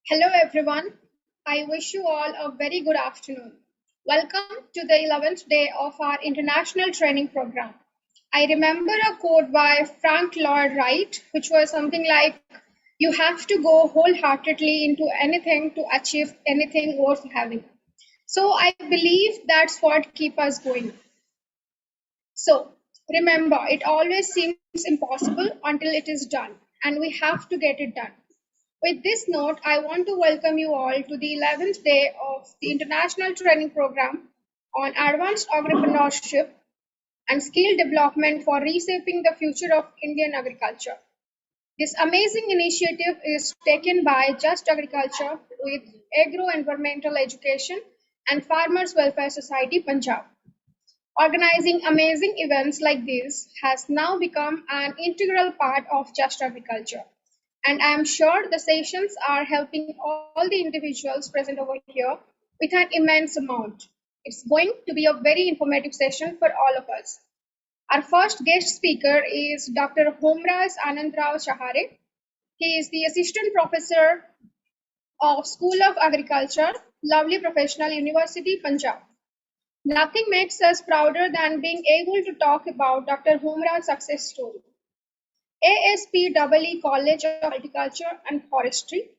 Hello everyone. I wish you all a very good afternoon. Welcome to the 11th day of our international training program. I remember a quote by Frank Lloyd Wright, which was something like, "You have to go wholeheartedly into anything to achieve anything worth having." So I believe that's what keeps us going. So remember, it always seems impossible until it is done, and we have to get it done. With this note, I want to welcome you all to the 11th day of the International Training Program on Advanced Agriprenurship and Skill Development for Reshaping the Future of Indian Agriculture. This amazing initiative is taken by Just Agriculture with Agro-Environmental Education and Farmers Welfare Society, Punjab. Organizing amazing events like this has now become an integral part of Just Agriculture. And I am sure the sessions are helping all the individuals present over here with an immense amount. It's going to be a very informative session for all of us. Our first guest speaker is Dr. Homraj Sahare. He is the Assistant Professor of School of Agriculture, Lovely Professional University, Punjab. Nothing makes us prouder than being able to talk about Dr. Homraj's success story. ASPEE College of Horticulture and Forestry,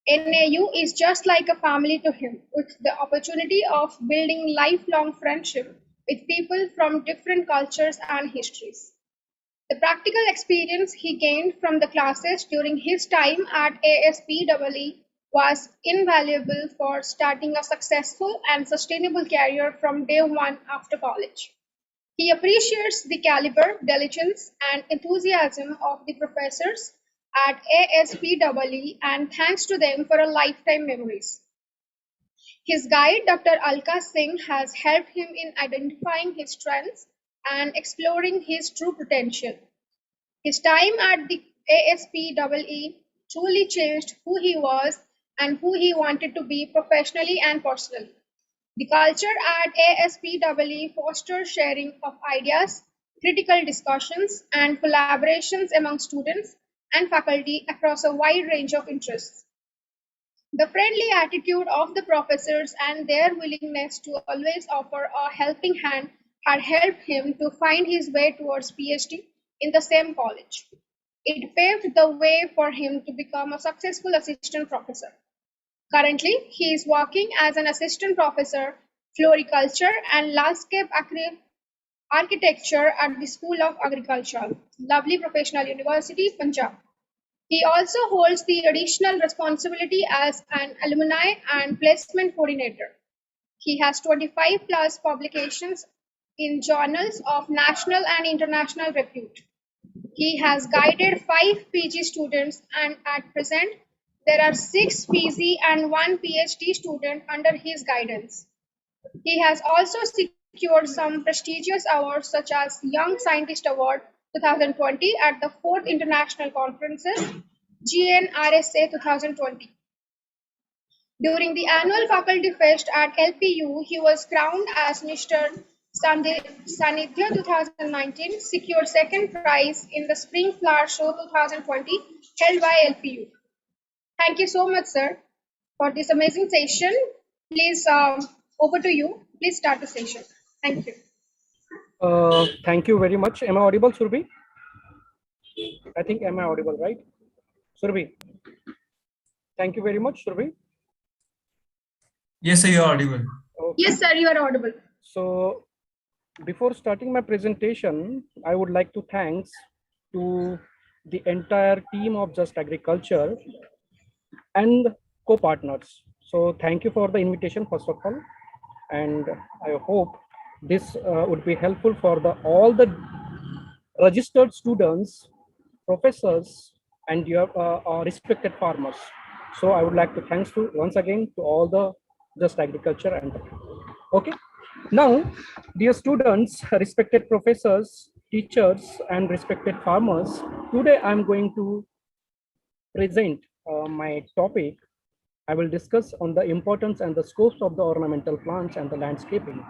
NAU is just like a family to him, with the opportunity of building lifelong friendship with people from different cultures and histories. The practical experience he gained from the classes during his time at ASPEE was invaluable for starting a successful and sustainable career from day one after college. He appreciates the caliber, diligence, and enthusiasm of the professors at ASPEE and thanks to them for a lifetime memories. His guide, Dr. Alka Singh, has helped him in identifying his strengths and exploring his true potential. His time at the ASPEE truly changed who he was and who he wanted to be professionally and personally. The culture at ASPEE fosters sharing of ideas, critical discussions, and collaborations among students and faculty across a wide range of interests. The friendly attitude of the professors and their willingness to always offer a helping hand had helped him to find his way towards PhD in the same college. It paved the way for him to become a successful assistant professor. Currently, he is working as an assistant professor, floriculture and landscape architecture at the School of Agriculture, Lovely Professional University, Punjab. He also holds the additional responsibility as an alumni and placement coordinator. He has 25 plus publications in journals of national and international repute. He has guided 5 PG students, and at present, there are 6 PG and 1 PhD student under his guidance. He has also secured some prestigious awards such as Young Scientist Award 2020 at the 4th International Conferences, GNRSA 2020. During the annual Faculty Fest at LPU, he was crowned as Mr. Sanidhya 2019, secured second prize in the Spring Flower Show 2020 held by LPU. Thank you so much, sir, for this amazing session. Please, over to you. Please start the session. Thank you. Thank you very much. Am I audible, Surbi? I think am I audible, right? Surbi. Thank you very much, Surbi. Yes, sir, you are audible. Okay. Yes, sir, you are audible. So, before starting my presentation, I would like to thanks to the entire team of Just Agriculture and co-partners. So thank you for the invitation, first of all, and I hope this would be helpful for all the registered students, professors, and your respected farmers. So I would like to thanks to once again to all the Just Agriculture and okay. Now, dear students, respected professors, teachers, and respected farmers, today I'm going to present my topic. I will discuss on the importance and the scopes of the ornamental plants and the landscaping.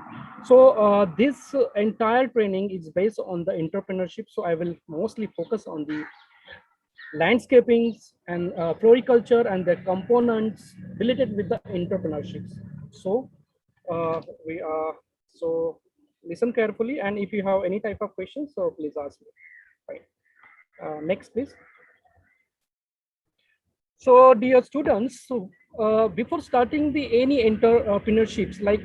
So this entire training is based on the entrepreneurship. So I will mostly focus on the landscaping and floriculture and their components related with the entrepreneurships. So we are so listen carefully, and if you have any type of questions, so please ask me. Right. Next, please. So, dear students, so before starting the any entrepreneurships like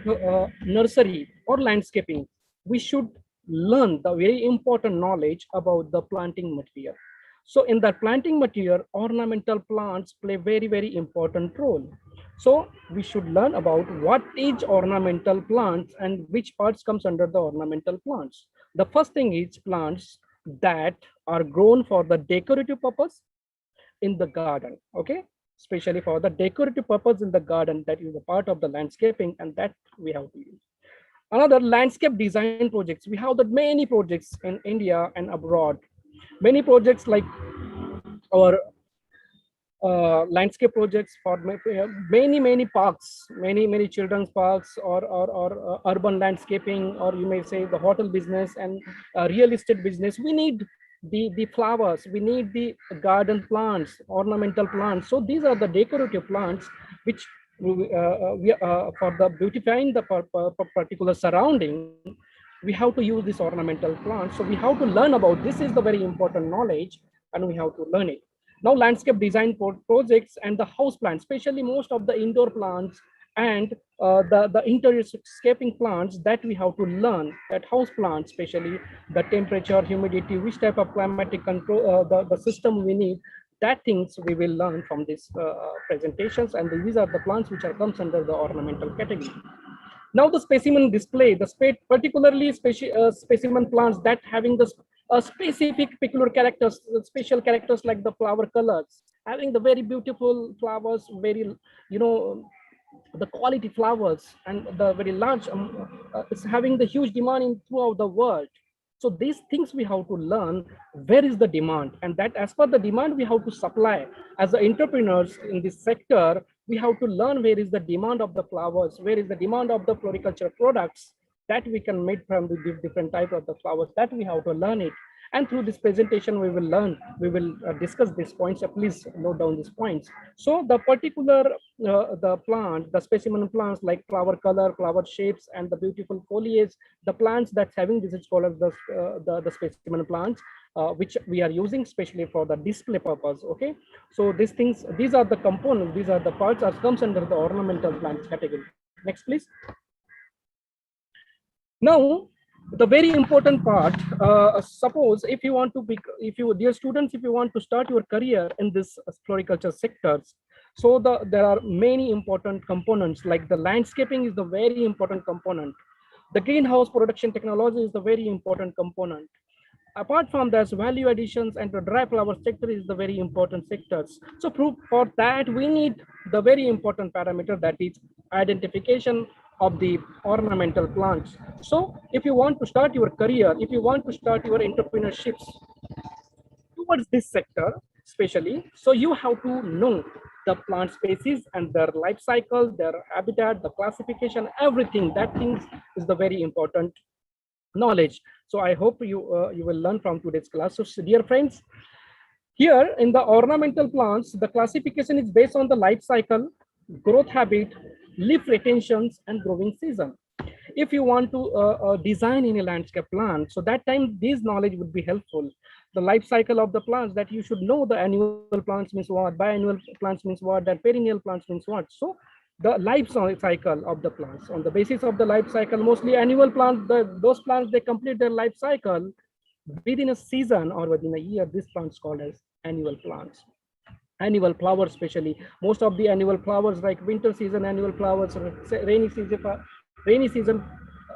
nursery or landscaping, we should learn the very important knowledge about the planting material. So, in that planting material, ornamental plants play very important role. So, we should learn about what is ornamental plants and which parts comes under the ornamental plants. The first thing is plants that are grown for the decorative purpose in the garden, okay, especially for the decorative purpose in the garden. That is a part of the landscaping, and that we have to use. Another, landscape design projects. We have that many projects in India and abroad, many projects like our landscape projects for many parks, many children's parks, or urban landscaping, or you may say the hotel business and real estate business. We need the flowers, we need the garden plants, ornamental plants. So these are the decorative plants which for the beautifying the particular surrounding, we have to use this ornamental plants. So we have to learn about this. Is the very important knowledge, and we have to learn it. Now, landscape design projects and the house plants, especially most of the indoor plants and the interior scaping plants, that we have to learn. That house plants, especially the temperature, humidity, which type of climatic control, the system we need, that things we will learn from these presentations. And these are the plants which are comes under the ornamental category. Now the specimen display, the particularly specimen plants that having the specific peculiar characters, special characters like the flower colors, having the very beautiful flowers, very, you know, the quality flowers, and the very large, it's having the huge demand in throughout the world. So these things we have to learn where is the demand, and that as per the demand we have to supply. As the entrepreneurs in this sector, we have to learn where is the demand of the flowers, where is the demand of the floriculture products that we can make from the different type of the flowers, that we have to learn it. And through this presentation, we will learn, we will discuss these points. Please note down these points. So the particular, the plant, the specimen plants like flower color, flower shapes, and the beautiful foliage, the plants that's having this is called as the specimen plants, which we are using especially for the display purpose, okay? So these things, these are the components, these are the parts that comes under the ornamental plants category. Next, please. Now, the very important part, suppose if you want to be, dear students, if you want to start your career in this floriculture sectors, so there are many important components, like the landscaping is the very important component. The greenhouse production technology is the very important component. Apart from this, value additions and the dry flower sector is the very important sectors. So for that, we need the very important parameter, that is identification of the ornamental plants. So if you want to start your career, if you want to start your entrepreneurships towards this sector, especially, so you have to know the plant species and their life cycle, their habitat, the classification, everything. That things is the very important knowledge. So I hope you you will learn from today's class. So dear friends, here in the ornamental plants, the classification is based on the life cycle, growth habit, leaf retentions, and growing season. If you want to design in a landscape plant, so that time this knowledge would be helpful. The life cycle of the plants, that you should know the annual plants means what, biannual plants means what, that perennial plants means what. So the life cycle of the plants, on the basis of the life cycle, mostly annual plants, those plants, they complete their life cycle within a season or within a year. This plants called as annual plants. Annual flowers, especially most of the annual flowers like winter season annual flowers, rainy season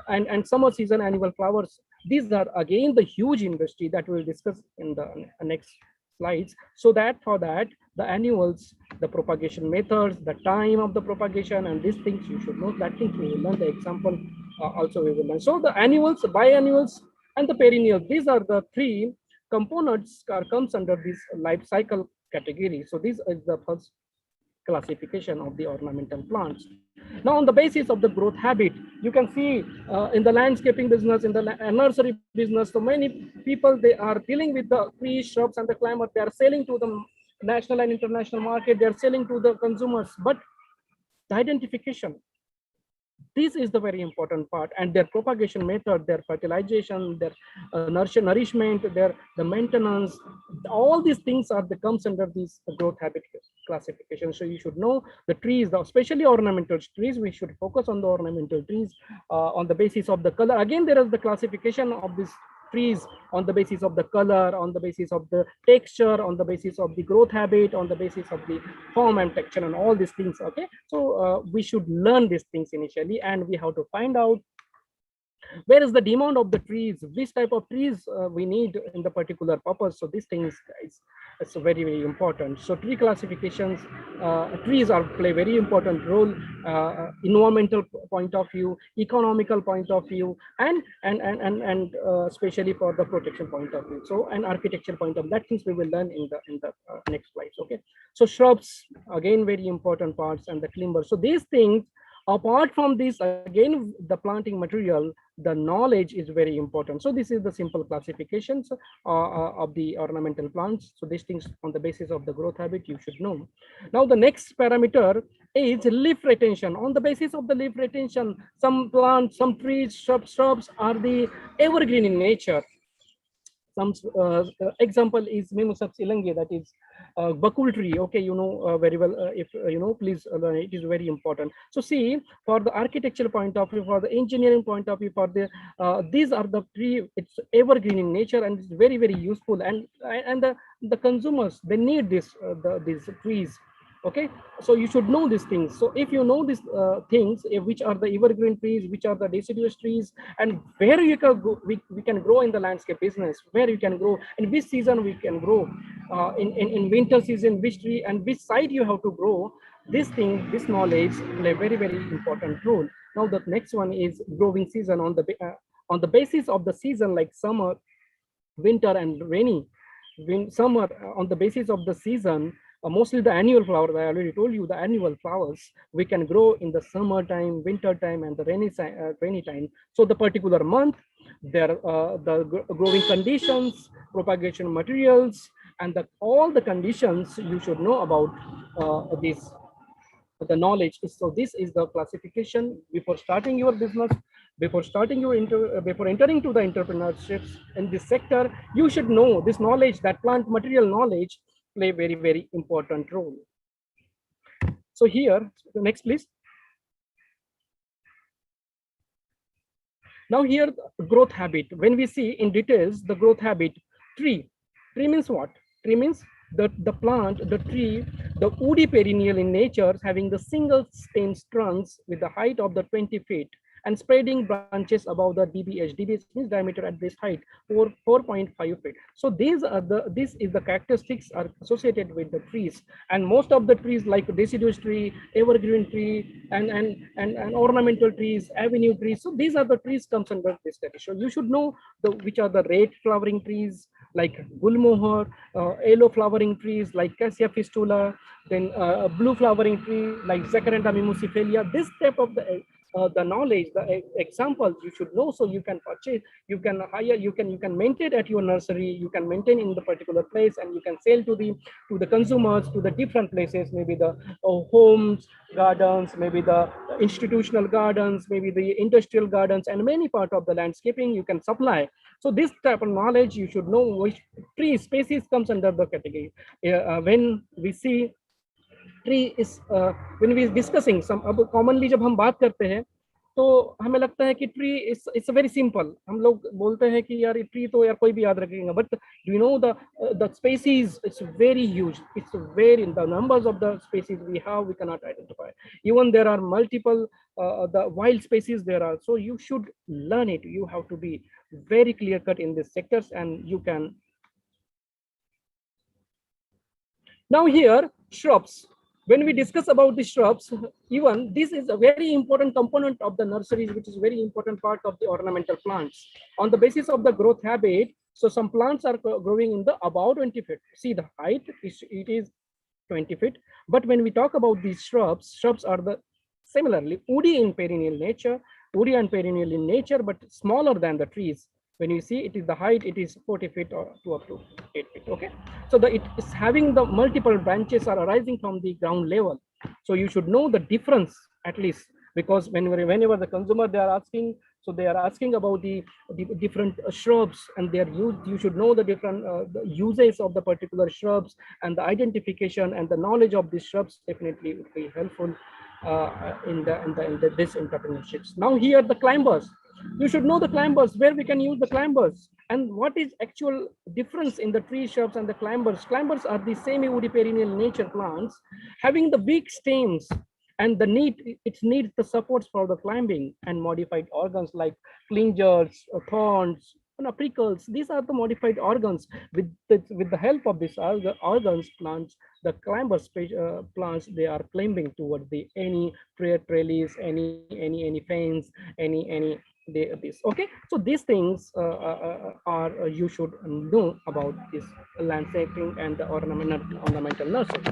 and summer season annual flowers. These are again the huge industry that we'll discuss in the next slides. So that for that, the annuals, the propagation methods, the time of the propagation, and these things you should know. That things we will learn. The example also we will learn. So the annuals, biannuals, and the perennial, these are the three components comes under this life cycle category. So this is the first classification of the ornamental plants. Now, on the basis of the growth habit, you can see in the landscaping business, in the nursery business, so many people, they are dealing with the trees, shrubs, and the climate. They are selling to the national and international market. They are selling to the consumers. But the identification, this is the very important part, and their propagation method, their fertilization, their nourishment, the maintenance, all these things are the comes under this growth habit classification. So you should know the trees, especially ornamental trees. We should focus on the ornamental trees on the basis of the color. Again, there is the classification of these trees on the basis of the color, on the basis of the texture, on the basis of the growth habit, on the basis of the form and texture, and all these things. Okay, so we should learn these things initially, and we have to find out where is the demand of the trees, which type of trees we need in the particular purpose. So these things, guys, it's very, very important. So tree classifications, trees are play very important role, environmental point of view, economical point of view, and especially for the protection point of view. So an architecture point of that things we will learn in the next slides. Okay, so shrubs, again, very important parts, and the timber. So these things, apart from this, again, the planting material, the knowledge is very important. So this is the simple classifications of the ornamental plants. So these things on the basis of the growth habit you should know. Now the next parameter is leaf retention. On the basis of the leaf retention, some plants, some trees, shrubs are the evergreen in nature. Some example is Mimosaps ilangi, that is bakul tree. Okay, you know very well. If you know, please learn. It is very important. So see, for the architectural point of view, for the engineering point of view, for the these are the tree. It's evergreen in nature, and it's very, very useful. And the consumers, they need this these trees. Okay, so you should know these things. So if you know these things, which are the evergreen trees, which are the deciduous trees, and where you can go, we can grow in the landscape business, where you can grow, in which season we can grow, in winter season, which tree and which site you have to grow. This thing, this knowledge play very, very important role. Now the next one is growing season. On the basis of the season, like summer, winter, and rainy. Summer, on the basis of the season, mostly the annual flowers, I already told you, the annual flowers we can grow in the summer time, winter time, and the rainy time. So the particular month, the growing conditions, propagation materials, and all the conditions you should know about the knowledge. So this is the classification before starting your business, before starting your before entering to the entrepreneurships in this sector. You should know this knowledge, that plant material knowledge play very, very important role. So here, next please. Now here, growth habit. When we see in details the growth habit, tree means what? Tree means the plant, the tree, the woody perennial in nature, having the single stem trunks with the height of the 20 feet and spreading branches above the DBH. DBH means diameter at this height, 4.5 feet. So this is the characteristics are associated with the trees, and most of the trees like deciduous tree, evergreen tree, and ornamental trees, avenue trees. So these are the trees comes under this category. So you should know which are the red flowering trees like gulmohar, yellow flowering trees like Cassia fistula, then blue flowering tree like Zacaranda mimosifelia. This type of the knowledge, the examples you should know, so you can purchase, you can hire, you can maintain at your nursery, you can maintain in the particular place, and you can sell to the consumers, to the different places, maybe the homes, gardens, maybe the institutional gardens, maybe the industrial gardens, and many part of the landscaping you can supply. So this type of knowledge you should know which tree species comes under the category. When we see tree इस when we discussing some, अब commonly जब हम बात करते हैं तो हमें लगता है कि ट्री इट्स वेरी सिंपल. हम लोग बोलते हैं कि यार ट्री तो यार कोई भी याद रखेगा, but you know the species it's very huge. It's very the numbers of the species we have we can not identify. Even there are multiple the wild species there are. So you should learn it. You have to be very clear cut in these sectors, and you can. Now here, shrubs. When we discuss about the shrubs, even this is a very important component of the nurseries, which is very important part of the ornamental plants. On the basis of the growth habit, so some plants are growing in the above 20 feet. See the height, it is 20 feet. But when we talk about these shrubs, shrubs are the similarly woody in perennial nature, woody and perennial in nature, but smaller than the trees. When you see it is the height, it is 40 feet or to up to 8 feet. Okay, so it is having the multiple branches are arising from the ground level. So you should know the difference at least, because whenever the consumer they are asking, so they are asking about the different shrubs and their use. You should know the different the uses of the particular shrubs, and the identification and the knowledge of these shrubs definitely would be helpful in this entrepreneurships. Now here the climbers. You should know the climbers, where we can use the climbers, and what is actual difference in the tree shrubs and the climbers. Climbers are the semi-woody perennial nature plants having the weak stems, and it needs the supports for the climbing, and modified organs like flingers, thorns, prickles. These are the modified organs. With the help of these organs, plants, the climber plants, they are climbing towards the any prayer trellis, any fence, any this. Okay, so these things are you should know about this landscaping and the ornamental nursery.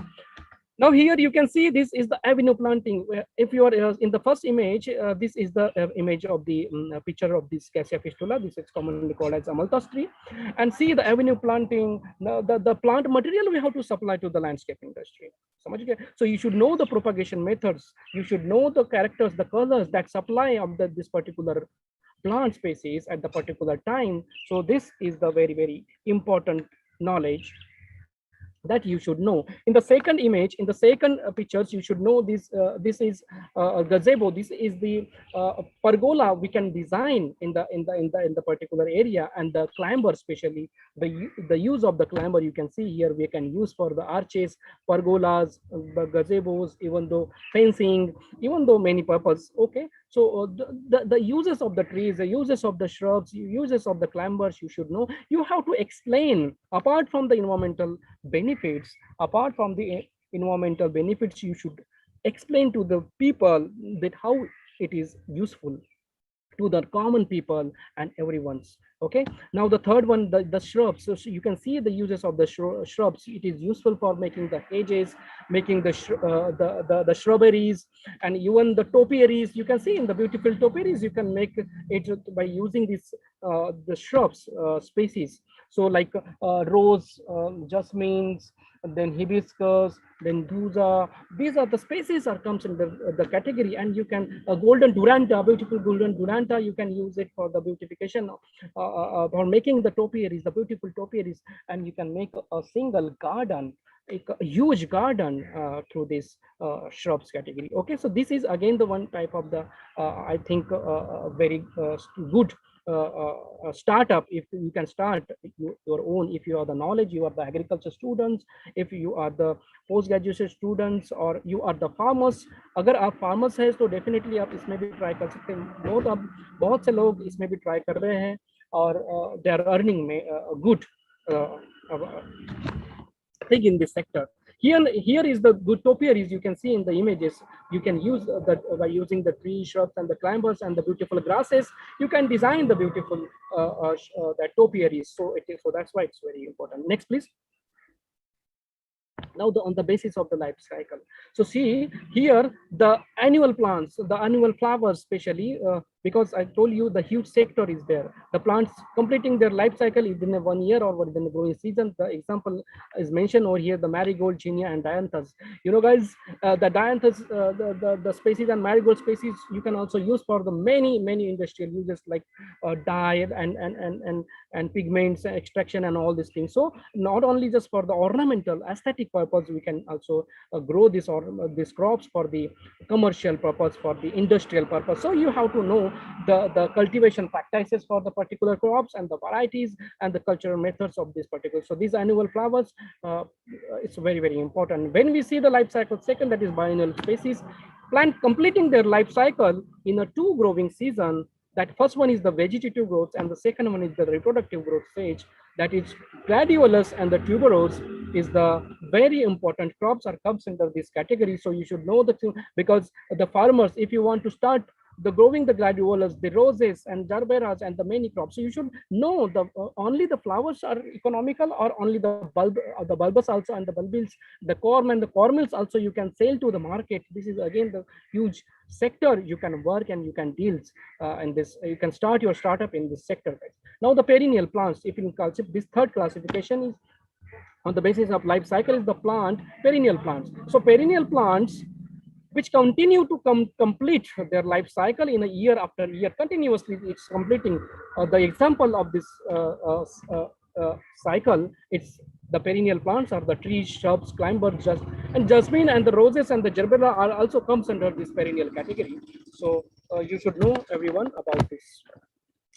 Now here you can see this is the avenue planting. If you are in the first image, this is the image of the picture of this Cassia fistula. This is commonly called as amalthus tree. And see the avenue planting, the plant material we have to supply to the landscape industry. So you should know the propagation methods. You should know the characters, the colors that supply of this particular plant species at the particular time. So this is the very important knowledge that you should know. In the second image, in the second pictures, you should know this. This is gazebo. This is the pergola we can design in the particular area, and the climber, especially the use of the climber. You can see here we can use for the arches, pergolas, the gazebos, even though fencing, even though many purpose. Okay, so the uses of the trees, the uses of the shrubs, uses of the climbers, you should know. You have to explain apart from the environmental benefits. Apart from the environmental benefits, you should explain to the people that how it is useful to the common people and everyone's. Okay, now the third one, the shrubs. So you can see the uses of the shrubs. It is useful for making the hedges, making the shrubberies, and even the topiaries. You can see in the beautiful topiaries, you can make it by using this the shrubs species. So like rose, jasmines, then hibiscus, then duza. These are the species are comes in the category, and you can golden duranta, beautiful golden duranta, you can use it for the beautification for making the topiaries, the beautiful topiaries, and you can make a single garden, a huge garden through this shrubs category. Okay, so this is again the one type of the I think very good startup. If you can start your own, if you are the knowledge, you are the agriculture students, if you are the post graduate students, or you are the farmers. अगर आप farmers हैं तो definitely आप इसमें भी try कर सकते हैं. बहुत से लोग इसमें भी try कर रहे हैं, और they are earning good thing in this sector. Here is the good topiaries. You can see in the images. You can use that by using the tree, shrubs, and the climbers and the beautiful grasses. You can design the beautiful that topiaries. So that's why it's very important. Next, please. Now on the basis of the life cycle. So see here the annual plants, the annual flowers, especially because I told you the huge sector is there. The plants completing their life cycle within 1 year or within the growing season. The example is mentioned over here: the marigold, chinia, and dianthus. You know, guys, the dianthus, the species and marigold species, you can also use for the many industrial uses like dye and pigments extraction and all these things. So not only just for the ornamental aesthetic purpose, we can also grow this or these crops for the commercial purpose, for the industrial purpose. So you have to know the cultivation practices for the particular crops and the varieties and the cultural methods of this particular. So these annual flowers, it's very important. When we see the life cycle second, that is biennial species, plant completing their life cycle in a 2 growing season. That first one is the vegetative growth, and the second one is the reproductive growth stage. That is gladiolus and the tuberose is the very important crops are comes under this category. So you should know the two, because the farmers, if you want to start the growing the gladiolus, the roses and gerberas and the many crops. So you should know the only the flowers are economical, or only the bulbous also, and the bulbils, the corm and the cormils also you can sell to the market. This is again the huge sector you can work and you can deal in this. You can start your startup in this sector, guys. Now the perennial plants, if in concept, this third classification is on the basis of life cycle is the plant perennial plants. So perennial plants which continue to complete their life cycle in a year after year continuously, it's completing. The example of this cycle, it's the perennial plants are the trees, shrubs, climbers, and jasmine and the roses and the gerbera are also comes under this perennial category. So you should know everyone about this.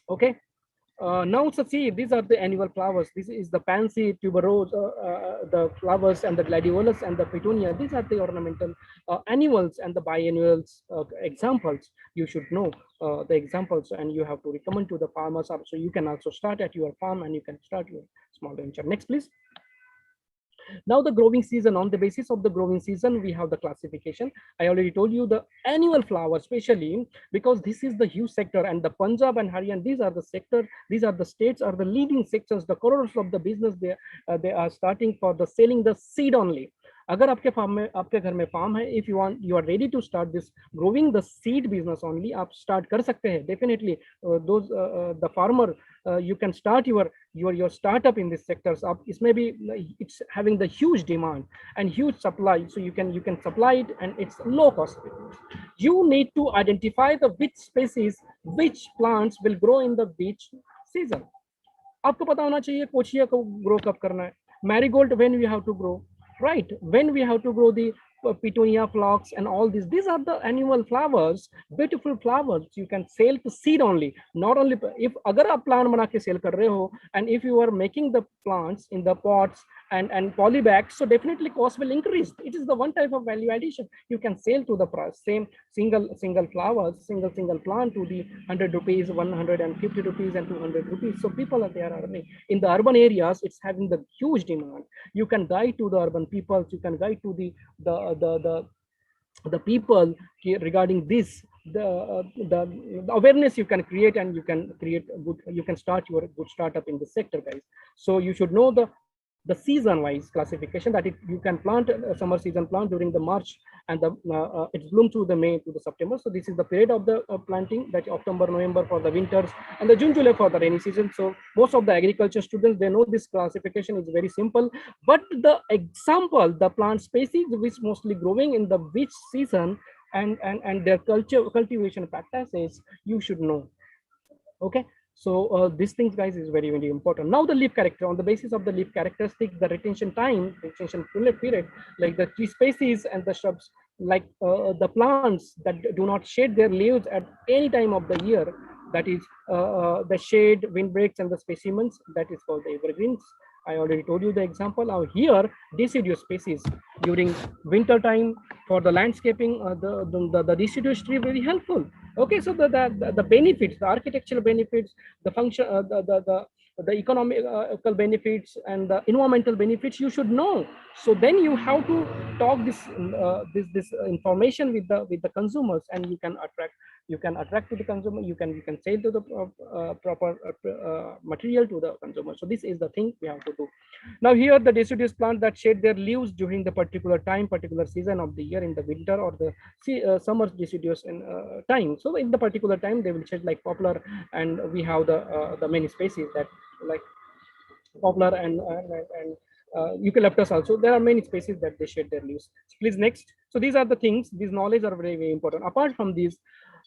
Okay. Now, so see, these are the annual flowers. This is the pansy, tuberose, the flowers, and the gladiolus and the petunia. These are the ornamental annuals and the biennials examples. You should know the examples, and you have to recommend to the farmers. So you can also start at your farm and you can start your small venture. Next, please. Now the growing season, on the basis of the growing season, we have the classification. I already told you the annual flower, especially because this is the huge sector, and the Punjab and Haryana, these are the sector, these are the states are the leading sectors, the crores of the business they are starting for the selling the seed only. अगर आपके farm में, आपके घर में farm है, if you want, you are ready to start this growing the seed business only, आप start कर सकते हैं definitely. Those the farmer, you can start your startup in this sectors. इसमें भी it's having the huge demand and huge supply, so you can supply it, and it's low cost. You need to identify the which species, which plants will grow in the which season. आपको पता होना चाहिए कोचिया को grow कब करना है, marigold when we have to grow, right? When we have to grow the petunia, phlox, and all these. These are the annual flowers, beautiful flowers. You can sell to seed only, not only if अगर आप plant बना के sell कर रहे हो, and if you are making the plants in the pots and poly bags, so definitely cost will increase. It is the one type of value addition. You can sell to the price, same single flowers, single plant to the 100 rupees, 150 rupees, and 200 rupees. So people are there earning. In the urban areas, it's having the huge demand. You can guide to the urban people. You can guide to the people regarding this. The awareness you can create, and you can create good. You can start your good startup in the sector, guys. So you should know the season wise classification, that you can plant a summer season plant during the March, and it blooms to the May to the September. So this is the period of the planting, that October, November for the winters, and the June, July for the rainy season. So most of the agriculture students, they know this classification is very simple, but the example, the plant species which mostly growing in the which season, and their cultivation practices, you should know. Okay. So these things, guys, is very, very important. Now the leaf character, on the basis of the leaf characteristics, the retention time, retention period, like the tree species and the shrubs, like the plants that do not shed their leaves at any time of the year, that is the shade, windbreaks, and the specimens, that is called the evergreens. I already told you the example. Now here, deciduous species during winter time for the landscaping, the deciduous tree very helpful. Okay, so the benefits, the architectural benefits, the function, the economical benefits, and the environmental benefits, you should know. So then you have to talk this information with the consumers, and you can attract to the consumer. You can sell to the proper material to the consumer. So this is the thing we have to do. Now here, the deciduous plants that shed their leaves during the particular season of the year, in the winter or the summer deciduous time. So in the particular time, they will shed, like poplar, and we have the many species that like poplar and eucalyptus also. There are many species that they shed their leaves. So please, next. So these are the things, these knowledge are very, very important. Apart from these,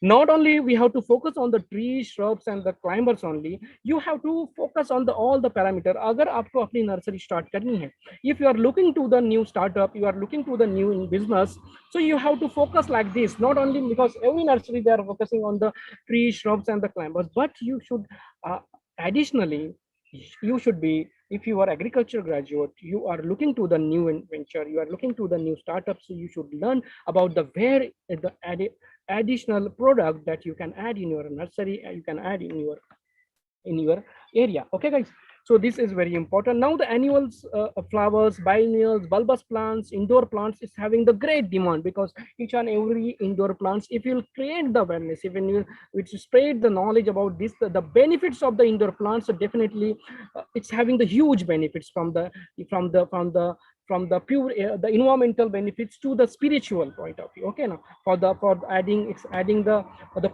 not only we have to focus on the trees, shrubs, and the climbers only, you have to focus on all the parameter. अगर आपको अपनी nursery start करनी है, if you are looking to the new startup, you are looking to the new business, so you have to focus like this. Not only because every nursery they are focusing on the trees, shrubs, and the climbers, but you should additionally, you should be, if you are agriculture graduate, you are looking to the new venture, you are looking to the new startup, so you should learn about the additional product that you can add in your nursery, and you can add in your area. Okay, guys. So this is very important. Now the annuals, flowers, biennials, bulbous plants, indoor plants is having the great demand, because each and every indoor plants, if you create the awareness, even you which spread the knowledge about this, the benefits of the indoor plants, so definitely it's having the huge benefits from the pure the environmental benefits to the spiritual point of view. Okay, now for adding, it's adding the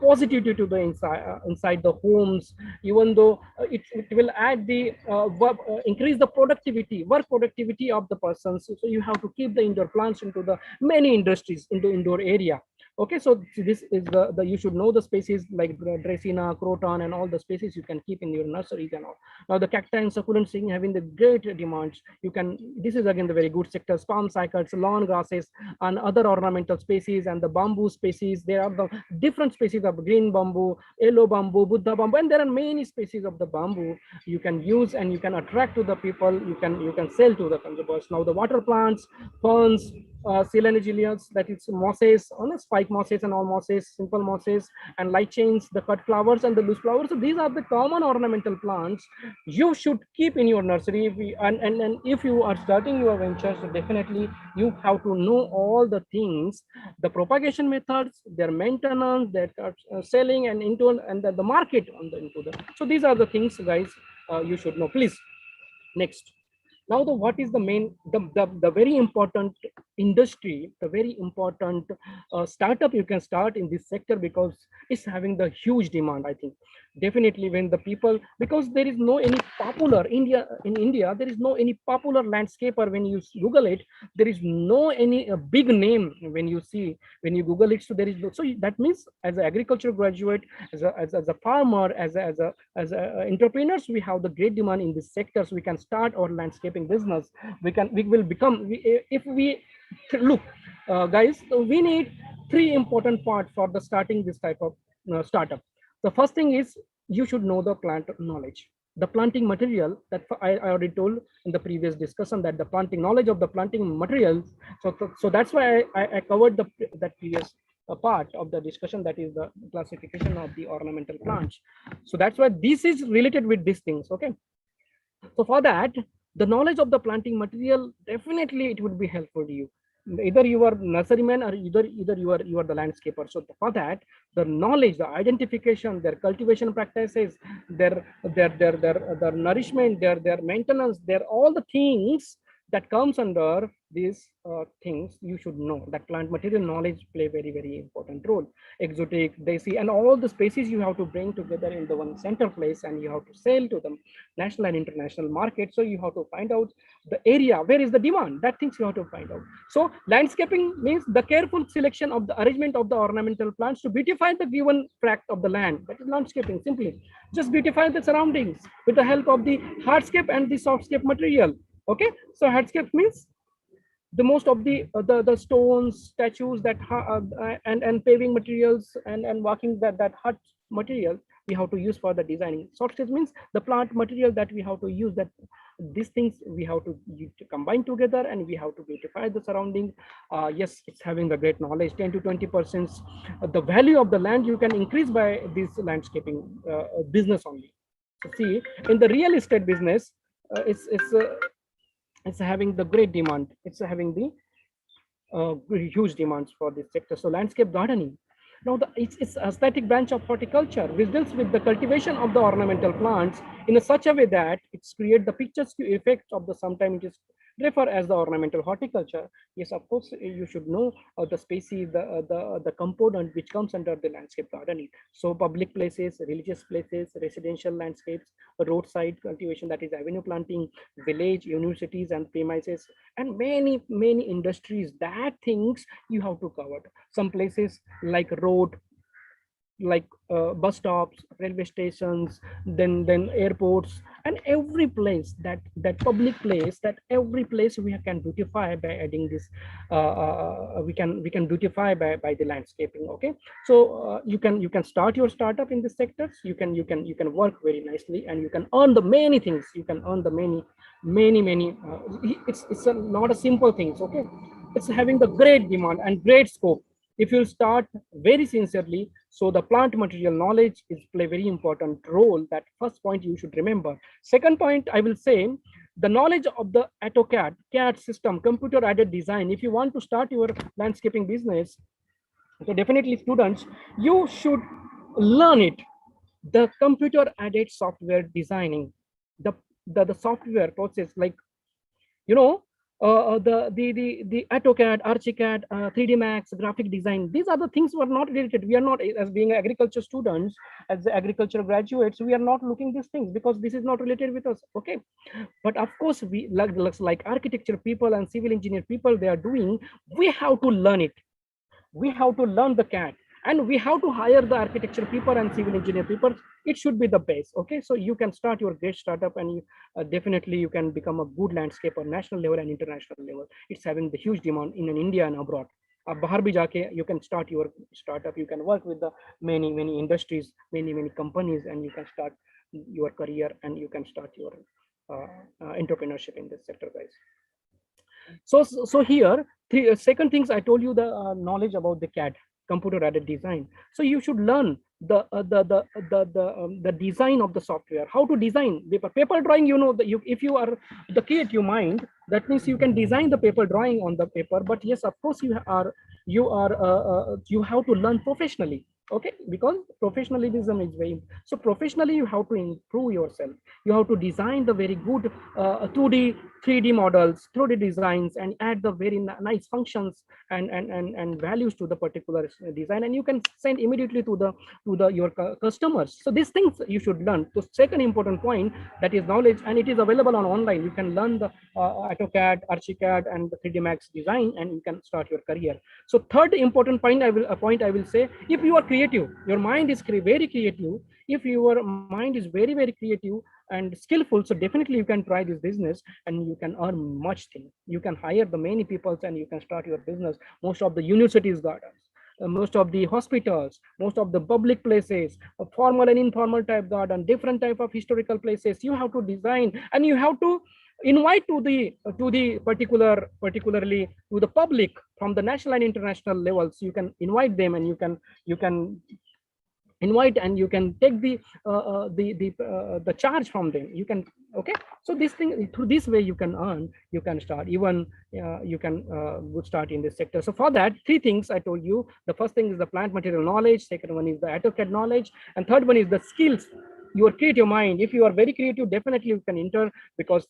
positivity to the inside the homes, even though it will add the increase the work productivity of the persons. So you have to keep the indoor plants into the many industries into indoor area. Okay, so this is the you should know the species like Dracena, Croton, and all the species you can keep in your nurseries and all. Now the cacti and succulents having the great demands. You can, this is again the very good sectors, palm cycads, lawn grasses, and other ornamental species, and the bamboo species. There are the different species of green bamboo, yellow bamboo, Buddha bamboo, and there are many species of the bamboo you can use, and you can attract to the people. You can sell to the consumers. Now the water plants, ferns, Selenigilias, that is mosses, spike mosses and all mosses, simple mosses, and light chains, the cut flowers and the loose flowers. So these are the common ornamental plants you should keep in your nursery. And if you are starting your venture, so definitely you have to know all the things, the propagation methods, their maintenance, their selling, and into and the market on the into the. So these are the things, guys, you should know. Please, next. Now the what is the main the very important industry, the very important startup you can start in this sector, because it's having the huge demand, I think. Definitely when the people, because there is no any popular India, there is no any popular landscaper. When you Google it, there is no any big name when you see, when you Google it. So there is no, so that means as an agriculture graduate, as a farmer, as entrepreneurs, we have the great demand in this sector. So we can start our landscaping business. We will become, if we look, guys, so we need three important parts for the starting this type of startup. The first thing is you should know the plant knowledge, the planting material. That I already told in the previous discussion, that the planting knowledge of the planting materials. So that's why I covered that previous part of the discussion, that is the classification of the ornamental plants. So that's why this is related with these things. Okay, so for that, the knowledge of the planting material, definitely it would be helpful to you. Either you are nurseryman, or either you are the landscaper. So for that, the knowledge, the identification, their cultivation practices, their nourishment, their maintenance, their all the things that comes under these things, you should know that plant material knowledge play very important role. Exotic, desi, and all the species you have to bring together in the one center place, and you have to sell to them national and international market. So you have to find out the area where is the demand, that things you have to find out. So landscaping means the careful selection of the arrangement of the ornamental plants to beautify the given tract of the land. That is landscaping. Simply just beautify the surroundings with the help of the hardscape and the softscape material. Okay, so hardscape means the most of the stones, statues, that and paving materials, and walking, that hut material we have to use for the designing. Softscape means the plant material that we have to use, that these things we have to combine together, and we have to beautify the surrounding. Yes, it's having the great knowledge. 10 to 20% the value of the land you can increase by this landscaping business only. So see, in the real estate business, it's having the great demand. It's having the huge demands for this sector. So landscape gardening. Now it's aesthetic branch of horticulture, which deals with the cultivation of the ornamental plants in a such a way that it's create the picturesque effect of the, sometimes it is refer as the ornamental horticulture. Yes, of course, you should know the species, the component which comes under the landscape gardening. So public places, religious places, residential landscapes, roadside cultivation, that is avenue planting, village, universities and premises, and many industries. That things you have to cover. Some places like road, like bus stops, railway stations, then airports, and every place, that public place, that every place we can beautify by adding this. We can beautify by the landscaping. Okay, so you can start your startup in the sectors. You can work very nicely, and you can earn the many things. You can earn the many. It's not a simple things. Okay, it's having the great demand and great scope if you start very sincerely. So the plant material knowledge is play very important role. That first point you should remember. Second point, I will say the knowledge of the AutoCAD, CAD system, computer aided design. If you want to start your landscaping business, so definitely students, you should learn it. The computer aided software designing, the the software process, like you know, the AutoCAD, ArchiCAD, 3D Max, graphic design. These are the things were not related. We are not, as being agriculture students, as the agriculture graduates, we are not looking these things because this is not related with us. Okay, but of course, we like architecture people and civil engineer people, they are doing. We have to learn it. We have to learn the CAD, and we have to hire the architecture people and civil engineer people. It should be the base. Okay, so you can start your great startup, and you, definitely you can become a good landscaper, national level and international level. It's having the huge demand in India and abroad. बाहर भी जाके you can start your startup. You can work with the many industries, many companies, and you can start your career, and you can start your entrepreneurship in this sector, guys. So here, second things I told you, the knowledge about the CAD, computer aided design. So you should learn the design of the software, how to design paper drawing. You know, if you are the creative mind, that means you can design the paper drawing on the paper. But yes, of course, you have to learn professionally. Okay, because professionalism is very, so professionally you have to improve yourself. You have to design the very good 2D 3D models, 3D designs, and add the very nice functions and values to the particular design, and you can send immediately to the your customers. So these things you should learn. So second important point, that is knowledge, and it is available on online. You can learn the AutoCAD, ArchiCAD, and the 3D Max design, and you can start your career. So third important point I will say, if you are creative, your mind is very creative. If your mind is very creative and skillful, so definitely you can try this business, and you can earn much thing. You can hire the many people, and you can start your business. Most of the universities gardens, most of the hospitals, most of the public places, a formal and informal type garden, different type of historical places, you have to design, and you have to invite to the particularly to the public from the national and international levels. You can invite them, and you can invite, and you can take the charge from them. You can, okay, so this thing, through this way you can earn, you can start, even you can good start in this sector. So for that, three things I told you. The first thing is the plant material knowledge, second one is the AutoCAD knowledge, and third one is the skills, your creative mind. If you are very creative, definitely you can enter, because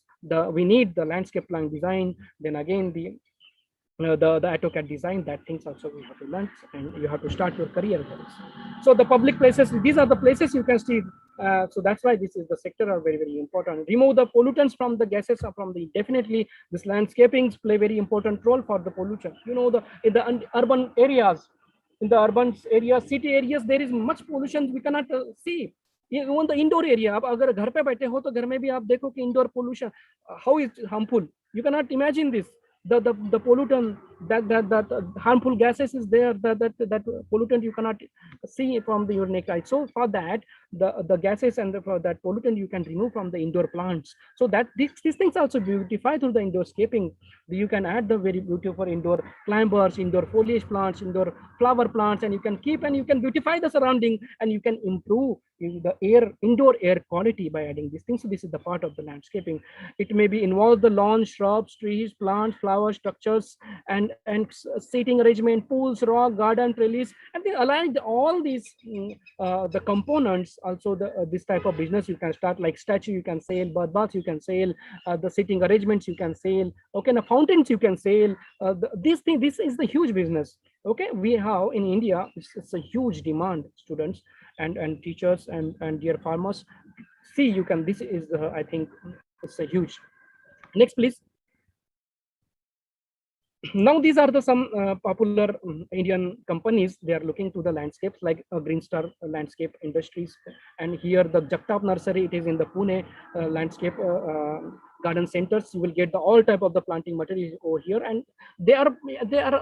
we need the landscape plan design, then again the AutoCAD design. That things also we have to learn, and you have to start your career. So the public places, these are the places you can see. So that's why this is the sector are very important. Remove the pollutants from the gases, from the, definitely this landscapings play very important role for the pollution. You know, in the urban areas, in the urban areas, city areas, there is much pollution we cannot see. Even the indoor area, आप अगर घर पे बैठे हो तो घर में भी आप देखो कि indoor pollution how is harmful. You cannot imagine this. The pollutant, that harmful gases is there, that pollutant you cannot see from your naked eye. So for that, the gases and that pollutant you can remove from the indoor plants. So that these things also beautify through the indoor scaping. You can add the very beautiful indoor climbers, indoor foliage plants, indoor flower plants, and you can keep, and you can beautify the surrounding, and you can improve the indoor air quality by adding these things. So this is the part of the landscaping. It may be involve the lawns, shrubs, trees, plants, flowers, structures, and seating arrangement, pools, rock, garden, trellis, and then align all these the components. Also this type of business you can start, like statue you can sell, bird baths you can sell, the seating arrangements you can sell, okay, the fountains you can sell. This is the huge business. Okay, we have in India, it's a huge demand, students and teachers and dear farmers. See, you can, this is I think it's a huge. Next please. Now these are the some popular Indian companies. They are looking to the landscapes, like Green Star Landscape Industries, and here the Jagtap Nursery, it is in the Pune landscape garden centers. You will get the all type of the planting material over here, and they are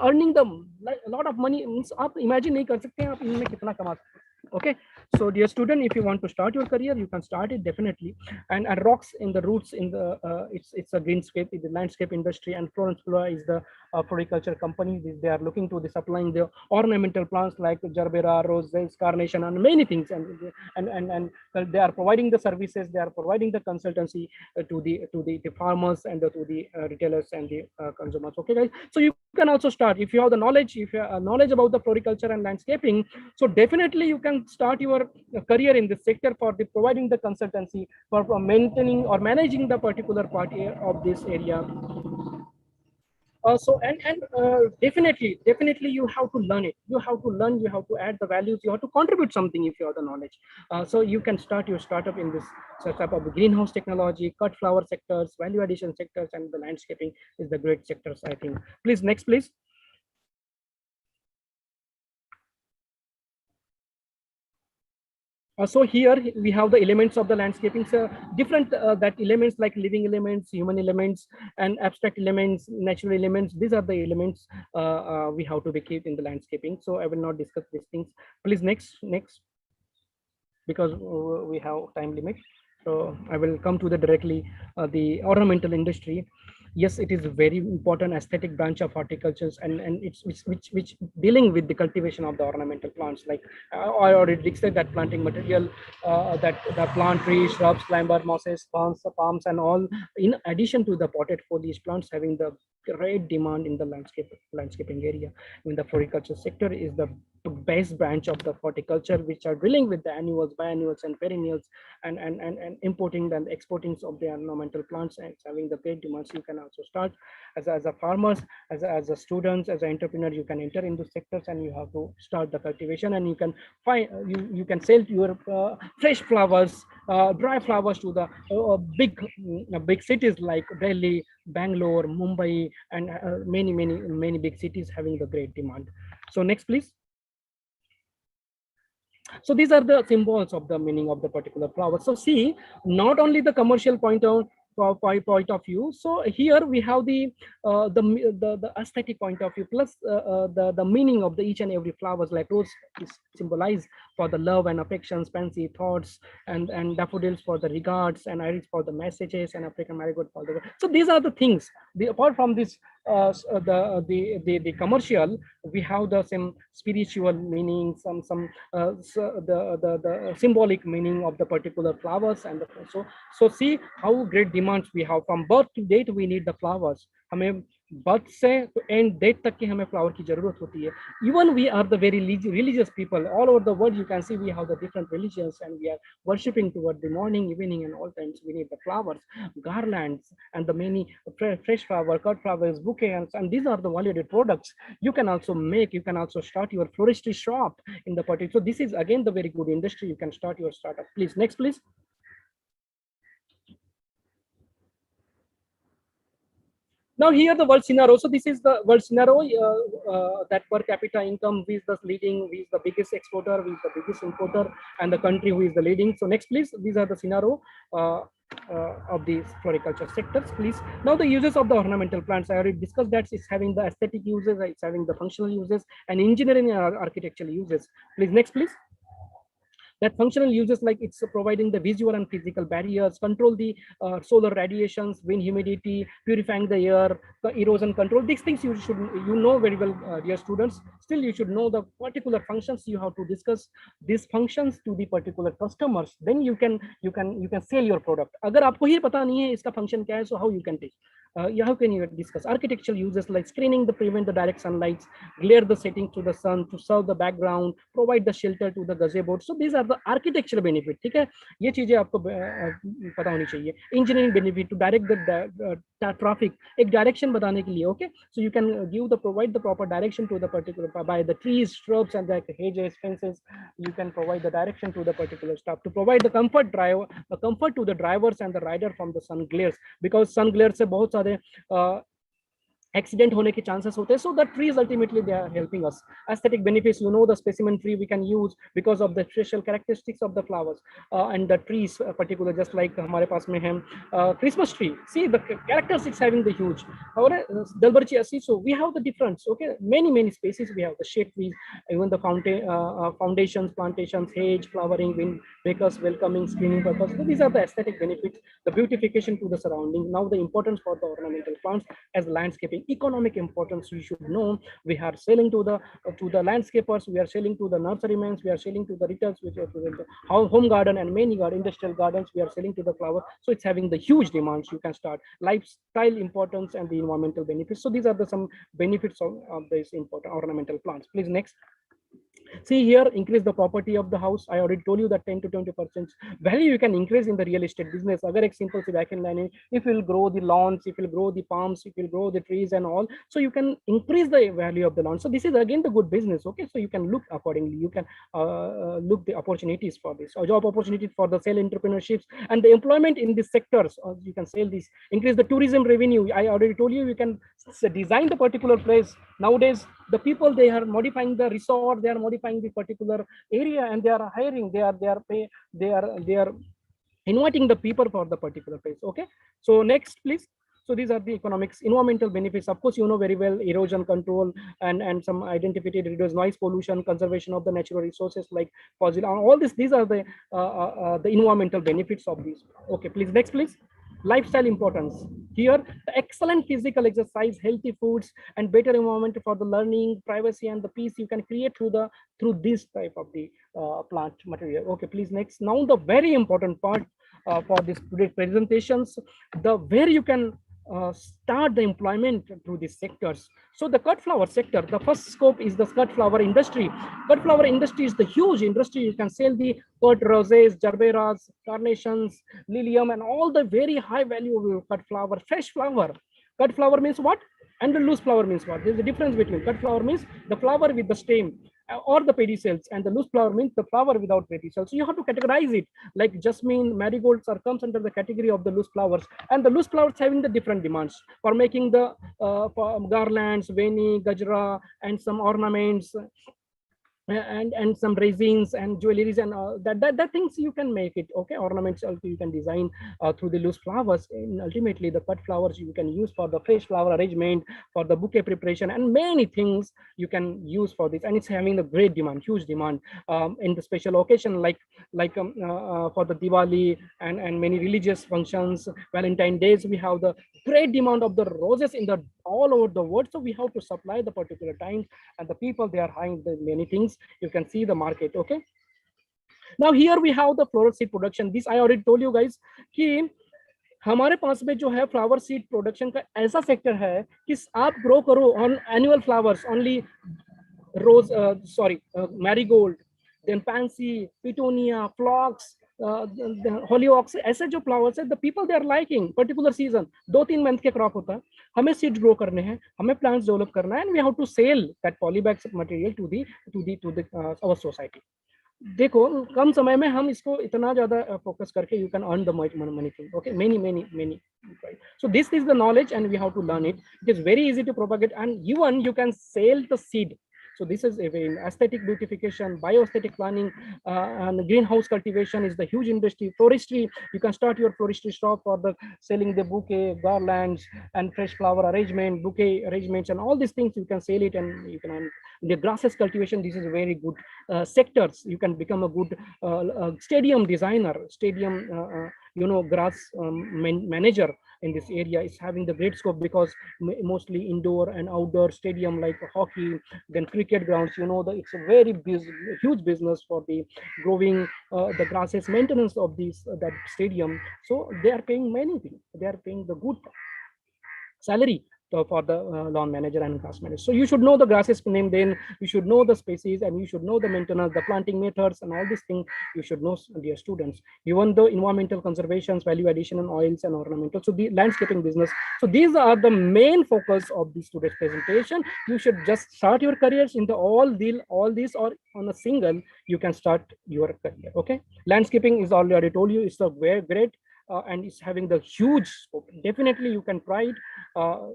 earning them like a lot of money. Means आप imagine नहीं कर सकते हैं आप इनमें कितना कमा सकते हैं. Okay, so dear student, if you want to start your career, you can start it definitely. And rocks in the roots in the it's a greenscape in the landscape industry, and Florence Flora is the floriculture company. They are looking to the supplying the ornamental plants like gerbera, roses, carnation, and many things. And they are providing the services. They are providing the consultancy to the farmers and to the retailers and the consumers. Okay, guys. So you can also start if you have the knowledge. If you have knowledge about the floriculture and landscaping, so definitely you can start your career in this sector for the providing the consultancy for maintaining or managing the particular part of this area. Definitely you have to learn it. You have to learn. You have to add the values. You have to contribute something if you have the knowledge. So you can start your startup in this setup of the greenhouse technology, cut flower sectors, value addition sectors, and the landscaping is the great sectors, I think. Please next, please. So here we have the elements of the landscaping. So different that elements like living elements, human elements, and abstract elements, natural elements. These are the elements we have to be kept in the landscaping. So I will not discuss these things. Please next, because we have time limit. So I will come to the directly the ornamental industry. Yes, it is a very important aesthetic branch of horticulture, and it's which dealing with the cultivation of the ornamental plants. Like I already discussed that planting material, that the plant trees, shrubs, climber, mosses, ferns, palms, and all. In addition to the potted foliage plants having the great demand in the landscaping area. In the floriculture sector is the best branch of the horticulture, which are dealing with the annuals, biennials, and perennials, and importing and exporting of the ornamental plants, and it's having the great demands. You can also start as a farmers, as a students, as an entrepreneur. You can enter into sectors, and you have to start the cultivation, and you can find you can sell your fresh flowers, dry flowers to the big cities like Delhi, Bangalore, Mumbai, and many big cities having the great demand. So next, please. So these are the symbols of the meaning of the particular flower. So see, not only the commercial point of view. So here we have the aesthetic point of view, plus the meaning of the each and every flowers. Like rose is symbolized for the love and affections, fancy thoughts, and daffodils for the regards, and iris for the messages, and African marigold for the. So these are the things. Apart from this, the commercial, we have the same spiritual meaning, the symbolic meaning of the particular flowers. And so see how great demands we have. From birth to date we need the flowers. हमें birth से to end date तक की हमें flower की जरूरत होती है. Even we are the very religious people all over the world. You can see we have the different religions, and we are worshipping toward the morning, evening, and all times. We need the flowers, garlands, and the many fresh flower, cut flowers, bouquets, and these are the valued products. You can also start your floristry shop in the particular. So this is again the very good industry. You can start your startup. Please next, please. Now here the world scenario. So this is the world scenario, that per capita income, who is the leading, who is the biggest exporter, who is the biggest importer, and the country who is the leading. So next, please. These are the scenario of these floriculture sectors, please. Now the uses of the ornamental plants, I already discussed that. It's having the aesthetic uses, it's having the functional uses, and engineering and architectural uses. Please next, please. That functional uses, like it's providing the visual and physical barriers, control the solar radiations, wind, humidity, purifying the air, the erosion control. These things you know very well, dear students. Still you should know the particular functions. You have to discuss these functions to the particular customers. Then you can sell your product. अगर आपको ही पता नहीं है इसका function क्या है, so how you can take? How can you discuss architectural uses, like screening to prevent the direct sunlight, glare the setting to the sun, to serve the background, provide the shelter to the gazebo. So these are the architectural benefit. ठीक है, ये चीजें आपको पता होनी चाहिए. Engineering benefit, to direct the traffic, एक direction बताने के लिए. Okay, so you can provide the proper direction to the particular by the trees, shrubs, and the hedges, fences. You can provide the direction to the particular stuff, to provide the comfort to the drivers and the rider from the sun glares, because sun glares से बहुत सारे accident hone ke chances hote. So the trees ultimately they are helping us. Aesthetic benefits, you know, the specimen tree we can use because of the special characteristics of the flowers and the trees particular, just like hamare paas mein hai Christmas tree. See the characteristics having the huge. Or dalbarchi asi. So we have the difference. Okay, many species we have the shade trees, even the foundations, plantations, hedge, flowering, wind makers, welcoming, screening purpose. So these are the aesthetic benefits, the beautification to the surrounding. Now the importance for the ornamental plants as landscaping, economic importance we should know. We are selling to the landscapers, we are selling to the nurserymen, we are selling to the retailers, which are to the home garden and many industrial gardens, we are selling to the flower. So it's having the huge demands. You can start lifestyle importance and the environmental benefits. So these are the some benefits of these important ornamental plants. Please next. See here, increase the property of the house. I already told you that 10 to 20% value you can increase in the real estate business. Agar ek simple se back in line, if you'll grow the lawns, if you'll grow the palms, if you'll grow the trees and all, so you can increase the value of the lawn. So this is again the good business. Okay, so you can look accordingly. You can look the opportunities for this, or job opportunities for the sale entrepreneurships and the employment in these sectors. Or you can sell this, increase the tourism revenue. I already told you, you can design the particular place. Nowadays, the people, they are modifying the resort, they are modifying the particular area, and they are hiring, they are inviting the people for the particular place. Okay, so next please. So these are the economics. Environmental benefits, of course, you know very well, erosion control and some identity, reduce noise pollution, conservation of the natural resources like fossil, all this. These are the environmental benefits of these. Okay, please next please. Lifestyle importance. Here, the excellent physical exercise, healthy foods, and better environment for the learning, privacy, and the peace you can create through this type of the plant material. Okay, please next. Now the very important part for this presentations, the where you can start the employment through these sectors. So the cut flower sector, the first scope is the cut flower industry. Cut flower industry is the huge industry. You can sell the cut roses, gerberas, carnations, lilium, and all the very high value cut flower, fresh flower. Cut flower means what? And the loose flower means what? There's a difference between cut flower means the flower with the stem or the pedicels, and the loose flower means the flower without pedicels. So you have to categorize it. Like jasmine, marigolds are comes under the category of the loose flowers, and the loose flowers having the different demands for making the for garlands, veni, gajra, and some ornaments, and some resins and jewelries and that things you can make it. Okay, ornaments also you can design through the loose flowers, and ultimately the cut flowers you can use for the fresh flower arrangement, for the bouquet preparation, and many things you can use for this. And it's having a great demand, huge demand in the special occasion like for the Diwali and many religious functions, Valentine days. We have the great demand of the roses in the all over the world, so we have to supply the particular times, and the people, they are hiring the many things. You can see the market. Okay, now here we have the floral seed production. This I already told you guys कि हमारे पास में जो है flower seed production का ऐसा sector है कि आप ग्रो करो on annual flowers only, rose marigold, then pansy, petunia, phlox, hollyhocks, ऐसे जो फ्लावर्स है, the people they are liking particular season, 2-3 month के क्रॉप होता है, हमें सीड्स ग्रो करने हैं, हमें प्लांट्स डेवलप करना है, and we have to sell that polybags material to the our society. देखो कम समय में हम इसको इतना ज्यादा फोकस करके you can earn the money thing. Okay, many so this is the knowledge and we have to learn it. It is very easy to propagate, and even you can sell the seed. So this is in aesthetic beautification, bioaesthetic planning, and greenhouse cultivation is the huge industry. Floristry, you can start your floristry shop for the selling the bouquet, garlands, and fresh flower arrangement, bouquet arrangements, and all these things you can sell it, and you can. The grasses cultivation, this is a very good sectors. You can become a good stadium designer, stadium grass manager in this area. Is having the great scope because mostly indoor and outdoor stadium like hockey, then cricket grounds. It's a very huge business for the growing the grasses, maintenance of that stadium. So they are paying many things. They are paying the good salary for the lawn manager and grass manager. So you should know the grasses name, then you should know the species, and you should know the maintenance, the planting methods, and all these things you should know, dear students. Even the environmental conservations, value addition, and oils and ornamental. So the landscaping business. So these are the main focus of this today's presentation. You should just start your careers in the all these, or on a single you can start your career. Okay, landscaping is already told you, it's a very great and it's having the huge scope. Definitely you can try it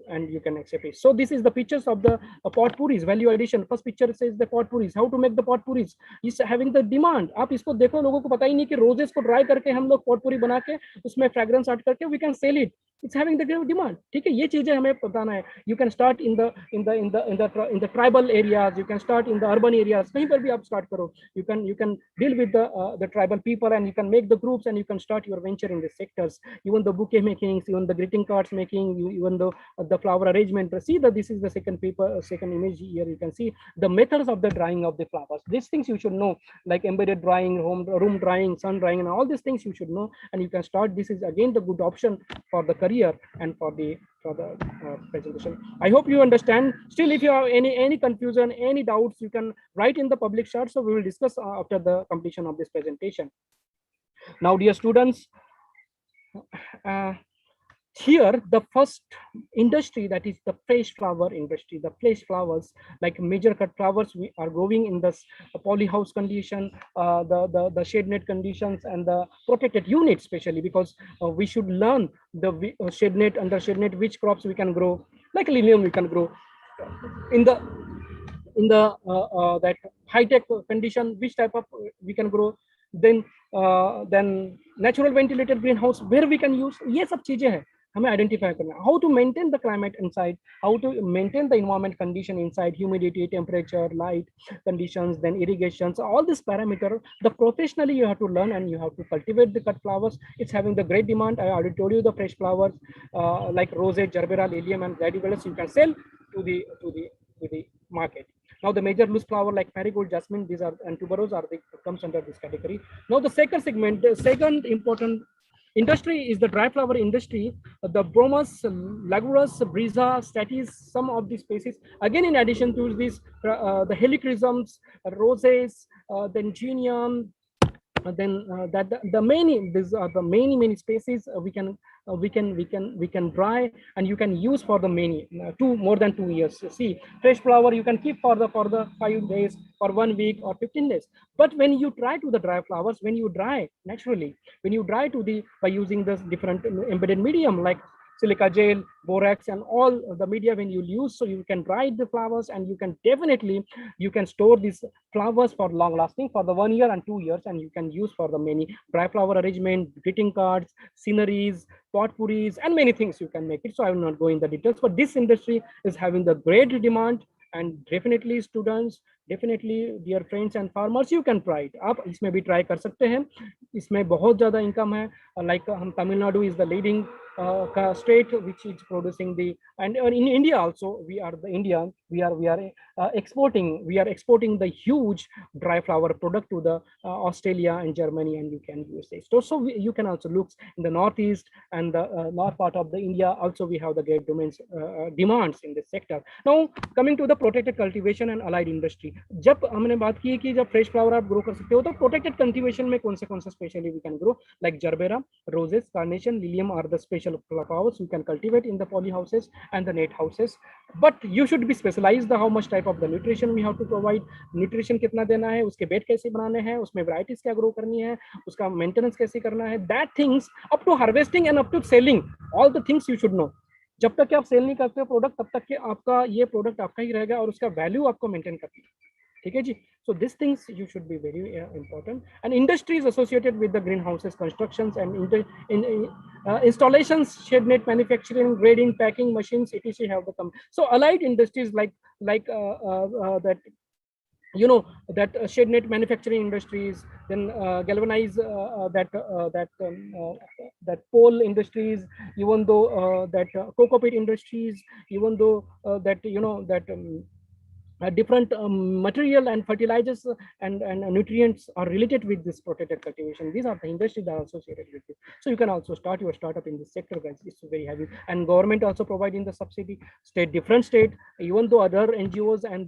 and you can accept it. So this is the pictures of the potpourris, value addition. First picture says the potpourris, how to make the potpourris is having the demand. आप इसको देखो, लोगों को पता ही नहीं कि roses को dry करके हम लोग potpourri बना के उसमें फ्रेग्रेंस ऐड करके we can sell it. It's having the demand. ठीक है, ये चीजें हमें बताना है. You can start in the tribal areas. You can start in the urban areas. कहीं पर भी आप start करो. You can deal with the tribal people and you can make the groups and you can start your venture in the sectors. Even the bouquet making, even the greeting cards making, even the flower arrangement. See that this is the second paper, second image here. You can see the methods of the drying of the flowers. These things you should know, like embedded drying, room drying, sun drying, and all these things you should know. And you can start. This is again the good option for the career and for the presentation. I hope you understand. Still, if you have any confusion, any doubts, you can write in the public chat. So we will discuss after the completion of this presentation. Now, dear students, here the first industry, that is the fresh flower industry. The fresh flowers, like major cut flowers, we are growing in this polyhouse condition, the shade net conditions, and the protected unit, especially because we should learn the shade net, under shade net, which crops we can grow. Like lilium we can grow in the that high-tech condition, which type of we can grow. Then natural ventilated greenhouse where we can use. ये सब चीजें हैं हमें identify करना. How to maintain the climate inside, how to maintain the environment condition inside, humidity, temperature, light conditions, then irrigations, all this parameter. The professionally you have to learn and you have to cultivate the cut flowers. It's having the great demand. I already told you the fresh flowers like rose, gerbera, lilium, and gladiolas you can sell to the market. Now the major loose flower like marigold, jasmine, these are, and tuberose are comes under this category. Now the second segment, the second important industry is the dry flower industry. The bromus, lagurus, brisa, statis, some of these species. Again, in addition to this, the helichrysums, roses, then genium, then the many, these are the many species we can dry and you can use for the many more than 2 years. See, fresh flower you can keep for the 5 days, for 1 week, or 15 days. But when you try to the dry flowers, when you dry naturally, when you dry to the by using this different embedded medium like silica gel, borax, and all the media when you use, so you can dry the flowers and you can definitely store these flowers for long lasting for the 1 year and 2 years, and you can use for the many dry flower arrangement, greeting cards, sceneries, potpourris, and many things you can make it. So I will not go in the details, but this industry is having the great demand, and definitely students, definitely dear friends and farmers, you can try it. आप इसमें भी try कर सकते हैं. इसमें बहुत ज़्यादा income है. Like हम Tamil Nadu is the leading state which is producing the, and in India also we are exporting the huge dry flower product to the Australia and Germany and UK and USA. So you can also look in the northeast and the north part of the India. Also we have the great demands in this sector. Now coming to the protected cultivation and allied industry. जब हमने बात की कि जब fresh flower आप grow कर सकते हो तो protected cultivation में कौन से specially we can grow, like gerbera, roses, carnation, lilium are the special flowers you can cultivate in the poly houses and the net houses. But you should be specialized the how much type of the nutrition we have to provide, nutrition कितना देना है, उसके bed कैसे बनाने हैं, उसमें varieties क्या grow करनी है, उसका maintenance कैसे करना है, that things up to harvesting and up to selling, all the things you should know. जब तक कि आप सेल नहीं करते हो प्रोडक्ट तब तक कि आपका ये प्रोडक्ट आपका ही रहेगा और उसका वैल्यू आपको मेंटेन करना है. ठीक है जी. So these things you should be very important. And industries associated with the greenhouses, constructions and installations, shade net manufacturing, grading, packing machines, etc. have become. So allied industries like that, you know, that shade net manufacturing industries, then galvanize that pole industries, even though that cocoa peat industries, even though that, you know, that different material and fertilizers and nutrients are related with this protected cultivation. These are the industries that are associated with it. So you can also start your startup in this sector, guys. It's very heavy, and government also providing the subsidy. Different state, even though other NGOs and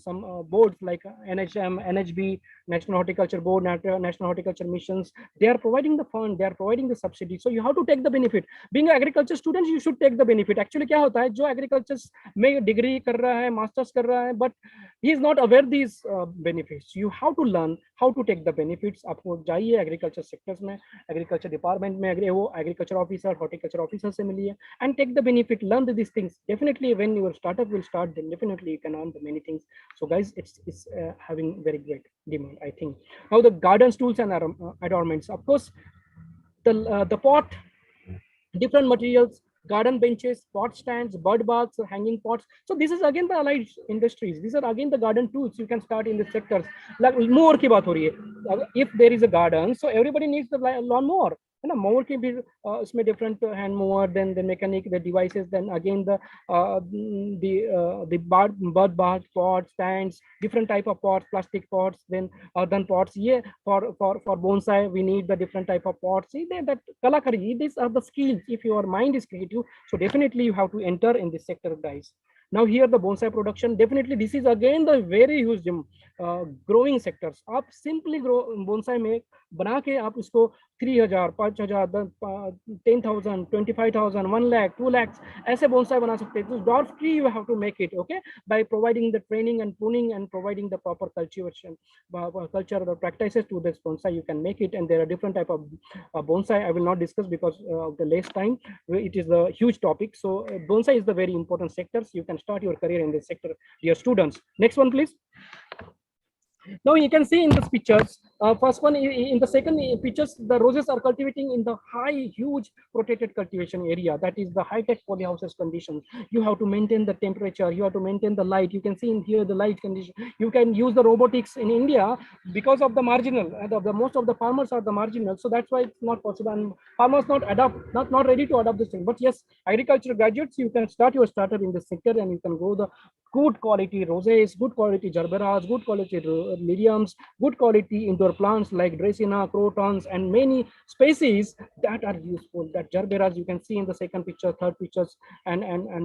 some boards like NHM, NHB, National Horticulture Board, National Horticulture Missions, they are providing the fund, they are providing the subsidy. So you have to take the benefit. Being an agriculture student, you should take the benefit. Actually क्या होता है, जो agriculture में degree कर रहा है, masters कर रहा है, but he is not aware these benefits. You have to learn how to take the benefits. आपको जाइए agriculture sectors में, agriculture department में वो agriculture officer, horticulture officer से मिलिए and take the benefit, learn these things. Definitely when your startup will start, then definitely you can earn the many things. So guys, it's having very great demand, I think. Now the gardens, tools and adornments. Of course, the pot, different materials, garden benches, pot stands, bird baths, hanging pots. So this is again the allied industries. These are again the garden tools you can start in the sectors. Like mower की बात हो रही है. If there is a garden, so everybody needs the lawn mower. है ना, mower की भी इसमें different hand mower, then the mechanic, the devices, then again the bird bath, pots, stands, different type of pots, plastic pots, then earthen pots. Yeah, for bonsai we need the different type of pots. See that kalakari, these are the skills. If your mind is creative, so definitely you have to enter in this sector, guys. Now here the bonsai production, definitely this is again the very huge growing sectors. आप simply grow bonsai में बना के आप इसको 3,000, 5,000, 10,000, 25,000, 1 lakh, 2 lakhs ऐसे bonsai बना सकते हैं. Dwarf tree you have to make it, okay, by providing the training and pruning and providing the proper cultivation, cultural practices to this bonsai. You can make it, and there are different type of bonsai. I will not discuss because of the less time. It is a huge topic. So bonsai is the very important sectors. You can start your career in this sector, dear students. Next one, please. Now you can see in these pictures, first one in the second pictures, the roses are cultivating in the high, huge protected cultivation area. That is the high-tech polyhouses conditions. You have to maintain the temperature. You have to maintain the light. You can see in here the light condition. You can use the robotics in India because of the marginal. The most of the farmers are the marginal, so that's why it's not possible. And farmers not ready to adopt this thing. But yes, agriculture graduates, you can start your startup in this sector, and you can grow the good quality roses, good quality gerberas, good quality lyriums, good quality indoor plants like Dracaena, crotons, and many species that are useful. That gerberas you can see in the second picture, third pictures, and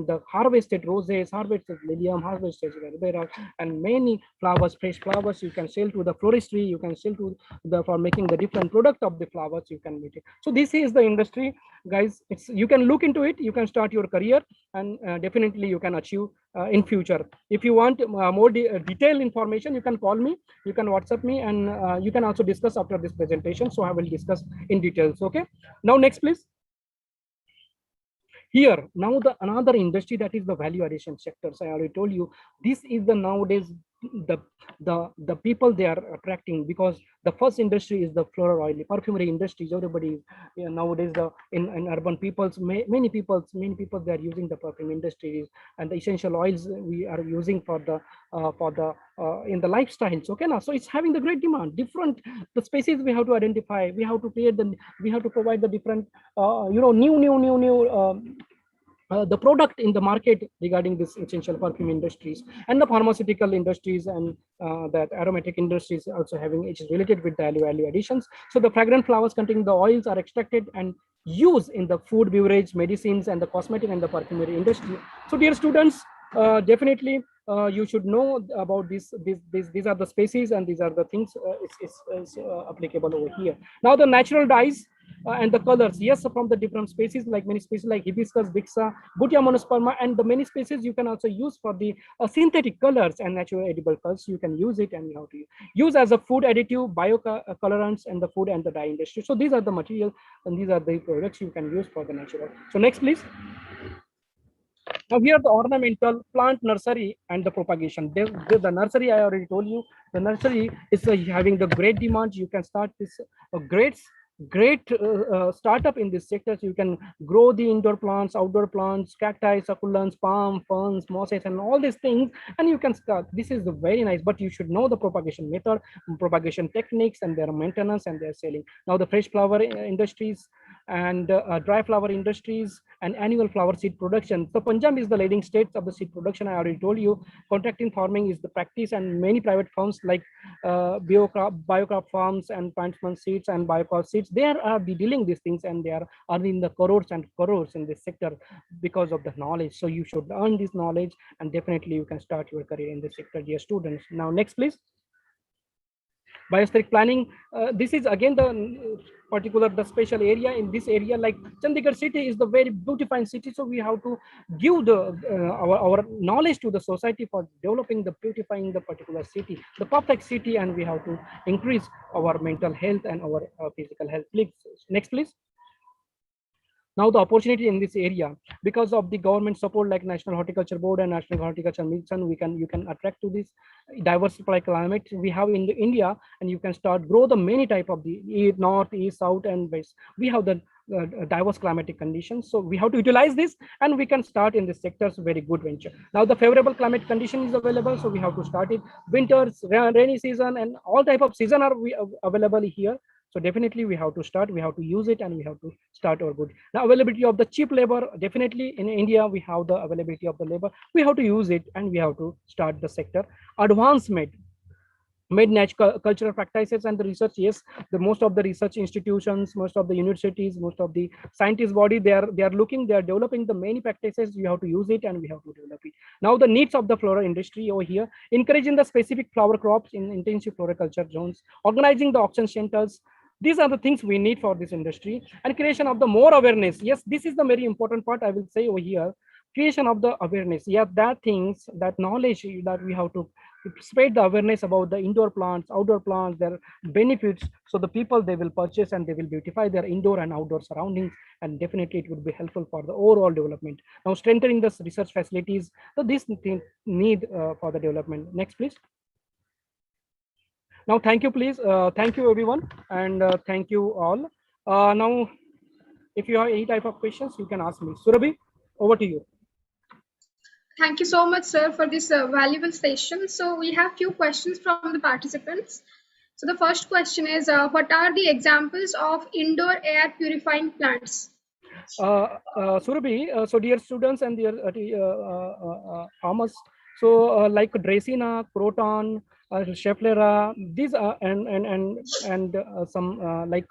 the harvested roses, harvested lilium, harvested gerbera, and many flowers, fresh flowers you can sell to the floristry, you can sell to the for making the different product of the flowers you can make it. So this is the industry, guys. It's, you can look into it, you can start your career, and definitely you can achieve in future. If you want more detailed information, you can call me, you can WhatsApp me, and you can also discuss after this presentation. So I will discuss in details. Okay. Now next, please. Here now the another industry, that is the value addition sectors. I already told you this is the nowadays the people they are attracting, because the first industry is the floral oil perfumery industries. Everybody nowadays in urban peoples, many people they are using the perfume industries, and the essential oils we are using for the in the lifestyles. Okay, now so it's having the great demand. Different the species we have to identify, we have to create we have to provide the different new the product in the market regarding this essential perfume industries, and the pharmaceutical industries, and that aromatic industries also having, it is related with the value additions. So the fragrant flowers containing the oils are extracted and used in the food, beverage, medicines, and the cosmetic and the perfumery industry. So dear students, definitely you should know about these are the species, and these are the things is applicable over here. Now the natural dyes and the colors, yes, from the different species, like many species like hibiscus, bixa, butia monosperma, and the many species you can also use for the synthetic colors and natural edible colors. You can use it, and you have to use as a food additive, biocolorants, and the food and the dye industry. So these are the materials, and these are the products you can use for the natural. So next, please. Now here the ornamental plant nursery and the propagation. The nursery, I already told you, the nursery is having the great demand. You can start this great startup in this sector. So you can grow the indoor plants, outdoor plants, cacti, succulents, palm, ferns, mosses, and all these things, and you can start. This is the very nice, but you should know the propagation method, propagation techniques, and their maintenance and their selling. Now the fresh flower industries and dry flower industries and annual flower seed production. So Punjab is the leading state of the seed production. I already told you, contracting farming is the practice, and many private firms like biocrop farms and plantsman seeds and biocrop seeds, they are dealing these things, and they are earning the crores and crores in this sector because of the knowledge. So you should earn this knowledge, and definitely you can start your career in this sector, dear students. Now next, please. Biosphere planning, this is again the particular the special area. In this area, like Chandigarh city is the very beautifying city, so we have to give the our knowledge to the society for developing the beautifying the particular city, the perfect city, and we have to increase our mental health and our physical health. Please, next please. Now the opportunity in this area, because of the government support like National Horticulture Board and National Horticulture Mission, you can attract to this diversified climate we have in the India, and you can start grow the many type of the north, east, south, and west. We have the diverse climatic conditions, so we have to utilize this, and we can start in this sectors very good venture. Now the favorable climate condition is available, so we have to start it. Winters, rainy season, and all type of season are available here. So definitely we have to start, we have to use it, and we have to start our good. Now availability of the cheap labor, definitely in India we have the availability of the labor. We have to use it, and we have to start the sector. Advancement, made natural cultural practices and the research. Yes, the most of the research institutions, most of the universities, most of the scientist body, they are developing the many practices. You have to use it, and we have to develop it. Now the needs of the floral industry over here, encouraging the specific flower crops in intensive floriculture zones, organizing the auction centers. These are the things we need for this industry, and creation of the more awareness. Yes, this is the very important part I will say over here. Creation of the awareness. Yeah, that things, that knowledge that we have to spread the awareness about the indoor plants, outdoor plants, their benefits, so the people, they will purchase and they will beautify their indoor and outdoor surroundings, and definitely it would be helpful for the overall development. Now strengthening the research facilities, so this thing need for the development. Next please. Now thank you, please. Thank you everyone, and thank you all. Now if you have any type of questions, you can ask me. Surabhi, over to you. Thank you so much, sir, for this valuable session. So we have few questions from the participants. So the first question is, what are the examples of indoor air purifying plants? Surabhi, so dear students and dear farmers, so like Dracena, Croton, Schefflera, these are and some like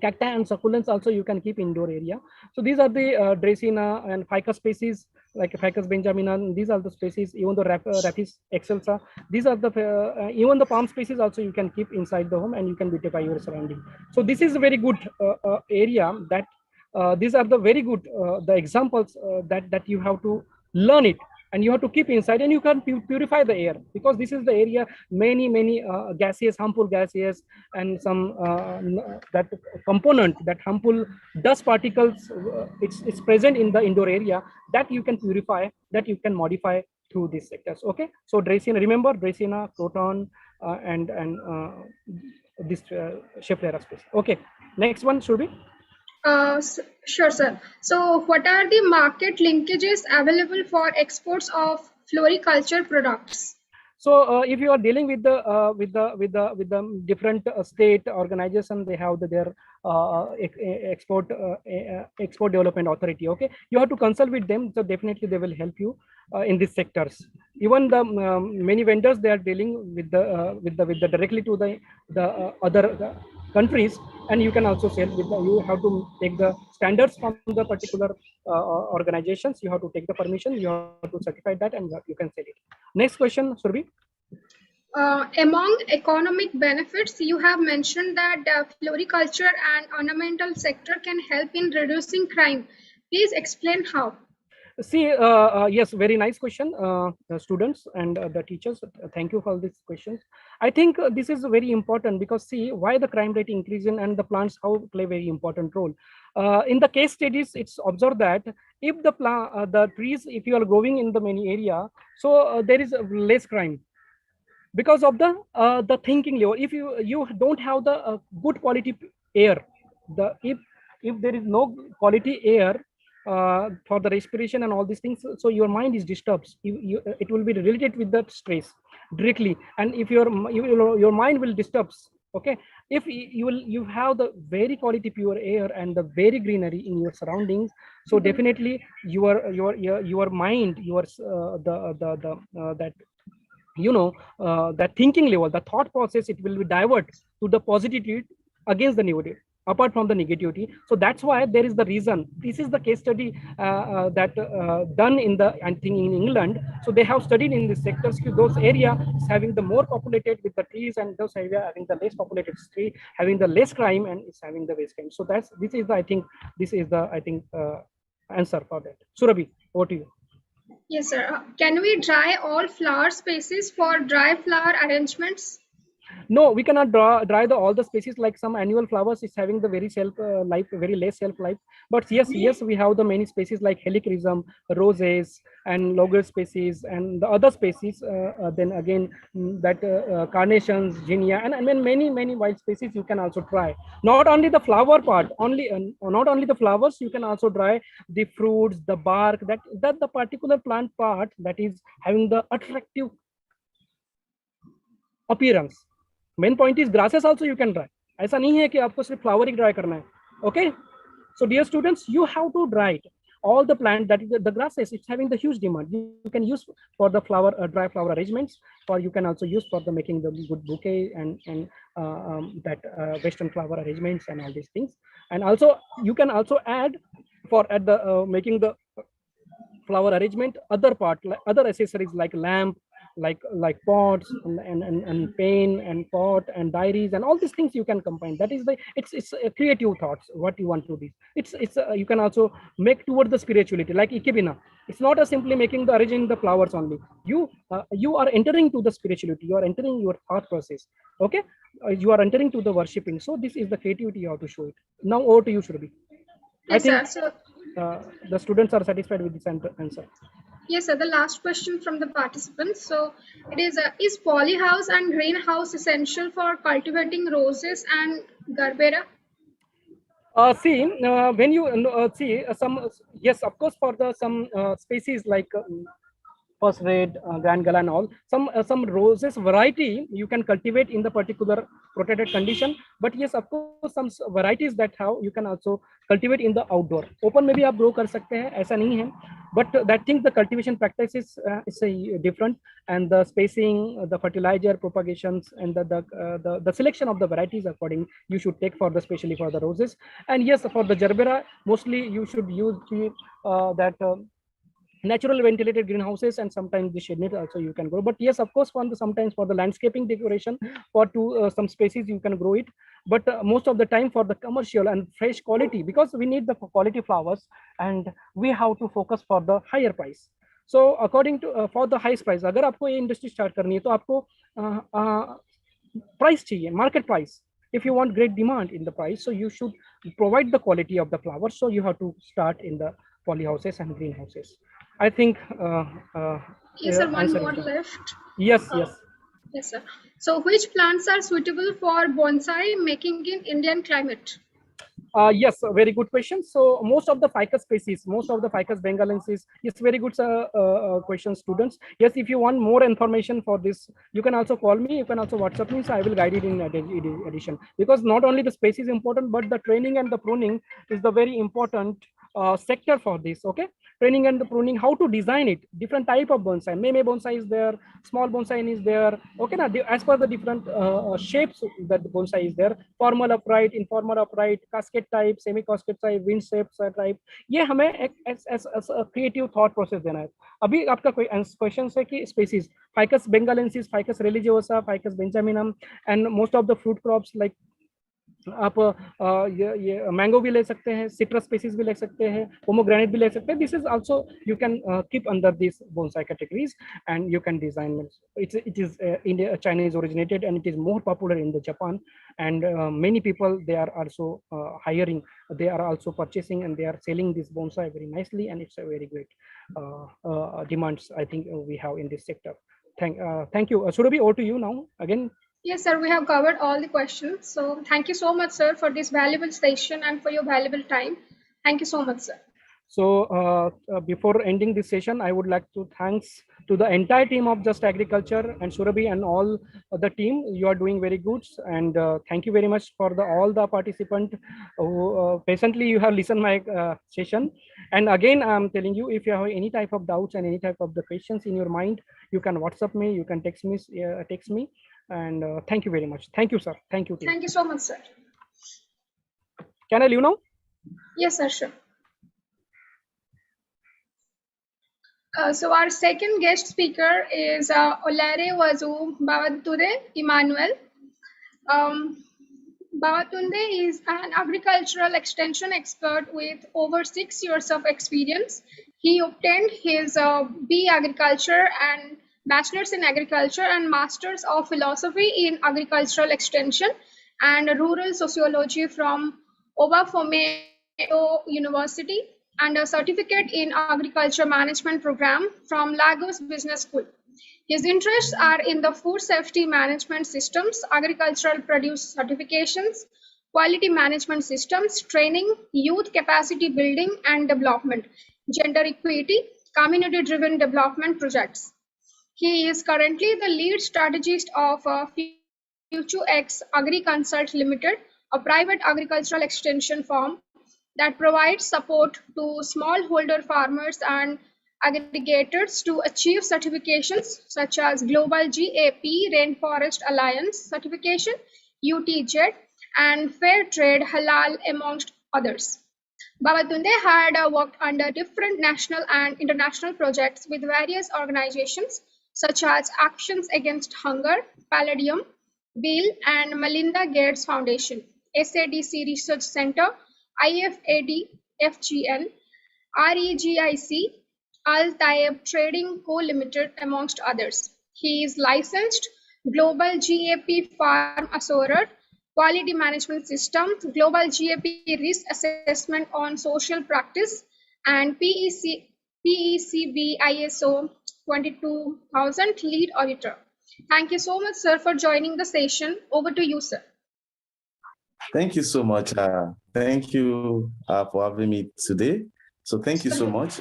cacti and succulents also you can keep indoor area. So these are the Dracena and Ficus species, like Ficus benjamina. These are the species. Even the Rapis excelsa, these are the even the palm species also you can keep inside the home, and you can beautify your surrounding. So this is a very good area that these are the very good the examples that you have to learn it, and you have to keep inside, and you can purify the air, because this is the area many gaseous, harmful gaseous, and some that component, that harmful dust particles, it's present in the indoor area, that you can purify, that you can modify through these sectors. Okay, so Dracena, remember Dracena, Croton, and this Schefflera species. Okay, next one should be. Sure, sir. So what are the market linkages available for exports of floriculture products? So if you are dealing with the different state organization, they have their export development authority. Okay, you have to consult with them, so definitely they will help you in these sectors. Even the many vendors, they are dealing with the directly to the other countries, and you can also sell with you have to take the standards from the particular organizations. You have to take the permission, you have to certify that, and you can sell it. Next question, Surabhi. Among economic benefits, you have mentioned that floriculture and ornamental sector can help in reducing crime. Please explain how. See, yes, very nice question, the students and the teachers. Thank you for these questions. I think this is very important, because see why the crime rate increasing, and the plants how play very important role. In the case studies, it's observed that if the trees, if you are growing in the many area, so there is less crime, because of the thinking level. If you don't have the good quality air, if there is no quality air for the respiration and all these things, so your mind is disturbed. It will be related with that stress directly, and if your mind will disturb. Okay, if you have the very quality pure air and the very greenery in your surroundings, so definitely your mind, that that thinking level, the thought process, it will be divert to the positivity against the negative. apart from the negativity. So that's why there is the reason. This is the case study that done in the, I think, in England. So they have studied in the sectors, those areas having the more populated with the trees, and those area having the less populated tree, having the less crime, and it's having the less crime. So this is the, I think, answer for that. Surabhi, over to you. Yes, sir. Can we dry all flower spaces for dry flower arrangements? No, we cannot dry all the species. Like some annual flowers is having the very life, very less shelf life. But yes, we have the many species like helichrysum, roses, and logger species, and the other species. Then again, that carnations, zinnia, and I mean many wild species you can also try. Not only the flower part, not only the flowers. You can also dry the fruits, the bark. That the particular plant part that is having the attractive appearance. Main point is grasses also you can dry. ऐसा नहीं है कि आपको सिर्फ flower ही dry करना है. Okay. So dear students, you have to dry it. All the plant that is the grasses, it's having the huge demand. You can use for the flower dry flower arrangements, or you can also use for the making the good bouquet and that western flower arrangements and all these things. And also you can also add for at the making the flower arrangement other part, like other accessories like lamp, like pots and pen and pot and diaries and all these things you can combine. That is the it's a creative thoughts what you want to do. It's you can also make toward the spirituality, like ikebina. It's not a simply making the arranging the flowers only. You are entering to the spirituality, you are entering your thought process. Okay. You are entering to the worshipping. So this is the creativity you have to show it. Now over to you, Shrubi. Yes, I think sir. So, the students are satisfied with this answer. yes, sir. The last question from the participants. So it is polyhouse and greenhouse essential for cultivating roses and gerbera? See, when you see some, yes, of course, for the some species like first red, grand gala and all, some roses variety you can cultivate in the particular protected condition. But yes, of course, some varieties that how you can also cultivate in the outdoor. Open में भी आप grow कर सकते हैं, ऐसा नहीं है. But that thing, the cultivation practice is different, and the spacing, the fertilizer propagations, and the selection of the varieties according you should take for the, especially for the roses. And yes, for the gerbera, mostly you should use that natural ventilated greenhouses, and sometimes the shade net also you can grow. But yes, of course, for the sometimes for the landscaping decoration, for some species you can grow it. But most of the time for the commercial and fresh quality, because we need the quality flowers, and we have to focus for the higher price. So according to for the highest price, अगर आपको ये industry start करनी है तो आपको price चाहिए, market price. If you want great demand in the price, so you should provide the quality of the flowers. So you have to start in the polyhouses and greenhouses. I think Yes, sir. One more left. Yes, yes. Yes, sir. So which plants are suitable for bonsai making in Indian climate? Yes, very good question. So most of the ficus species, most of the ficus bengalensis, yes, very good question, students. Yes, if you want more information for this, you can also call me. You can also WhatsApp me. So I will guide it in addition. Because not only the space is important, but the training and the pruning is the very important sector for this. Okay, training and the pruning, how to design it, different type of bonsai. Meme bonsai is there, small bonsai is there. Okay, now as per the different shapes that the bonsai is there, formal upright, informal upright, casket type, semi casket type, wind shapes type. ये हमें एक creative thought process देना है. अभी आपका कोई question है कि species ficus bengalensis, ficus religiosa, ficus benjaminum, and most of the fruit crops like आप ये मैंगो भी ले सकते हैं, सिट्रस स्पीसीज भी ले सकते हैं, पोमोग्रेनेट भी ले सकते हैं. This is also you can keep under this bonsai categories and you can design. It is India Chinese originated, and it is more popular in the Japan, and many people they are also hiring, they are also purchasing, and they are selling this bonsai very nicely, and it's a very great demands I think we have in this sector. Thank you. Surabhi, over to you now again. Yes, sir, we have covered all the questions. So thank you so much, sir, for this valuable session and for your valuable time. Thank you so much, sir. So before ending this session, I would like to thanks to the entire team of Just Agriculture and Surabhi and all the team. You are doing very good, and thank you very much for all the participants who patiently you have listened my session. And again, I'm telling you, if you have any type of doubts and any type of the questions in your mind, you can WhatsApp me, you can text me, and thank you very much. Thank you, sir. Thank you, team. Thank you so much, sir. Can I leave now? Yes, sir, sure. So our second guest speaker is Olarewaju Babatunde Emmanuel. Um, Babatunde is an agricultural extension expert with over 6 years of experience. He obtained his B Agriculture and Bachelor's in Agriculture and Masters of Philosophy in Agricultural Extension and Rural Sociology from Obafome University and a certificate in Agriculture Management program from Lagos Business School. His interests are in the food safety management systems, agricultural produce certifications, quality management systems, training, youth capacity building and development, gender equity, community-driven development projects. He is currently the lead strategist of Futux Agri-Consult Ltd, a private agricultural extension firm that provides support to smallholder farmers and aggregators to achieve certifications such as Global GAP Rainforest Alliance certification, UTZ, and Fair Trade Halal, amongst others. Babatunde had worked under different national and international projects with various organizations such as Actions Against Hunger, Palladium, Bill and Melinda Gates Foundation, SADC Research Center, IFAD, FGN, REGIC, Al Tayeb Trading Co. Limited, amongst others. He is licensed Global GAP Farm Assurer, Quality Management System, Global GAP Risk Assessment on Social Practice, and PECB ISO 22000 Lead Auditor. Thank you so much, sir, for joining the session. Over to you, sir. Thank you so much. Thank you for having me today. So thank you so much.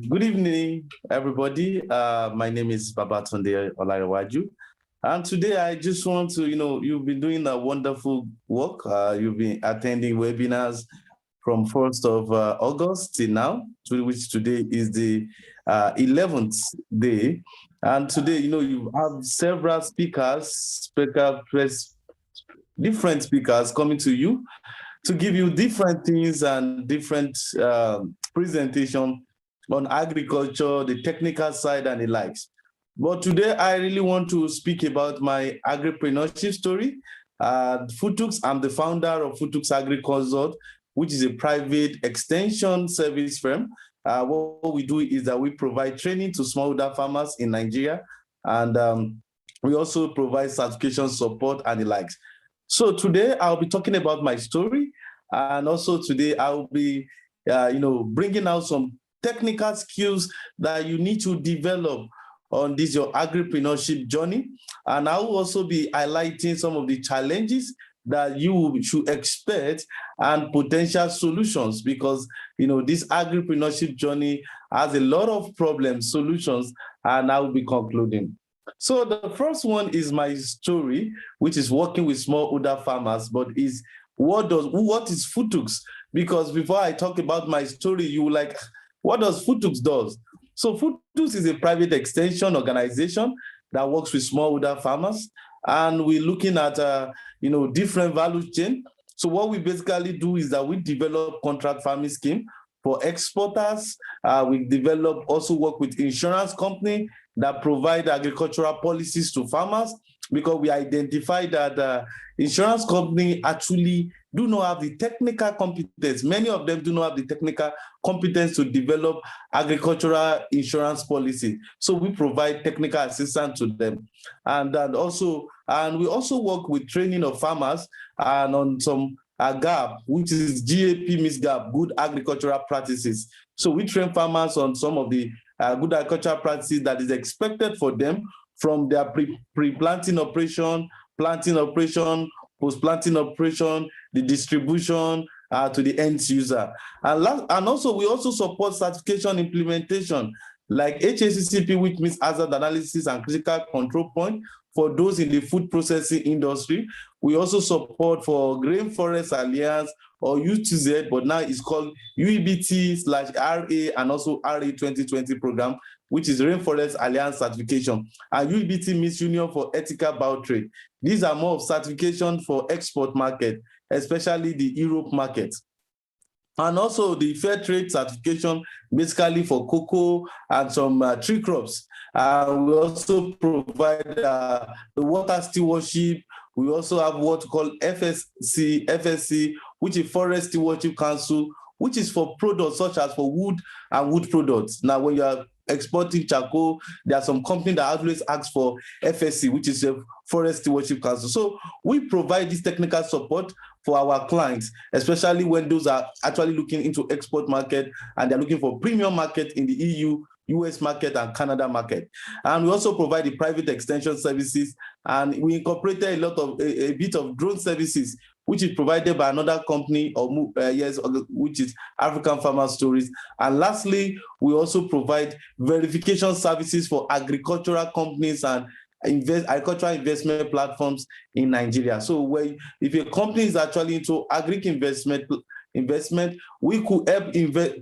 Good evening, everybody. My name is Babatunde Olarewaju. And today I just want to, you've been doing a wonderful work. You've been attending webinars from 1st of August till now, which today is the 11th day. And today, you have several different speakers coming to you to give you different things and different presentation on agriculture, the technical side and the likes. But today I really want to speak about my agripreneurship story. Futux, I'm the founder of Futux Agri-Consult, which is a private extension service firm. What we do is that we provide training to smallholder farmers in Nigeria, and we also provide certification support and the likes. So today I'll be talking about my story, and also today I'll be, bringing out some technical skills that you need to develop on this your agripreneurship journey, and I will also be highlighting some of the challenges that you should expect and potential solutions, because this agripreneurship journey has a lot of problems, solutions, and I will be concluding. So the first one is my story, which is working with smallholder farmers, but is what is Futux? Because before I talk about my story, you like, what does Futux does? So Futux is a private extension organization that works with smallholder farmers, and we're looking at different value chain. So what we basically do is that we develop contract farming scheme for exporters. We develop, also work with insurance company that provide agricultural policies to farmers, because we identify that insurance company actually do not have the technical competence. Many of them do not have the technical competence to develop agricultural insurance policy. So we provide technical assistance to them. And we also work with training of farmers and on some GAP, which is GAP means GAP, good agricultural practices. So we train farmers on some of the good agricultural practices that is expected for them from their pre-planting operation, planting operation, post-planting operation, the distribution to the end user. And also we also support certification implementation, like HACCP, which means hazard analysis and critical control point for those in the food processing industry. We also support for Grain Forest Alliance, or U2Z, but now it's called UEBT/RA and also RA 2020 program, which is Rainforest Alliance certification. And UEBT means Union for Ethical Biotrade. These are more of certification for export market, especially the Europe market. And also the fair trade certification, basically for cocoa and some tree crops. We also provide the water stewardship. We also have what we call FSC, which is Forest Stewardship Council, which is for products such as for wood and wood products. Now, when you are exporting charcoal, there are some companies that always ask for FSC, which is a Forest Stewardship Council. So we provide this technical support for our clients, especially when those are actually looking into export market and they're looking for premium market in the EU, US market, and Canada market. And we also provide the private extension services, and we incorporated a bit of drone services, which is provided by another company, which is African Farmer Stories. And lastly, we also provide verification services for agricultural companies and agricultural investment platforms in Nigeria. So if a company is actually into investment, we could help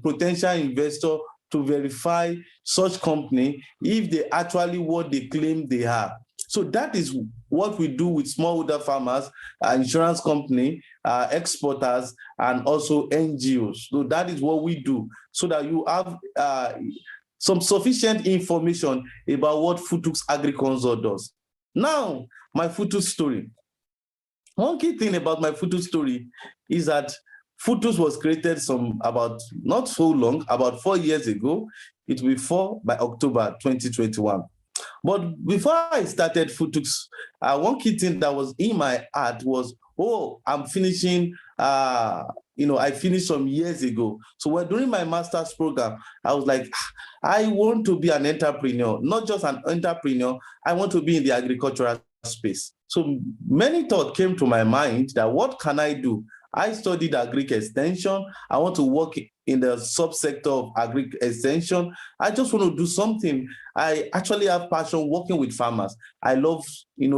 potential investor to verify such company if they actually what they claim they are. So that is what we do with smallholder farmers, insurance company, exporters, and also NGOs. So that is what we do, so that you have some sufficient information about what Futux Agri-Consult does. Now, my Futux story. One key thing about my Futux story is that Futux was created not so long, about 4 years ago. It will be 4 by October 2021. But before I started Futux, one key thing that was in my heart was, I'm finishing, I finished some years ago. So during my master's program, I was like, I want to be an entrepreneur, not just an entrepreneur, I want to be in the agricultural space. So many thoughts came to my mind that what can I do? I studied agri extension. I want to work in the subsector of agri extension. I just want to do something. I actually have passion working with farmers. I love,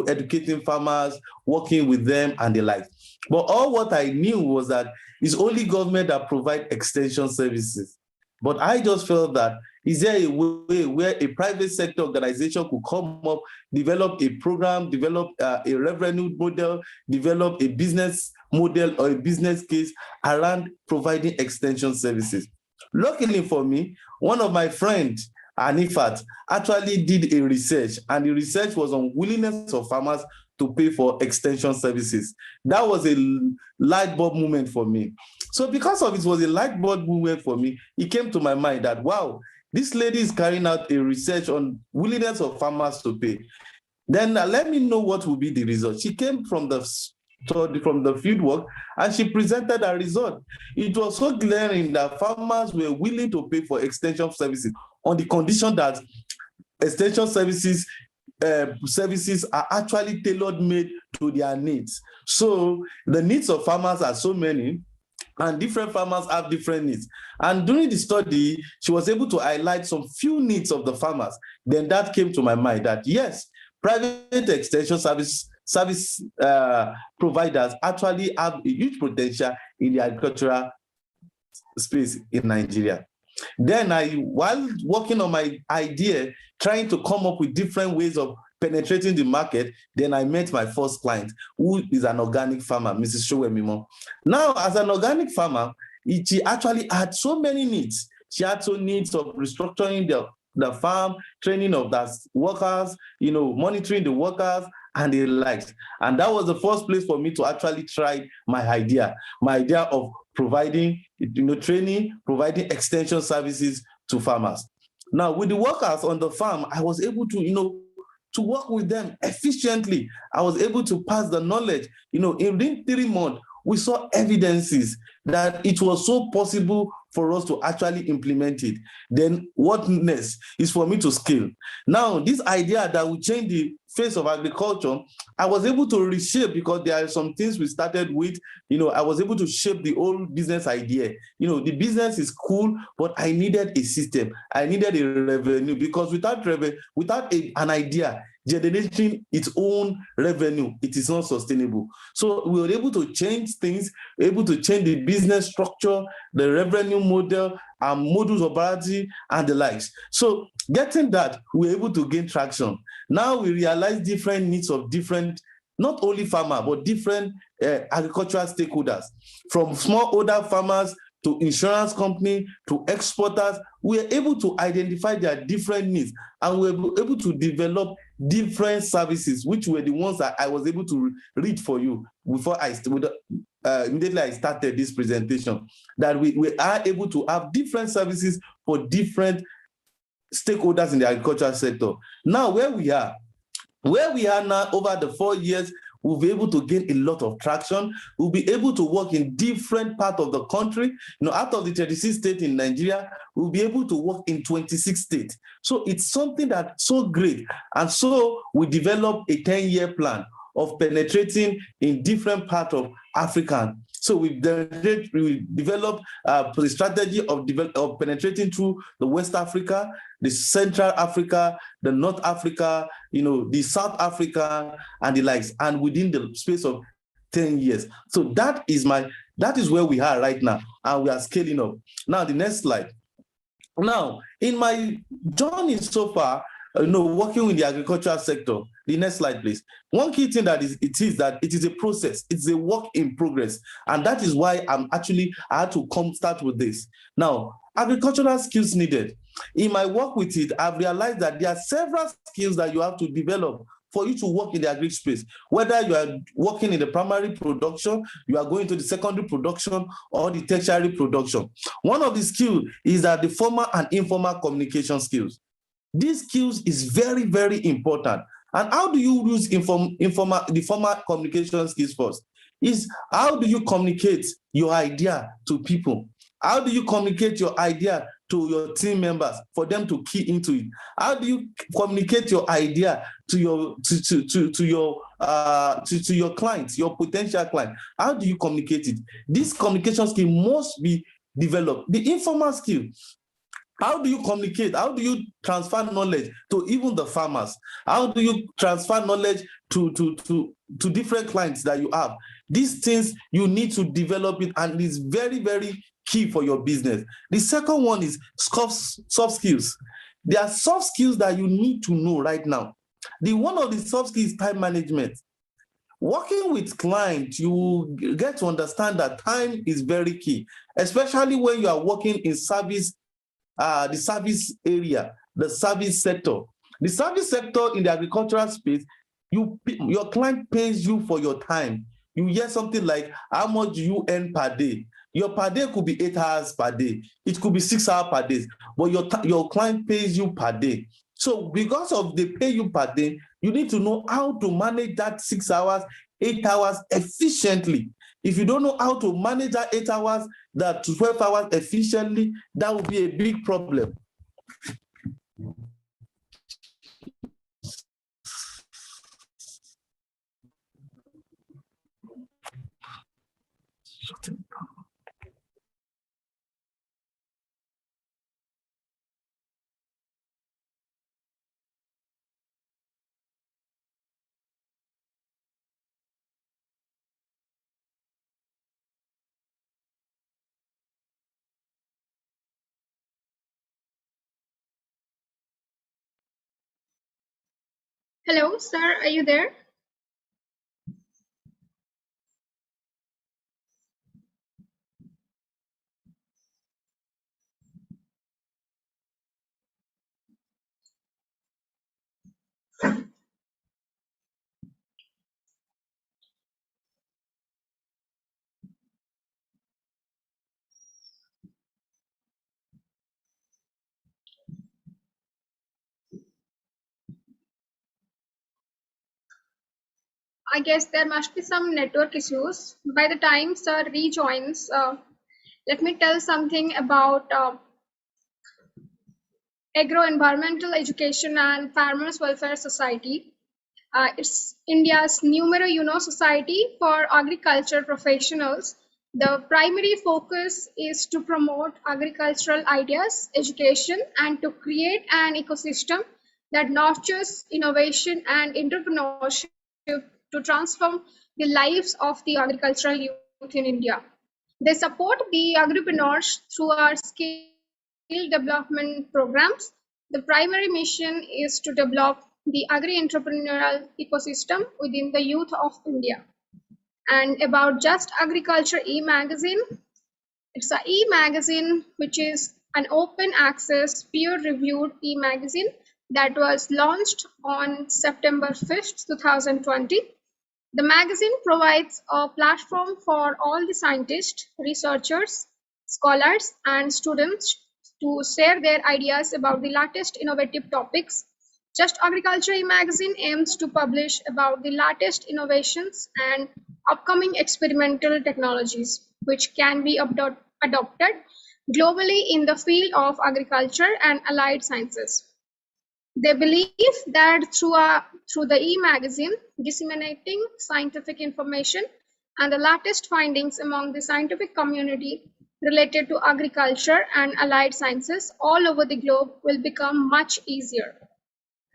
educating farmers, working with them and the like. But all what I knew was that it's only government that provide extension services. But I just felt that, is there a way where a private sector organization could come up, develop a program, develop a revenue model, develop a business model or a business case around providing extension services? Luckily for me, one of my friends, Anifat, actually did a research, and the research was on willingness of farmers to pay for extension services. That was a light bulb moment for me. So because of it was a light bulb moment for me, it came to my mind that, wow, this lady is carrying out a research on willingness of farmers to pay. Then let me know what will be the result. She came from the field work, and she presented a result. It was so glaring that farmers were willing to pay for extension services on the condition that extension services are actually tailor-made to their needs. So the needs of farmers are so many, and different farmers have different needs. And during the study, she was able to highlight some few needs of the farmers. Then that came to my mind that, yes, private extension service providers actually have a huge potential in the agricultural space in Nigeria. Then while working on my idea, trying to come up with different ways of penetrating the market, then I met my first client, who is an organic farmer, Mrs. Showemimo. Now, as an organic farmer, she actually had so many needs. She had some needs of restructuring the farm, training of the workers, monitoring the workers, and the likes. And that was the first place for me to actually try my idea of providing, training, providing extension services to farmers. Now, with the workers on the farm, I was able to work with them efficiently. I was able to pass the knowledge. Within 3 months, we saw evidences that it was so possible for us to actually implement it. Then what next is for me to scale. Now, this idea that will change the face of agriculture, I was able to reshape, because there are some things we started with. I was able to shape the whole business idea. The business is cool, but I needed a system. I needed a revenue, because without an idea, generating its own revenue, it is not sustainable. So we were able to change things, able to change the business structure, the revenue model, and modus operandi, and the likes. So getting that, we were able to gain traction. Now we realize different needs of different, not only farmers, but different agricultural stakeholders, from smallholder farmers to insurance company to exporters. We are able to identify their different needs, and we were able to develop different services, which were the ones that I was able to read for you before immediately I started this presentation, that we are able to have different services for different stakeholders in the agricultural sector. Now, where we are now, over the 4 years, we'll be able to gain a lot of traction. We'll be able to work in different parts of the country. Out of the 36 states in Nigeria, we'll be able to work in 26 states. So it's something that's so great. And so we developed a 10-year plan of penetrating in different parts of Africa. So we developed the strategy of penetrating through the West Africa, the Central Africa, the North Africa, the South Africa, and the likes, and within the space of 10 years. So that is where we are right now, and we are scaling up. Now, the next slide. Now, in my journey so far, working with the agricultural sector, the next slide, please. One key thing that it is a process. It's a work in progress. And that is why I had to start with this. Now, agricultural skills needed. In my work with it, I've realized that there are several skills that you have to develop for you to work in the agri space. Whether you are working in the primary production, you are going to the secondary production, or the tertiary production. One of the skills is that the formal and informal communication skills. These skills is very, very important. And how do you use the formal communication skills first? Is how do you communicate your idea to people? How do you communicate your idea to your team members for them to key into it? How do you communicate your idea to your clients, your potential client? How do you communicate it? This communication skill must be developed. The informal skill. How do you communicate? How do you transfer knowledge to even the farmers? How do you transfer knowledge to different clients that you have? These things, you need to develop it, and it's very, very key for your business. The second one is soft skills. There are soft skills that you need to know right now. One of the soft skills is time management. Working with clients, you get to understand that time is very key, especially when you are working in service. The service area, the service sector. The service sector in the agricultural space, your client pays you for your time. You hear something like, how much do you earn per day? Your per day could be 8 hours per day. It could be 6 hours per day, but your client pays you per day. So because of they pay you per day, you need to know how to manage that 6 hours, 8 hours efficiently. If you don't know how to manage that 8 hours, that 12 hours efficiently, that would be a big problem. Hello, sir, are you there? I guess there must be some network issues. By the time sir rejoins, let me tell something about Agro-Environmental Education and Farmers Welfare Society. It's India's numero society for agriculture professionals. The primary focus is to promote agricultural ideas, education, and to create an ecosystem that nurtures innovation and entrepreneurship to transform the lives of the agricultural youth in India. They support the agripreneurs through our skill development programs. The primary mission is to develop the agri-entrepreneurial ecosystem within the youth of India. And about Just Agriculture e-magazine, it's an e-magazine which is an open access peer-reviewed e-magazine that was launched on September 5th, 2020. The magazine provides a platform for all the scientists, researchers, scholars, and students to share their ideas about the latest innovative topics. Just Agriculture magazine aims to publish about the latest innovations and upcoming experimental technologies which can be adopted globally in the field of agriculture and allied sciences. They believe that through the e-magazine, disseminating scientific information and the latest findings among the scientific community related to agriculture and allied sciences all over the globe will become much easier.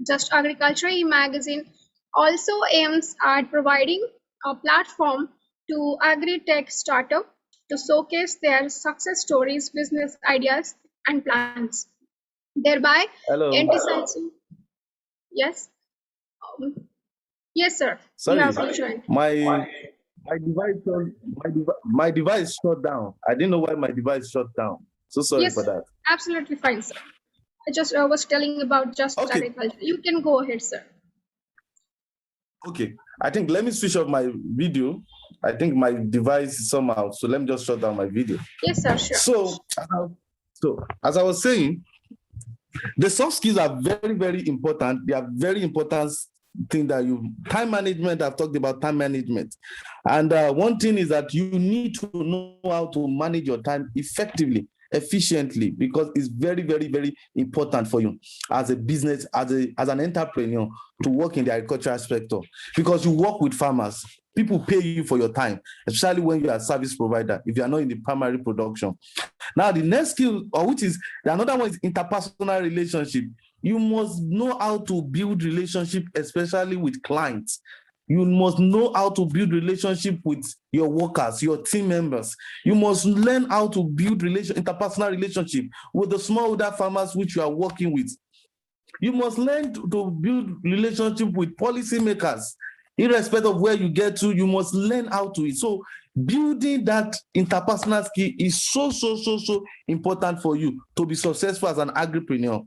Just Agriculture e-magazine also aims at providing a platform to agri-tech startups to showcase their success stories, business ideas, and plans, thereby Hello. emphasizing. Yes. Yes, sir. You Sorry, have rejoined. my device shut down. I didn't know why my device shut down. So sorry Yes, for that. absolutely fine, sir. I just was telling about Just Okay. Agriculture. You can go ahead, sir. Okay, I think let me switch off my video. I think my device is somehow, so let me just shut down my video. Yes, sir, sure. So as I was saying, the soft skills are very, very important. They are very important thing that time management, I've talked about time management. And one thing is that you need to know how to manage your time effectively, efficiently, because it's very, very, very important for you as a business, as an entrepreneur to work in the agricultural sector, because you work with farmers. People pay you for your time, especially when you are a service provider, if you are not in the primary production. Now, the next skill, or which is the another one, is interpersonal relationship. You must know how to build relationship, especially with clients. You must know how to build relationship with your workers, your team members. You must learn how to build interpersonal relationship with the smallholder farmers which you are working with. You must learn to build relationship with policymakers. Irrespective of where you get to, you must learn how to. So building that interpersonal skill is so important for you to be successful as an agripreneur.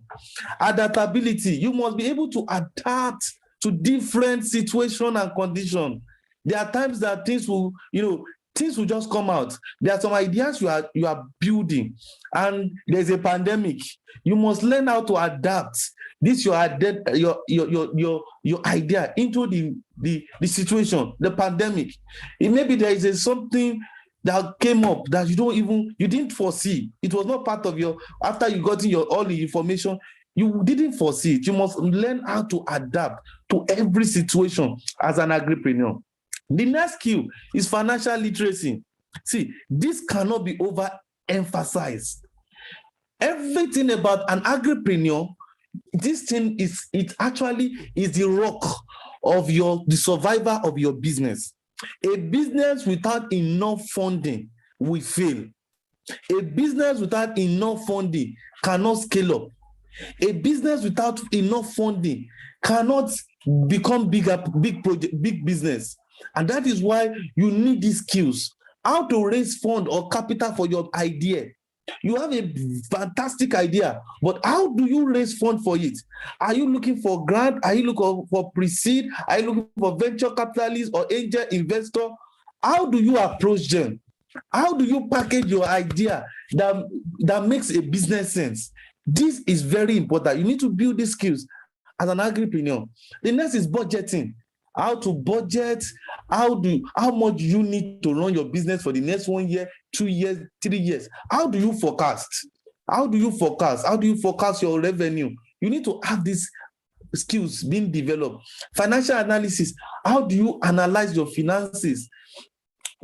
Adaptability, you must be able to adapt to different situations and conditions. There are times that things will just come out. There are some ideas you are building, and there's a pandemic. You must learn how to adapt your idea into the situation, the pandemic. Maybe there is something that came up that you didn't foresee. It was not part of after you got in all the information, you didn't foresee it. You must learn how to adapt to every situation as an agripreneur. The next skill is financial literacy. See, this cannot be overemphasized. Everything about an agripreneur, this thing it actually is the rock of the survival of your business. A business without enough funding will fail. A business without enough funding cannot scale up. A business without enough funding cannot become big business. And that is why you need these skills. How to raise fund or capital for your idea. You have a fantastic idea, but how do you raise fund for it? Are you looking for grant? Are you looking for pre-seed? Are you looking for venture capitalists or angel investor? How do you approach them? How do you package your idea that makes a business sense? This is very important. You need to build these skills as an agripreneur. The next is budgeting. How to budget, how much you need to run your business for the next 1 year, 2 years, 3 years. How do you forecast? How do you forecast your revenue? You need to have these skills being developed. Financial analysis. How do you analyze your finances?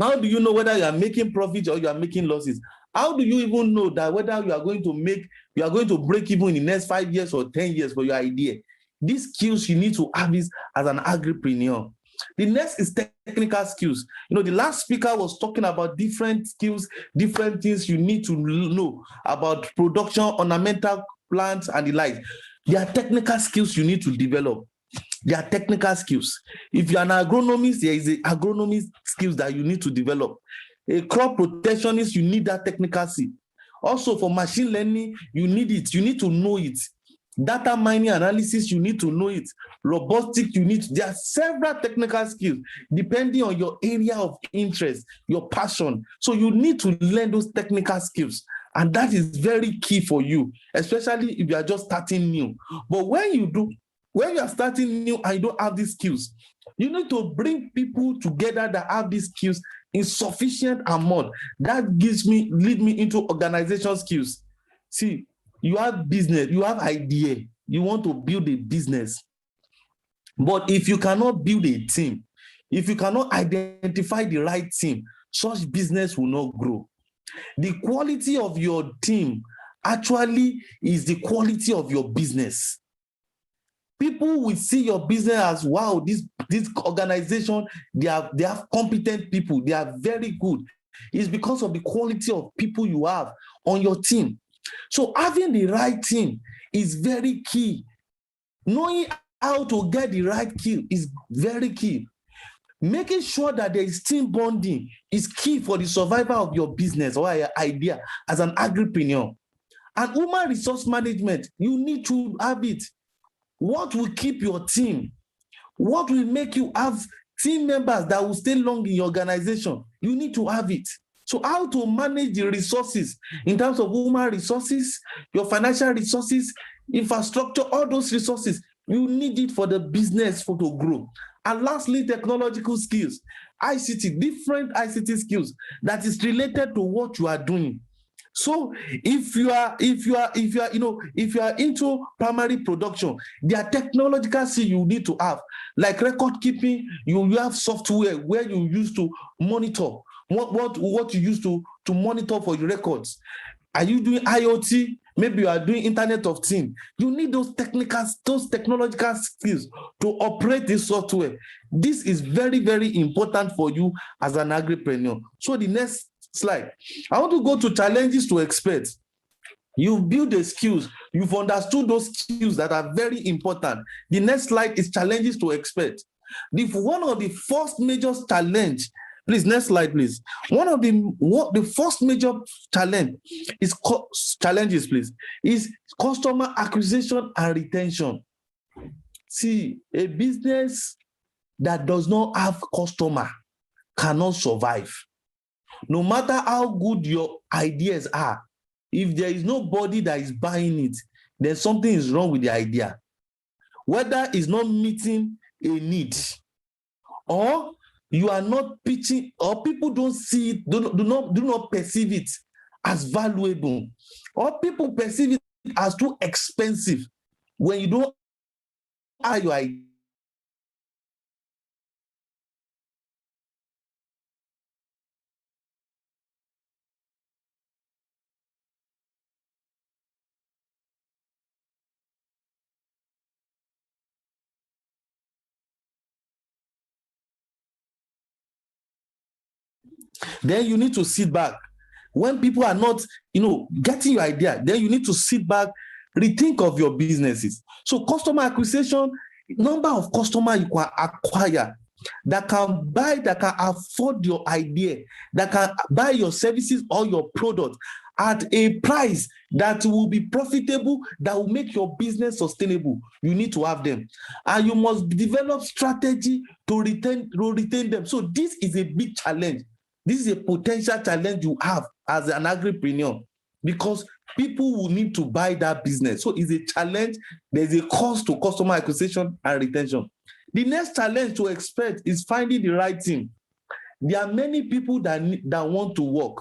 How do you know whether you are making profits or you are making losses? How do you even know that whether you are going to break even in the next 5 years or 10 years for your idea? These skills you need to have is as an agripreneur. The next is technical skills. The last speaker was talking about different skills, different things you need to know about production, ornamental plants, and the like. There are technical skills you need to develop. There are technical skills. If you're an agronomist, there is an agronomy skills that you need to develop. A crop protectionist, you need that technical skill. Also, for machine learning, you need it. You need to know it. Data mining analysis, you need to know it. Robotics, there are several technical skills depending on your area of interest, your passion. So you need to learn those technical skills. And that is very key for you, especially if you are just starting new. But when you are starting new and you don't have these skills, you need to bring people together that have these skills in sufficient amount. That lead me into organization skills. See, you have business, you have idea, you want to build a business. But if you cannot build a team, if you cannot identify the right team, such business will not grow. The quality of your team actually is the quality of your business. People will see your business as, wow, this organization, they have competent people, they are very good. It's because of the quality of people you have on your team. So having the right team is very key. Knowing how to get the right team is very key. Making sure that there is team bonding is key for the survival of your business or your idea as an agripreneur. And human resource management, you need to have it. What will keep your team? What will make you have team members that will stay long in your organization? You need to have it. So how to manage the resources in terms of human resources, your financial resources, infrastructure, all those resources, you need it for the business to grow. And lastly, technological skills, ICT, different ICT skills that is related to what you are doing. So if you are into primary production, there are technological skills you need to have, like record keeping. You have software where you use to monitor what you use to monitor for your records. Are you doing IoT? Maybe you are doing Internet of Things. You need those technological skills to operate this software. This is very, very important for you as an agripreneur. So the next slide, I want to go to challenges to expert. You've built the skills, you've understood those skills that are very important. The next slide is challenges to expect. One of the first major challenge, please, next slide, please. The first major challenge is is customer acquisition and retention. See, a business that does not have customer cannot survive. No matter how good your ideas are, if there is nobody that is buying it, then something is wrong with the idea. Whether it's not meeting a need, or you are not pitching, or people don't see it, do not perceive it as valuable, or people perceive it as too expensive. When you don't have your idea, then you need to sit back. When people are not, getting your idea, then you need to sit back, rethink of your businesses. So customer acquisition, number of customers you can acquire that can buy, that can afford your idea, that can buy your services or your product at a price that will be profitable, that will make your business sustainable. You need to have them. And you must develop strategy to retain them. So this is a big challenge. This is a potential challenge you have as an agripreneur, because people will need to buy that business. So it's a challenge. There's a cost to customer acquisition and retention. The next challenge to expect is finding the right team. There are many people that want to work.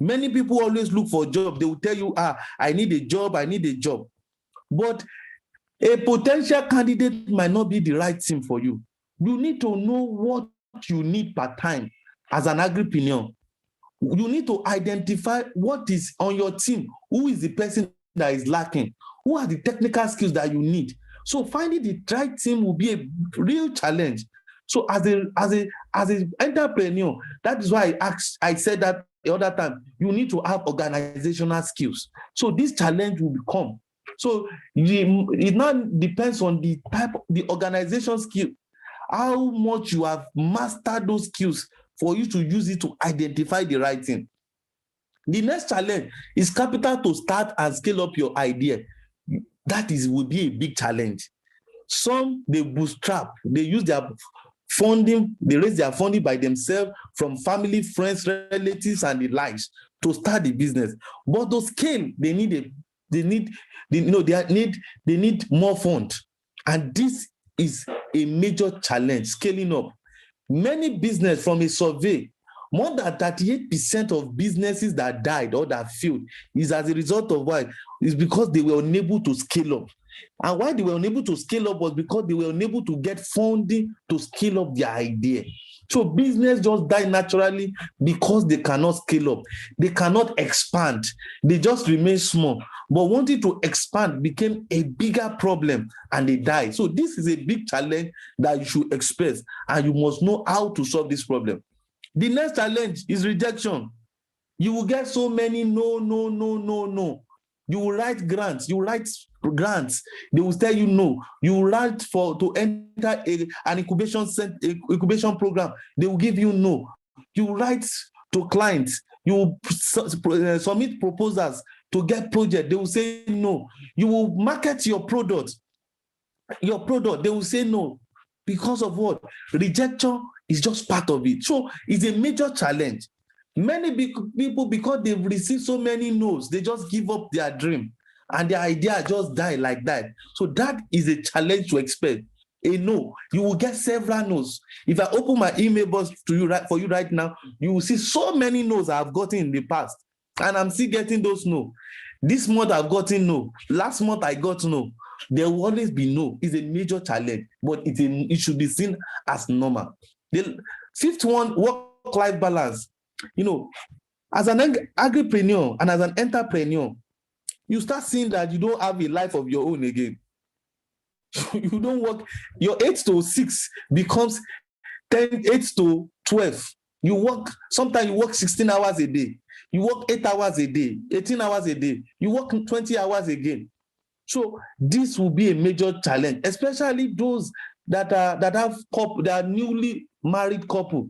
Many people always look for a job. They will tell you, I need a job, I need a job. But a potential candidate might not be the right team for you. You need to know what you need per time as an agripreneur. You need to identify what is on your team. Who is the person that is lacking? Who are the technical skills that you need? So finding the right team will be a real challenge. So as an entrepreneur, that is why I said that the other time, you need to have organizational skills. So this challenge will become. So it now depends on the type, the organization skill, how much you have mastered those skills for you to use it to identify the right thing. The next challenge is capital to start and scale up your idea. That will be a big challenge. Some, they bootstrap, they use their funding, they raise their funding by themselves from family, friends, relatives, and the likes to start the business. But to scale, they need more funds. And this is a major challenge, scaling up. Many business, from a survey, more than 38% of businesses that died or that failed is as a result of why? It's because they were unable to scale up. And why they were unable to scale up was because they were unable to get funding to scale up their idea. So business just die naturally because they cannot scale up. They cannot expand. They just remain small. But wanting to expand became a bigger problem and they die. So this is a big challenge that you should express, and you must know how to solve this problem. The next challenge is rejection. You will get so many no. You will write grants. They will tell you no. You will write to enter an incubation program. They will give you no. You will write to clients. You will submit proposals to get project. They will say no. You will market your product. They will say no. Because of what? Rejection is just part of it. So it's a major challenge. Many people, because they've received so many no's, they just give up their dream and their idea just die like that. So that is a challenge to expect. A no, you will get several no's. If I open my email box for you right now, you will see so many no's I've gotten in the past, and I'm still getting those no. This month I've gotten no. Last month I got no. There will always be no. It's a major challenge, but it should be seen as normal. The fifth one, work-life balance. As an agripreneur and as an entrepreneur, you start seeing that you don't have a life of your own again. You don't work. Your 8 to 6 becomes 8 to 12. You work, sometimes you work 16 hours a day. You work 8 hours a day, 18 hours a day. You work 20 hours again. So this will be a major challenge, especially those that are newly married couple.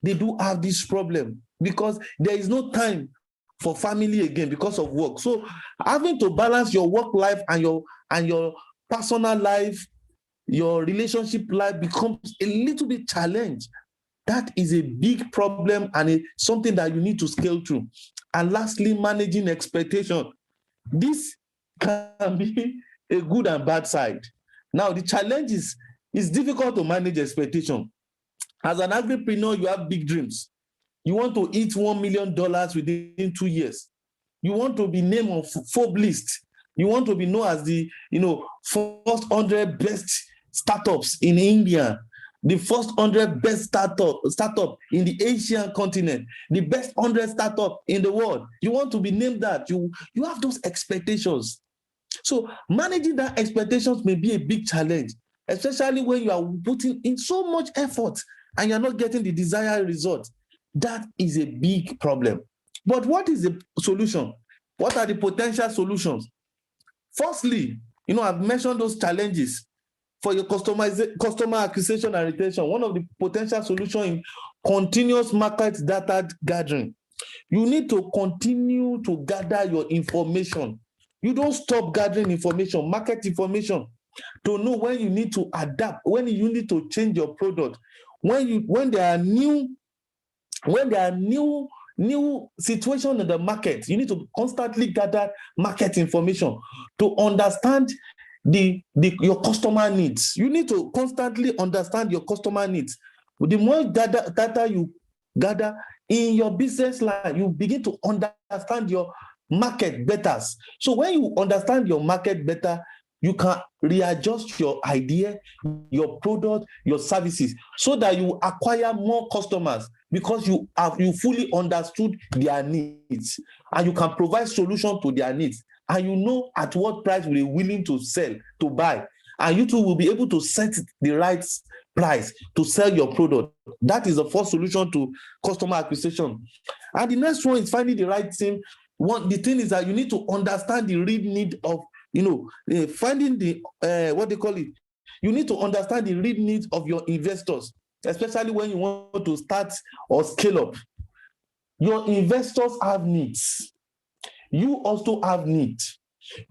They do have this problem because there is no time for family again because of work. So having to balance your work life and your personal life, your relationship life becomes a little bit challenge. That is a big problem and something that you need to scale through. And lastly, managing expectation. This can be a good and bad side. Now, the challenge is it's difficult to manage expectation. As an agripreneur, you have big dreams. You want to hit $1 million within 2 years. You want to be named on Forbes list. You want to be known as the first 100 best startups in India, the first 100 best startup in the Asian continent, the best 100 startup in the world. You want to be named that. You have those expectations. So managing that expectations may be a big challenge, especially when you are putting in so much effort and you're not getting the desired result. That is a big problem. But what is the solution? What are the potential solutions? Firstly, I've mentioned those challenges for your customer acquisition and retention. One of the potential solutions is continuous market data gathering. You need to continue to gather your information. You don't stop gathering information, market information, to know when you need to adapt, when you need to change your product, when there are new situation in the market. You need to constantly gather market information to understand your customer needs. You need to constantly understand your customer needs. The more data you gather in your business line, you begin to understand your market better. So when you understand your market better, you can readjust your idea, your product, your services, so that you acquire more customers because you fully understood their needs and you can provide solutions to their needs, and you know at what price they're willing to sell, to buy. and you too will be able to set the right price to sell your product. That is the first solution to customer acquisition. And the next one is finding the right team. The thing is that you need to understand the real need of, finding the, what they call it, you need to understand the real needs of your investors, especially when you want to start or scale up. Your investors have needs. You also have needs.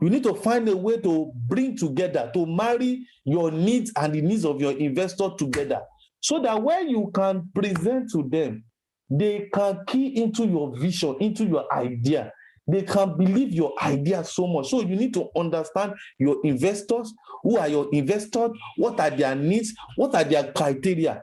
You need to find a way to bring together, to marry your needs and the needs of your investor together, so that when you can present to them, they can key into your vision, into your idea. They can believe your idea so much. So you need to understand your investors. Who are your investors? What are their needs? What are their criteria?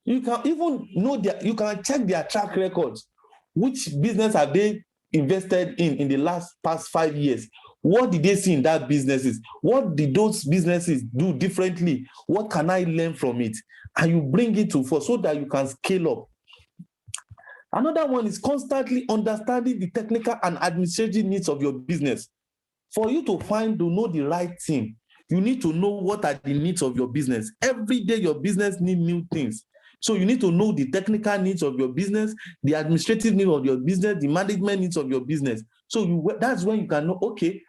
You can even know you can check their track records. Which business have they invested in the past 5 years? What did they see in that businesses? What did those businesses do differently? What can I learn from it? And you bring it to force so that you can scale up. Another one is constantly understanding the technical and administrative needs of your business. For you to know the right thing, you need to know what are the needs of your business. Every day your business needs new things. So you need to know the technical needs of your business, the administrative needs of your business, the management needs of your business. So that's when you can know, okay,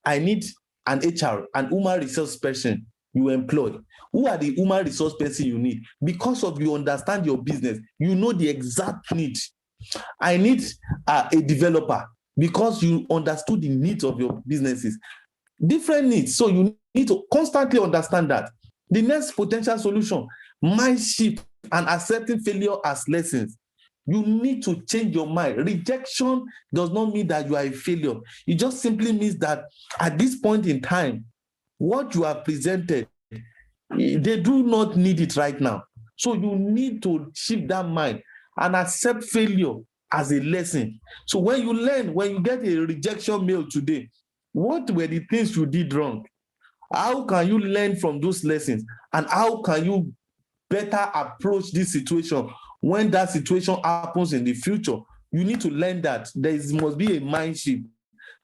I need an HR, an human resource person you employ. Who are the human resource person you need? Because of you understand your business, you know the exact need. I need a developer because you understood the needs of your businesses. Different needs. So you need to constantly understand that. The next potential solution, mind shift and accepting failure as lessons. You need to change your mind. Rejection does not mean that you are a failure. It just simply means that at this point in time, what you have presented, they do not need it right now. So you need to shift that mind and accept failure as a lesson. So when you get a rejection mail today, what were the things you did wrong? How can you learn from those lessons? And how can you better approach this situation when that situation happens in the future? You need to learn that there must be a mind shift,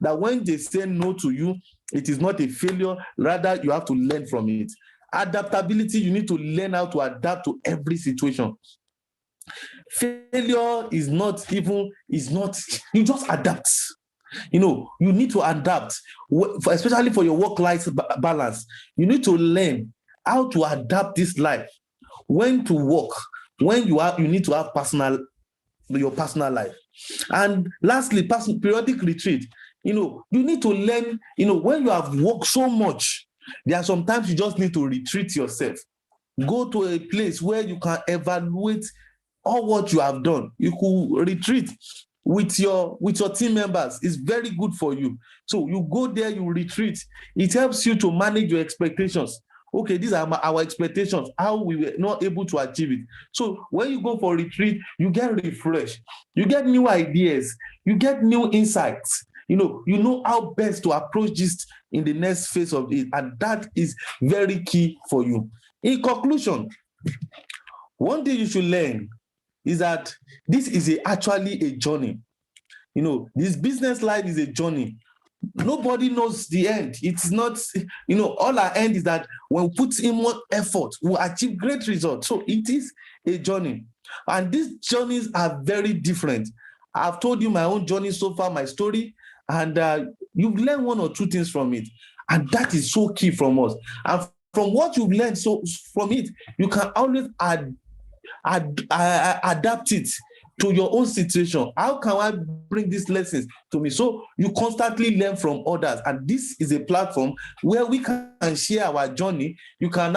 that when they say no to you, it is not a failure, rather you have to learn from it. Adaptability, you need to learn how to adapt to every situation. Failure is not, you just adapt. You need to adapt, especially for your work-life balance. You need to learn how to adapt this life, when to work, when you need to have your personal life. And lastly, periodic retreat. You need to learn, when you have worked so much, there are sometimes you just need to retreat yourself. Go to a place where you can evaluate all what you have done. You could retreat with your team members. It's very good for you. So you go there, you retreat. It helps you to manage your expectations. Okay, these are our expectations, how we were not able to achieve it. So when you go for retreat, you get refreshed, you get new ideas, you get new insights. You know how best to approach this in the next phase of it, and that is very key for you. In conclusion, one thing you should learn is that this is actually a journey. This business life is a journey. Nobody knows the end. It's not, all our end is that when we put in more effort, we'll achieve great results. So it is a journey. And these journeys are very different. I've told you my own journey so far, my story, and you've learned one or two things from it. And that is so key from us. And from what you've learned from it, you can always adapt it to your own situation. How can I bring these lessons to me? So you constantly learn from others, and this is a platform where we can share our journey. You can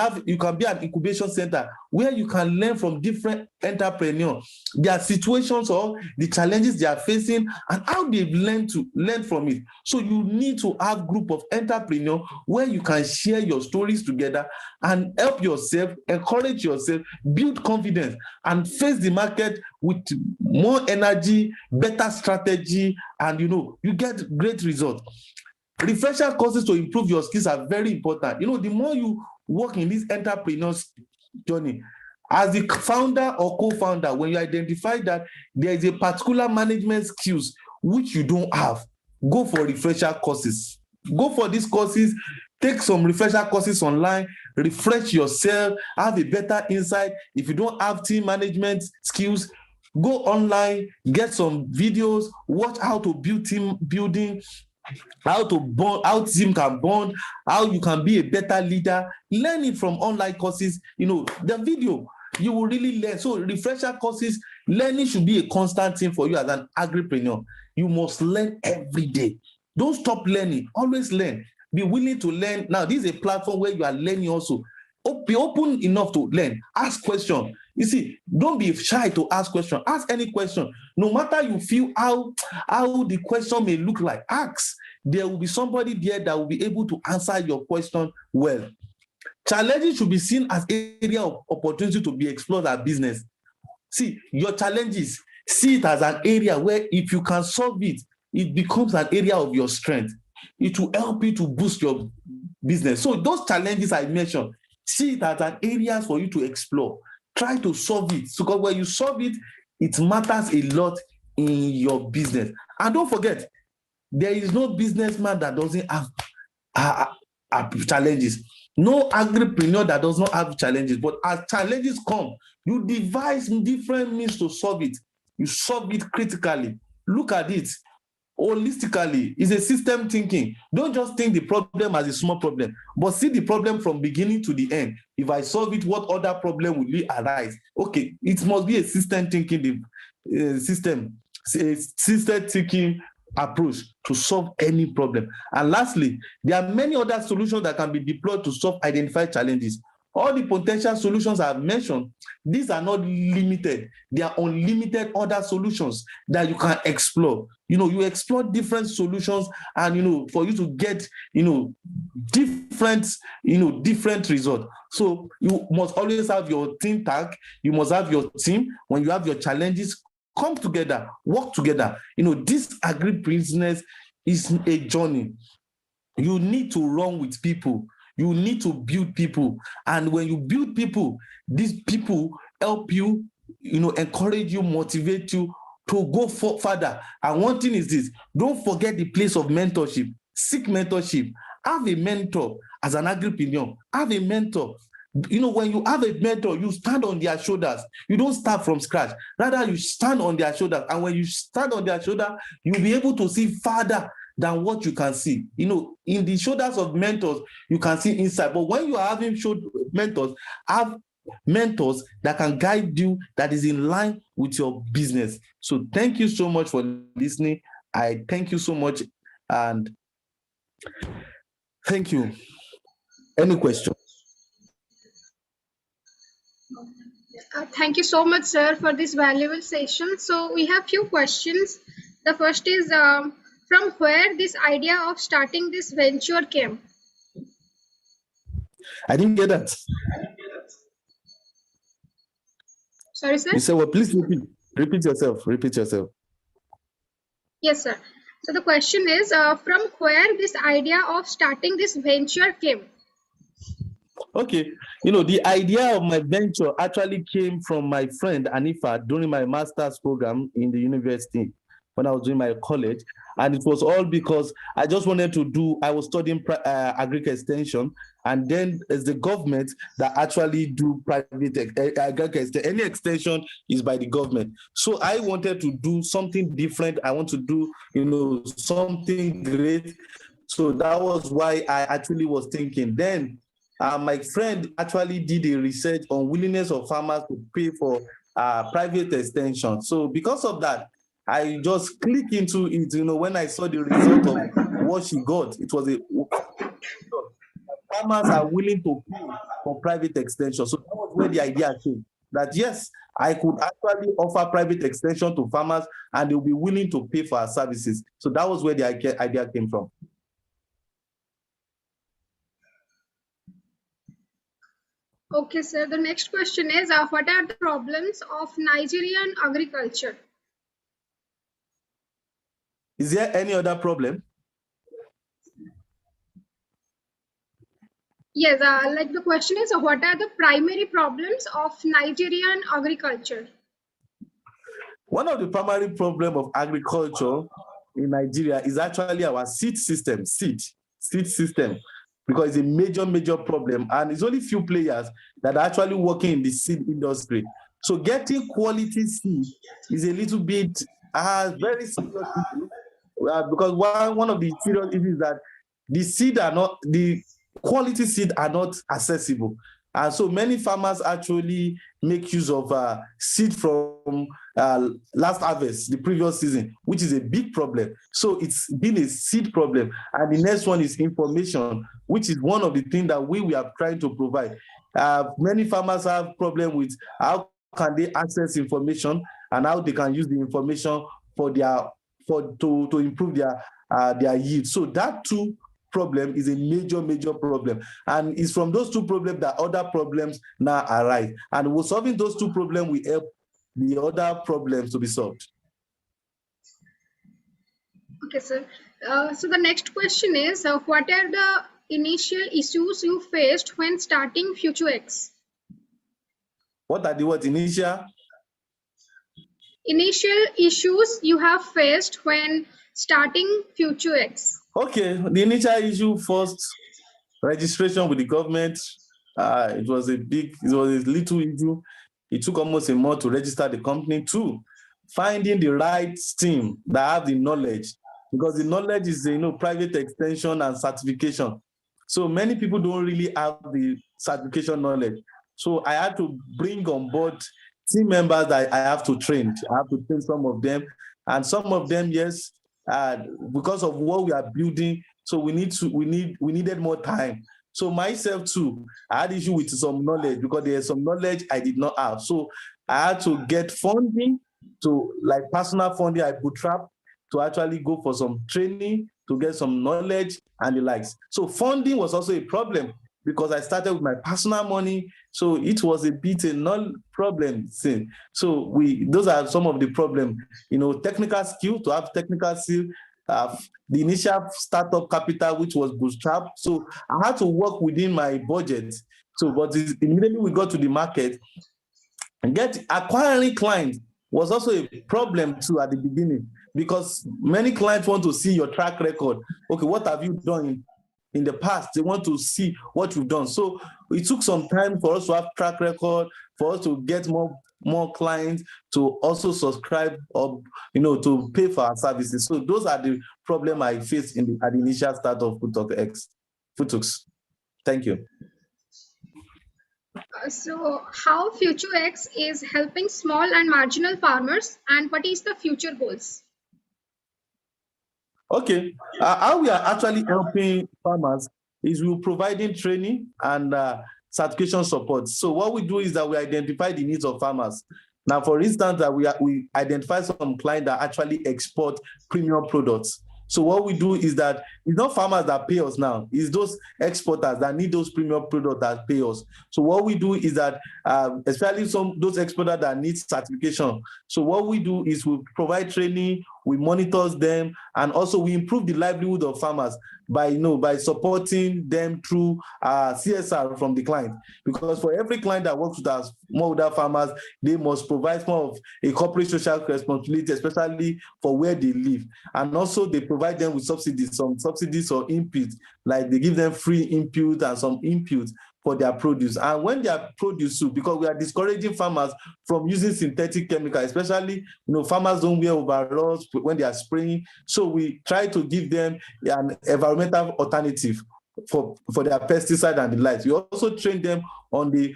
be an incubation center where you can learn from different entrepreneurs, their situations or the challenges they are facing, and how they've learned to learn from it. So you need to have a group of entrepreneurs where you can share your stories together and help yourself, encourage yourself, build confidence, and face the market with more energy, better strategy, and you get great results. Refresher courses to improve your skills are very important. The more you work in this entrepreneur's journey, as the founder or co-founder, when you identify that there is a particular management skills which you don't have, go for refresher courses. Go for these courses. Take some refresher courses online, refresh yourself, have a better insight. If you don't have team management skills, go online, get some videos, watch how to build team building, how to bond, how team can bond, how you can be a better leader. Learn it from online courses. The video, you will really learn. So refresher courses, learning should be a constant thing for you as an agripreneur. You must learn every day. Don't stop learning. Always learn. Be willing to learn. Now, this is a platform where you are learning also. Be open enough to learn. Ask questions. You see, don't be shy to ask questions. Ask any question. No matter you feel how the question may look like, ask. There will be somebody there that will be able to answer your question well. Challenges should be seen as area of opportunity to be explored as business. See, your challenges, see it as an area where if you can solve it, it becomes an area of your strength. It will help you to boost your business. So those challenges I mentioned, see it as an area for you to explore. Try to solve it. So because when you solve it, it matters a lot in your business. And don't forget, there is no businessman that doesn't have challenges. No agripreneur that does not have challenges. But as challenges come, you devise different means to solve it. You solve it critically. Look at it holistically. It's a system thinking. Don't just think the problem as a small problem, but see the problem from beginning to the end. If I solve it, what other problem will arise? Okay, it must be a system thinking, system thinking approach to solve any problem. And lastly, there are many other solutions that can be deployed to solve identified challenges. All the potential solutions I've mentioned, these are not limited. They are unlimited other solutions that you can explore. You explore different solutions and, for you to get, different results. So you must always have your think tank. You must have your team. When you have your challenges, come together, work together. This agri-business is a journey. You need to run with people. You need to build people. And when you build people, these people help you, encourage you, motivate you to go further. And one thing is this, don't forget the place of mentorship. Seek mentorship. Have a mentor as an agripreneur. Have a mentor. When you have a mentor, you stand on their shoulders. You don't start from scratch. Rather, you stand on their shoulders. And when you stand on their shoulder, you'll be able to see farther than what you can see. In the shoulders of mentors, you can see inside. But when you are having mentors, have mentors that can guide you, that is in line with your business. So thank you so much for listening. I thank you so much. And thank you. Any questions? Thank you so much, sir, for this valuable session. So we have few questions. The first is, from where this idea of starting this venture came? I didn't get that. Sorry, sir? You said, well, please repeat yourself. Repeat yourself. Yes, sir. So the question is, from where this idea of starting this venture came? Okay, the idea of my venture actually came from my friend Anifa during my master's program in the university when I was doing my college. And it was all because I just wanted to I was studying agric extension, and then it's the government that actually do private agric extension. Any extension is by the government. So I wanted to do something different. I want to do, something great. So that was why I actually was thinking. Then my friend actually did a research on willingness of farmers to pay for private extension. So because of that, I just clicked into it. When I saw the result of what she got, it was farmers are willing to pay for private extension. So that was where the idea came. That yes, I could actually offer private extension to farmers and they'll be willing to pay for our services. So that was where the idea came from. Okay, sir. The next question is, what are the problems of Nigerian agriculture? Is there any other problem? Yes, the question is, what are the primary problems of Nigerian agriculture? One of the primary problems of agriculture in Nigeria is actually our seed system, seed system. because it's a major problem, and it's only few players that are actually working in the seed industry. So getting quality seed is a little bit very serious issue, because one of the serious issues is that the quality seed are not accessible. And so many farmers actually make use of seed from last harvest, the previous season, which is a big problem. So it's been a seed problem. And the next one is information, which is one of the things that we are trying to provide. Many farmers have problem with how can they access information and how they can use the information to improve their yield. So that too problem is a major problem, and it's from those two problems that other problems now arise, and we're solving those two problems will help the other problems to be solved. Okay, sir. So the next question is, what are the initial issues you faced when starting Futux? What are the initial issues you have faced when starting Futux? Okay, the initial issue first, registration with the government. It was a little issue. It took almost a month to register the company. Two, finding the right team that have the knowledge, because the knowledge is private extension and certification. So many people don't really have the certification knowledge. So I had to bring on board team members that I have to train. I have to train some of them, and some of them, yes, because of what we are building, so we needed more time. So myself too, I had issue with some knowledge, because there's some knowledge I did not have. So I had to get funding, to like personal funding I bootstrap, to actually go for some training, to get some knowledge and the likes. So funding was also a problem, because I started with my personal money, so it was a bit a non-problem thing. So those are some of the problems. Technical skill, to have technical skill, the initial startup capital, which was bootstrap. So I had to work within my budget. So, but immediately we got to the market, and acquiring clients was also a problem too at the beginning, because many clients want to see your track record. Okay, what have you done in the past? They want to see what you've done. So it took some time for us to have track record, for us to get more clients, to also subscribe, or to pay for our services. So those are the problems I faced at the initial start of Futux. Thank you. So how Futux is helping small and marginal farmers, and what is the future goals? Okay, how we are actually helping farmers is we're providing training and certification support. So what we do is that we identify the needs of farmers. Now, for instance, that we identify some clients that actually export premium products. So what we do is that it's not farmers that pay us now, it's those exporters that need those premium products that pay us. So what we do is that, especially those exporters that need certification. So what we do is we provide training, we monitor them, and also we improve the livelihood of farmers by supporting them through CSR from the client. Because for every client that works with us, smallholder farmers, they must provide more of a corporate social responsibility, especially for where they live. And also they provide them with some subsidies or inputs, like they give them free input and some inputs for their produce. And when their produce too, because we are discouraging farmers from using synthetic chemicals, especially farmers don't wear overalls when they are spraying. So we try to give them an environmental alternative for their pesticide and the like. We also train them on the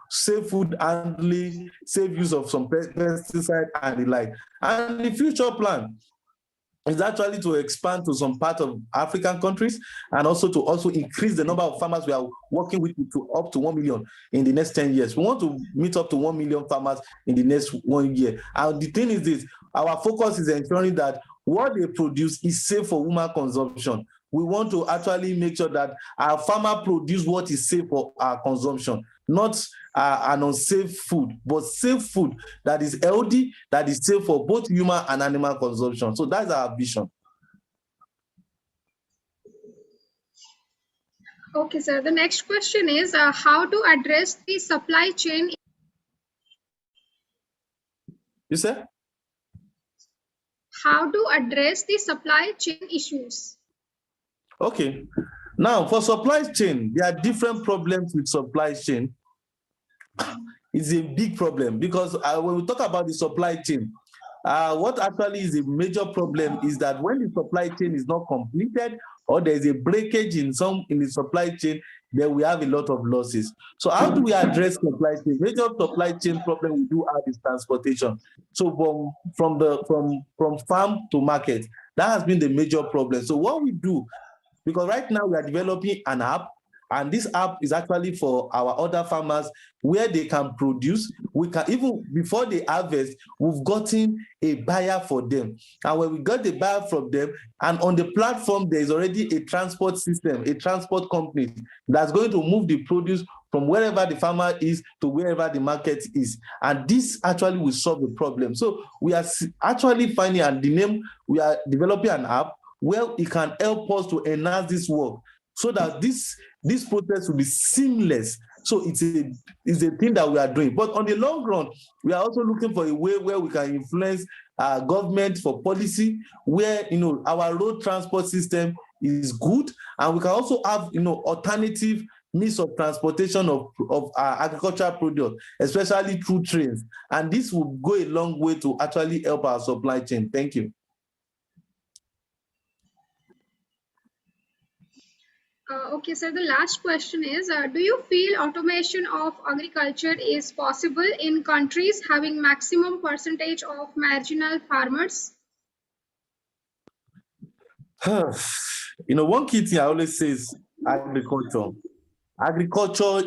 safe food handling, safe use of some pesticide and the like. And the future plan is actually to expand to some part of African countries, and also to increase the number of farmers we are working with to up to 1 million in the next 10 years. We want to meet up to 1 million farmers in the next 1 year. And the thing is this, our focus is ensuring that what they produce is safe for human consumption. We want to actually make sure that our farmer produce what is safe for our consumption, not an unsafe food, but safe food that is healthy, that is safe for both human and animal consumption. So that's our vision. Okay, sir. The next question is how to address the supply chain. You said? How to address the supply chain issues. Okay. Now, for supply chain, there are different problems with supply chain. It's a big problem because when we talk about the supply chain, what actually is a major problem is that when the supply chain is not completed or there's a breakage in the supply chain, then we have a lot of losses. So how do we address supply chain? Major supply chain problem we do have is transportation. So from farm to market, that has been the major problem. So what we do, because right now we are developing an app, and this app is actually for our other farmers where they can produce. We can, even before they harvest, we've gotten a buyer for them. And when we got the buyer from them, and on the platform, there is already a transport system, a transport company that's going to move the produce from wherever the farmer is to wherever the market is. And this actually will solve the problem. So we are actually finding, and the name, we are developing an app where it can help us to enhance this work so that this process will be seamless. So it's a thing that we are doing. But on the long run, we are also looking for a way where we can influence government for policy, where our road transport system is good, and we can also have alternative means of transportation of agricultural product, especially through trains. And this will go a long way to actually help our supply chain. Thank you. Okay, sir, the last question is, do you feel automation of agriculture is possible in countries having maximum percentage of marginal farmers? One key thing I always say is agriculture. Agriculture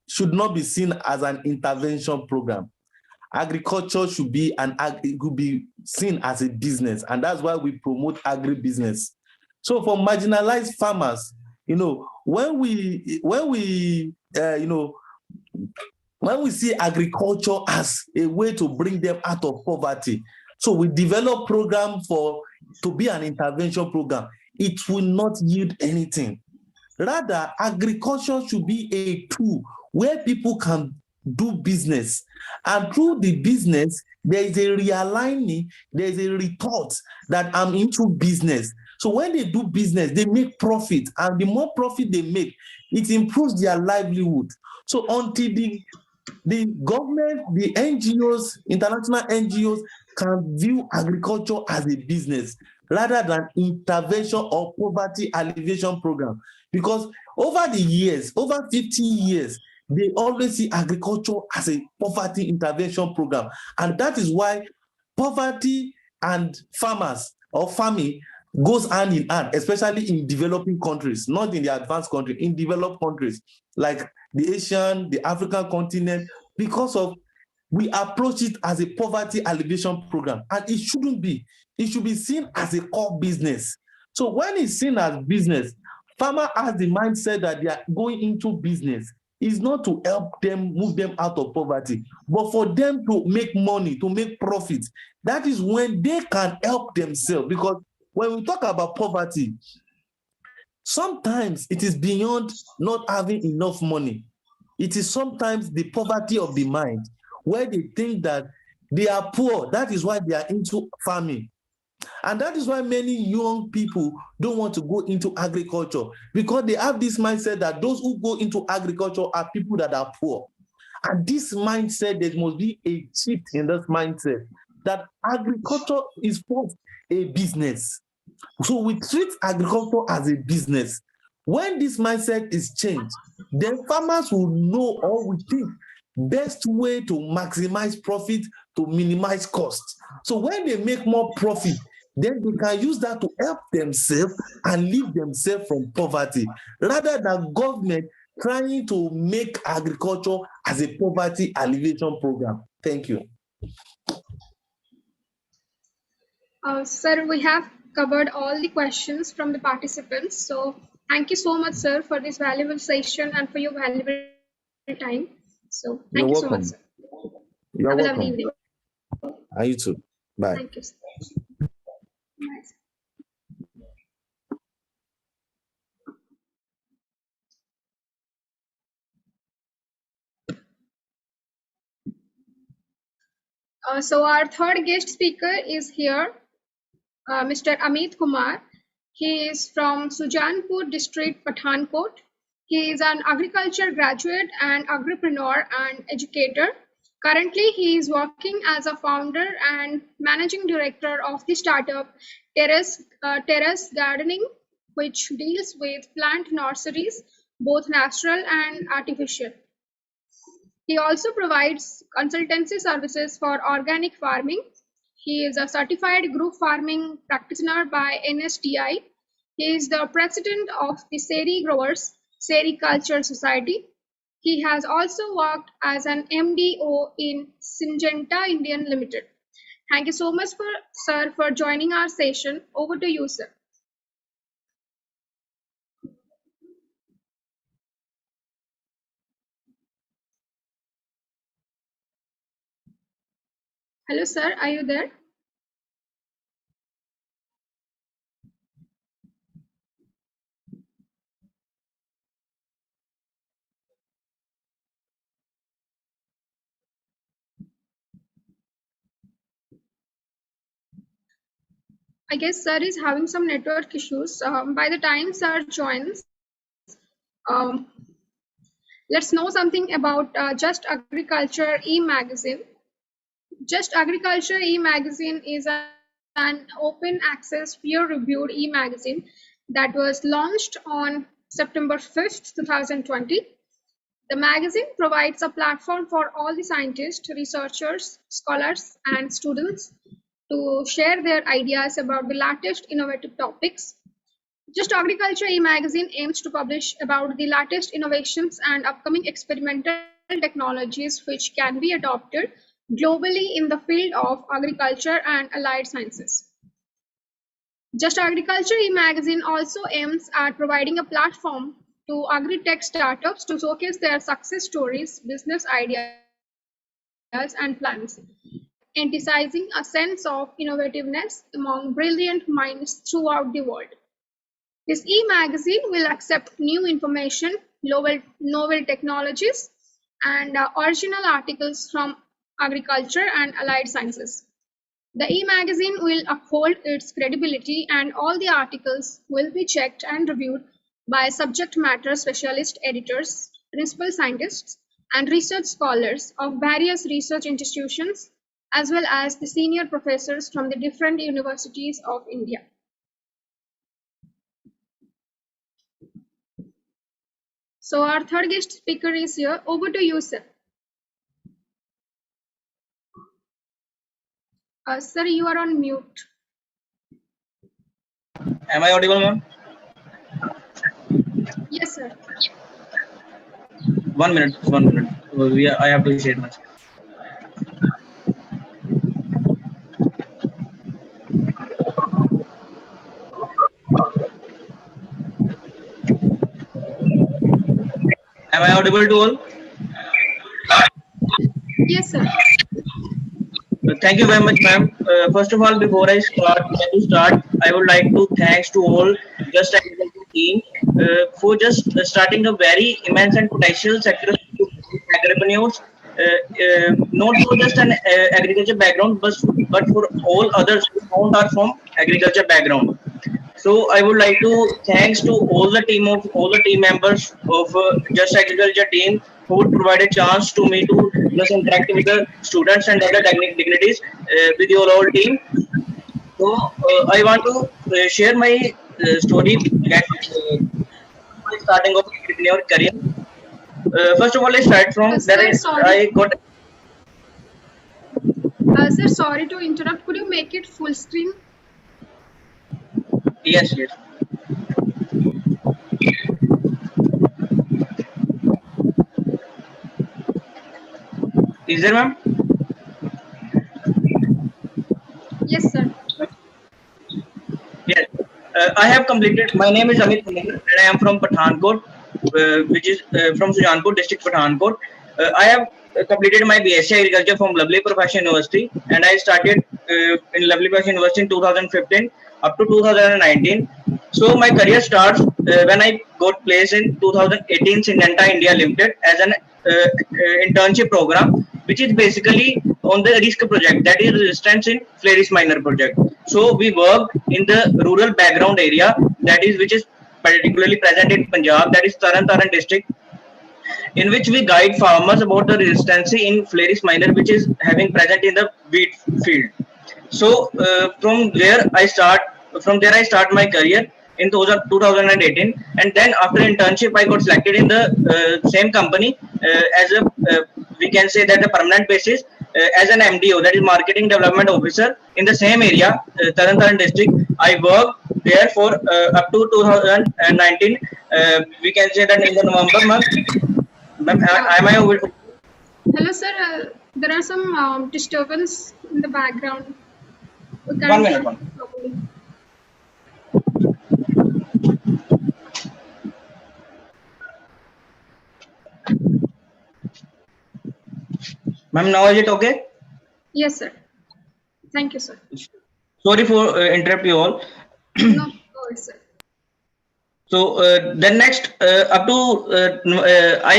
should not be seen as an intervention program. Agriculture should be seen as a business, and that's why we promote agribusiness. So for marginalized farmers, when we see agriculture as a way to bring them out of poverty, so we develop program to be an intervention program, it will not yield anything. Rather, agriculture should be a tool where people can do business. And through the business, there is a realigning, there is a report that I'm into business. So when they do business, they make profit. And the more profit they make, it improves their livelihood. So until the government, the NGOs, international NGOs can view agriculture as a business rather than intervention or poverty alleviation program. Because over the years, over 50 years, they always see agriculture as a poverty intervention program. And that is why poverty and farmers or farming goes hand in hand, especially in developing countries, not in the advanced countries, in developed countries like the Asian, the African continent, because of we approach it as a poverty alleviation program, and it shouldn't be. It should be seen as a core business. So when it's seen as business, farmer has the mindset that they are going into business is not to help them, move them out of poverty, but for them to make money, to make profit. That is when they can help themselves. Because when we talk about poverty, sometimes it is beyond not having enough money. It is sometimes the poverty of the mind, where they think that they are poor. That is why they are into farming. And that is why many young people don't want to go into agriculture, because they have this mindset that those who go into agriculture are people that are poor. And this mindset, there must be a shift in this mindset that agriculture is first a business. So we treat agriculture as a business. When this mindset is changed, then farmers will know, or will think, best way to maximize profit, to minimize costs. So when they make more profit, then they can use that to help themselves and leave themselves from poverty, rather than government trying to make agriculture as a poverty alleviation program. Thank you. Sir, we have covered all the questions from the participants. So thank you so much, sir, for this valuable session and for your valuable time. So thank you so much, sir. You're Have welcome. a lovely evening. And you too. Bye. Thank you, sir. Bye, sir. So our third guest speaker is here, Mr. Amit Kumar. He is from Sujanpur district, Pathankot. He is an agriculture graduate and agripreneur and educator. Currently, he is working as a founder and managing director of the startup Terrace Gardening, which deals with plant nurseries, both natural and artificial. He also provides consultancy services for organic farming. He is a certified group farming practitioner by NSTI. He is the president of the Sahare Growers Sericulture Society. He has also worked as an MDO in Syngenta Indian Limited. Thank you so much, sir, for joining our session. Over to you, sir. Hello, sir. Are you there? I guess sir is having some network issues. By the time sir joins, um, let's know something about Just Agriculture e-magazine. Just Agriculture e-magazine is an open access peer-reviewed e-magazine that was launched on September 5th, 2020. The magazine provides a platform for all the scientists, researchers, scholars, and students to share their ideas about the latest innovative topics. Just Agriculture e-magazine aims to publish about the latest innovations and upcoming experimental technologies which can be adopted globally in the field of agriculture and allied sciences. Just Agriculture e-magazine also aims at providing a platform to agri-tech startups to showcase their success stories, business ideas, and plans, emphasizing a sense of innovativeness among brilliant minds throughout the world. This e-magazine will accept new information, novel technologies, and original articles from agriculture and allied sciences. The e-magazine will uphold its credibility, and all the articles will be checked and reviewed by subject matter specialist editors, principal scientists, and research scholars of various research institutions, as well as the senior professors from the different universities of India. So our third guest speaker is here. Over to you, sir. Sir, you are on mute. Am I audible, ma'am? Yes, sir. 1 minute. I have to share my screen. Am I audible to all? Yes, sir. Thank you very much, ma'am. First of all, before I start, I would like to thanks to all Just Agriculture team for just starting a very immense and potential sector to agripreneurs, not for just an agriculture background, but for all others who are from agriculture background. So I would like to thanks to all the team members of Just Agriculture team who would provide a chance to me to just interact with the students and other dignitaries with your all team. So I want to share my story at starting of entrepreneur career. First of all, I start from I got. Sir, sorry to interrupt. Could you make it full screen? Yes. Is there, ma'am? Yes, sir. Yes. I have completed. My name is Amit and I am from Pathankot, which is from Sujanpur district, Pathankot. I have completed my BSc Agriculture from Lovely Professional University, and I started in Lovely Professional University in 2015 up to 2019. So my career starts when I got placed in 2018 Syngenta India Limited as an internship program, which is basically on the risk project, that is resistance in Flaris minor project. So we work in the rural background area, that is which is particularly present in Punjab, that is Taran district, in which we guide farmers about the resistance in Flaris minor, which is having present in the wheat field. So from there I start my career in 2018, and then after internship I got selected in the same company as a we can say that a permanent basis as an MDO, that is Marketing Development Officer, in the same area, Taran district. I worked there for up to 2019. We can say that in the November month. Am I over? Hello, sir. There are some disturbance in the background. We can't 1 hear minute. you properly. Ma'am, now is it okay? Yes, sir. Thank you, sir. Sorry for interrupt you all. No, worries, sir. So then next, up to I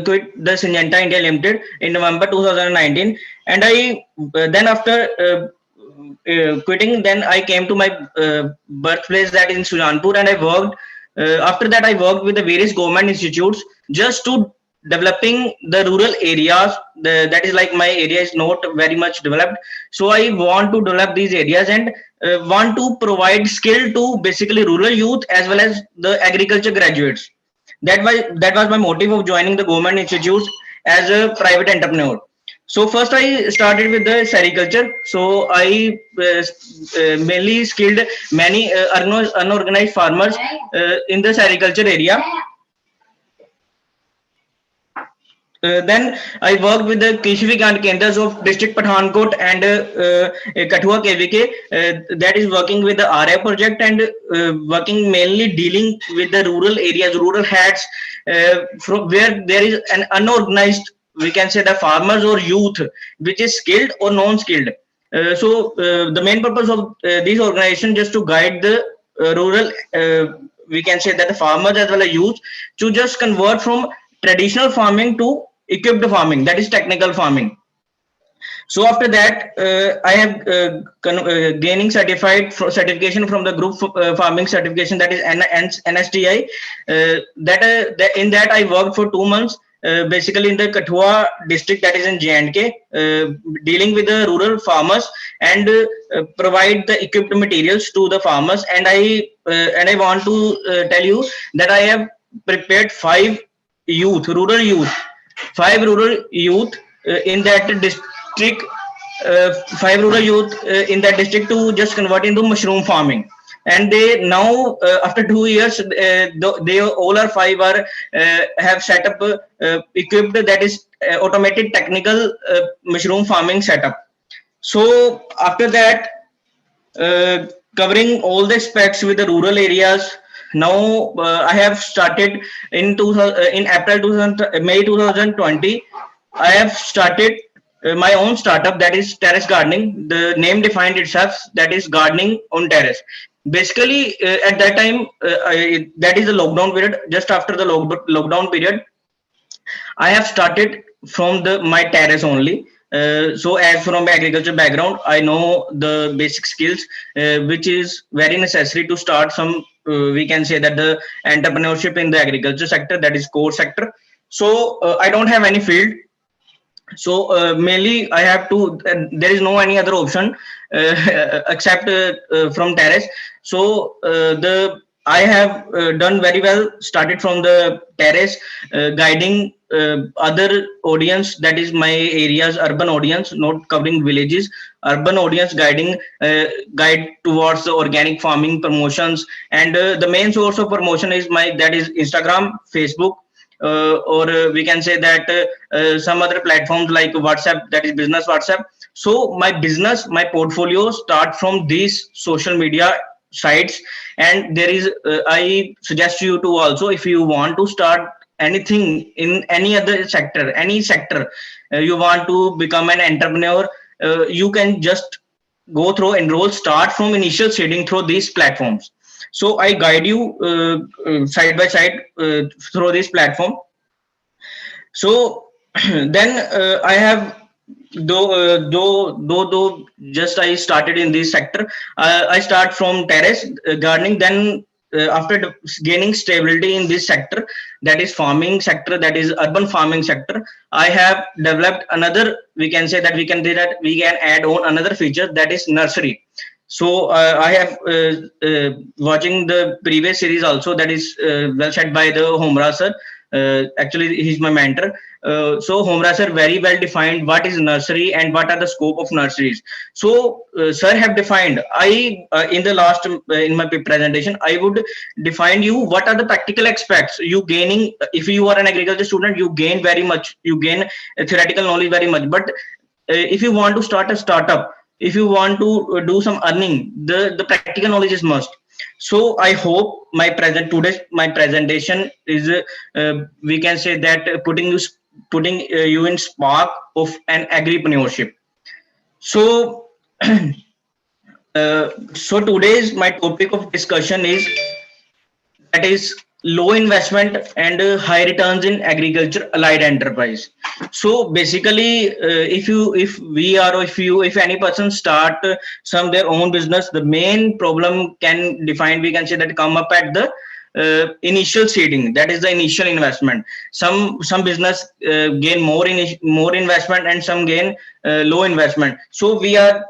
quit the Syngenta India Limited in November 2019, and I then after quitting, then I came to my birthplace, that in Sujanpur, and I worked. After that, I worked with the various government institutes just to developing the rural areas. That is like my area is not very much developed, so I want to develop these areas and want to provide skill to basically rural youth as well as the agriculture graduates. That was my motive of joining the government institutes as a private entrepreneur. So first I started with the sericulture. So I mainly skilled many unorganized farmers in the sericulture area. Then I worked with the Krishi Vigyan Kendras of district Pathankot and Kathua KVK, that is working with the RA project and working mainly dealing with the rural areas, rural hats, from where there is an unorganized, we can say, the farmers or youth, which is skilled or non-skilled. The main purpose of these organizations just to guide the rural, we can say that the farmers as well as youth, to just convert from traditional farming to equipped farming, that is technical farming. So after that, I have gaining certification from the group farming certification, that is NSTI. In that I worked for 2 months, basically in the Kathua district, that is in J&K, dealing with the rural farmers and provide the equipped materials to the farmers. And I want to tell you that I have prepared 5 rural youth in that district, 5 rural youth in that district to just convert into mushroom farming. And they now after 2 years, they all are 5 are have set up equipped, that is automated technical mushroom farming setup. So after that, covering all the aspects with the rural areas. Now I have started in April 2000, May 2020. I have started my own startup, that is Terrace Gardening. The name defined itself, that is gardening on terrace. Basically, at that time, that is the lockdown period. Just after the lockdown period, I have started from my terrace only. So as from agriculture background, I know the basic skills, which is very necessary to start some, we can say that the entrepreneurship in the agriculture sector, that is core sector. So I don't have any field. So mainly I have to, there is no any other option except from terrace. So I have done very well, started from the terrace, guiding other audience, that is my area's urban audience, not covering villages, urban audience, guide towards the organic farming promotions. And the main source of promotion is that is Instagram, Facebook, or we can say that some other platforms like WhatsApp, that is business WhatsApp. So my portfolio start from these social media sites. And there is I suggest you to also, if you want to start anything in any other sector, you want to become an entrepreneur, you can just go through, enroll, start from initial seeding through these platforms. So I guide you side by side through this platform. So then I have Though just I started in this sector, I start from terrace gardening. Then after gaining stability in this sector, that is farming sector, that is urban farming sector, I have developed another, we can say that we can add on another feature, that is nursery. So I have watching the previous series also, that is well said by the Homraj sir. Actually, he's my mentor. So Homraj sir very well defined what is nursery and what are the scope of nurseries. So sir have defined. I in the last in my presentation, I would define you what are the practical aspects you gaining. If you are an agriculture student, you gain very much. You gain theoretical knowledge very much. But if you want to start a startup, if you want to do some earning, the practical knowledge is must. So I hope today's my presentation is we can say that putting you in spark of an agripreneurship. So so today's my topic of discussion is, that is, low investment and high returns in agriculture allied enterprise. So basically if any person start some their own business, the main problem we can say that come up at the initial seeding, that is the initial investment. Some business gain more investment, and some gain low investment. So I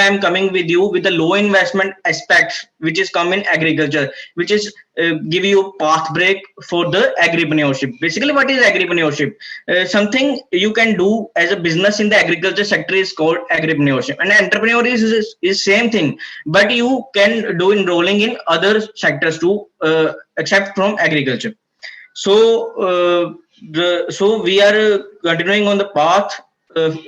am coming with you with the low investment aspects which is come in agriculture, which is give you a path break for the agripreneurship. Basically, what is agripreneurship? Something you can do as a business in the agriculture sector is called agripreneurship, and entrepreneur is same thing, but you can do enrolling in other sectors too, except from agriculture. So so we are continuing on the path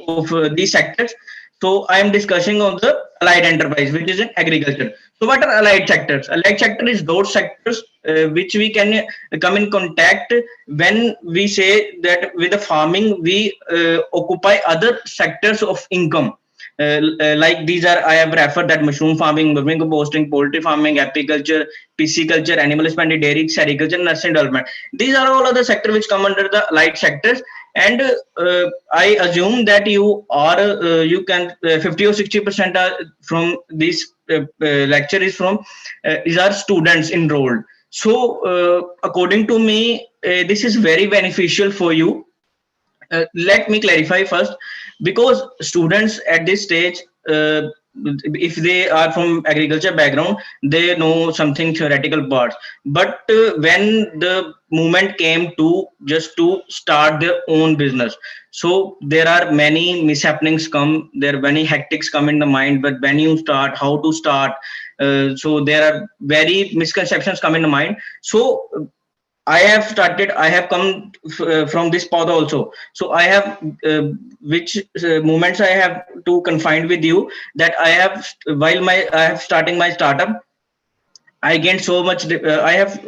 of these sectors. So I am discussing on the allied enterprise, which is in agriculture. So what are allied sectors? Allied sector is those sectors which we can come in contact when we say that with the farming we occupy other sectors of income. Like these are, I have referred that mushroom farming, composting, poultry farming, apiculture, pisciculture, animal husbandry, dairy, sericulture, nursery development. These are all other sectors which come under the allied sectors. And I assume that you are you can 50 or 60% are from this lecture is from is our students enrolled. So according to me, this is very beneficial for you. Let me clarify first, because students at this stage, if they are from agriculture background, they know something theoretical parts. But when the movement came to just to start their own business, so there are many mishappenings come, there are many hectics come in the mind. But when you start, how to start, so there are very misconceptions come in the mind. So I have come from this path also. So I have which moments I have to confine with you, that I have I have starting my startup, I gained so much. I have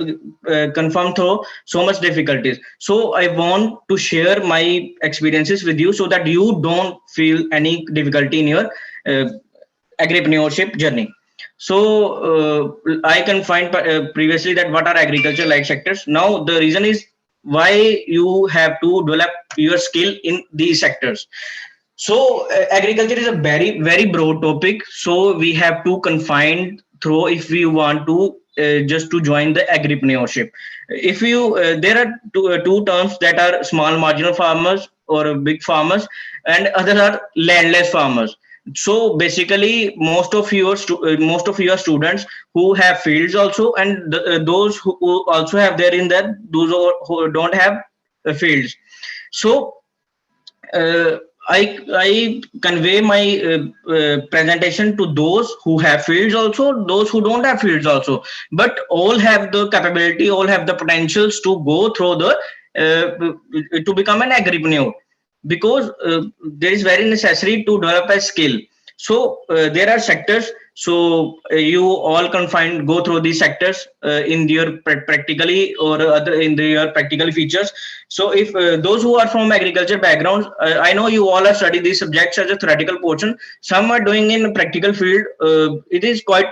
confirmed through so much difficulties. So I want to share my experiences with you so that you don't feel any difficulty in your agripreneurship journey. So I can find previously that what are agriculture like sectors. Now the reason is why you have to develop your skill in these sectors. So agriculture is a very broad topic. So we have to confine through if we want to just to join the agripreneurship. If you there are two terms that are small marginal farmers or big farmers, and others are landless farmers. So basically most of your students who have fields also, and those who also have there in that those who don't have fields. So uh, I convey my presentation to those who have fields also, those who don't have fields also, but all have the capability, all have the potentials to go through the to become an agripreneur, because there is very necessary to develop a skill. So there are sectors. So you all can go through these sectors in your practically or other in your practical features. So if those who are from agriculture backgrounds, I know you all have studied these subjects as a theoretical portion. Some are doing in practical field. It is quite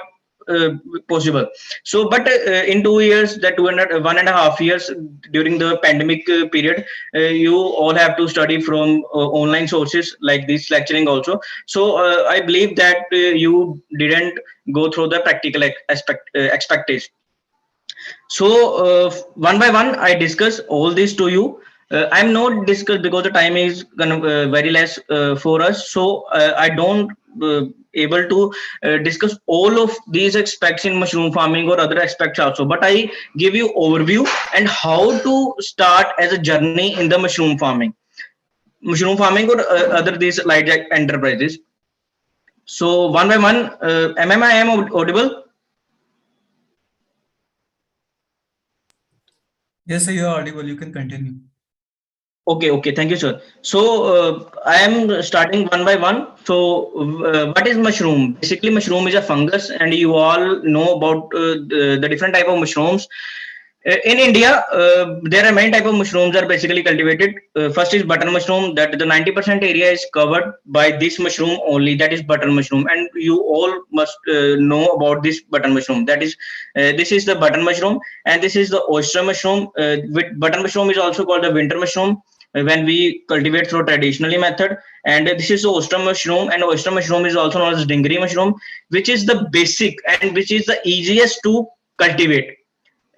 possible. So but in 2 years, that 1.5 years during the pandemic period, you all have to study from online sources like this lecturing also. So I believe that you didn't go through the practical expectation. So one by one I discuss all this to you. I'm not discuss because the time is very less for us, so I don't able to discuss all of these aspects in mushroom farming or other aspects also, but I give you overview and how to start as a journey in the mushroom farming or other these light enterprises. So one by one, I am audible? Yes, sir, you are audible. You can continue. Okay, thank you, sir. So I am starting one by one. So what is mushroom? Basically, mushroom is a fungus, and you all know about the different type of mushrooms. In India, there are many type of mushrooms are basically cultivated. First is button mushroom, that the 90% area is covered by this mushroom only, that is button mushroom, and you all must know about this button mushroom. That is, this is the button mushroom, and this is the oyster mushroom. With button mushroom is also called the winter mushroom when we cultivate through traditionally method, and this is the oyster mushroom, and oyster mushroom is also known as dingery mushroom, which is the basic and which is the easiest to cultivate.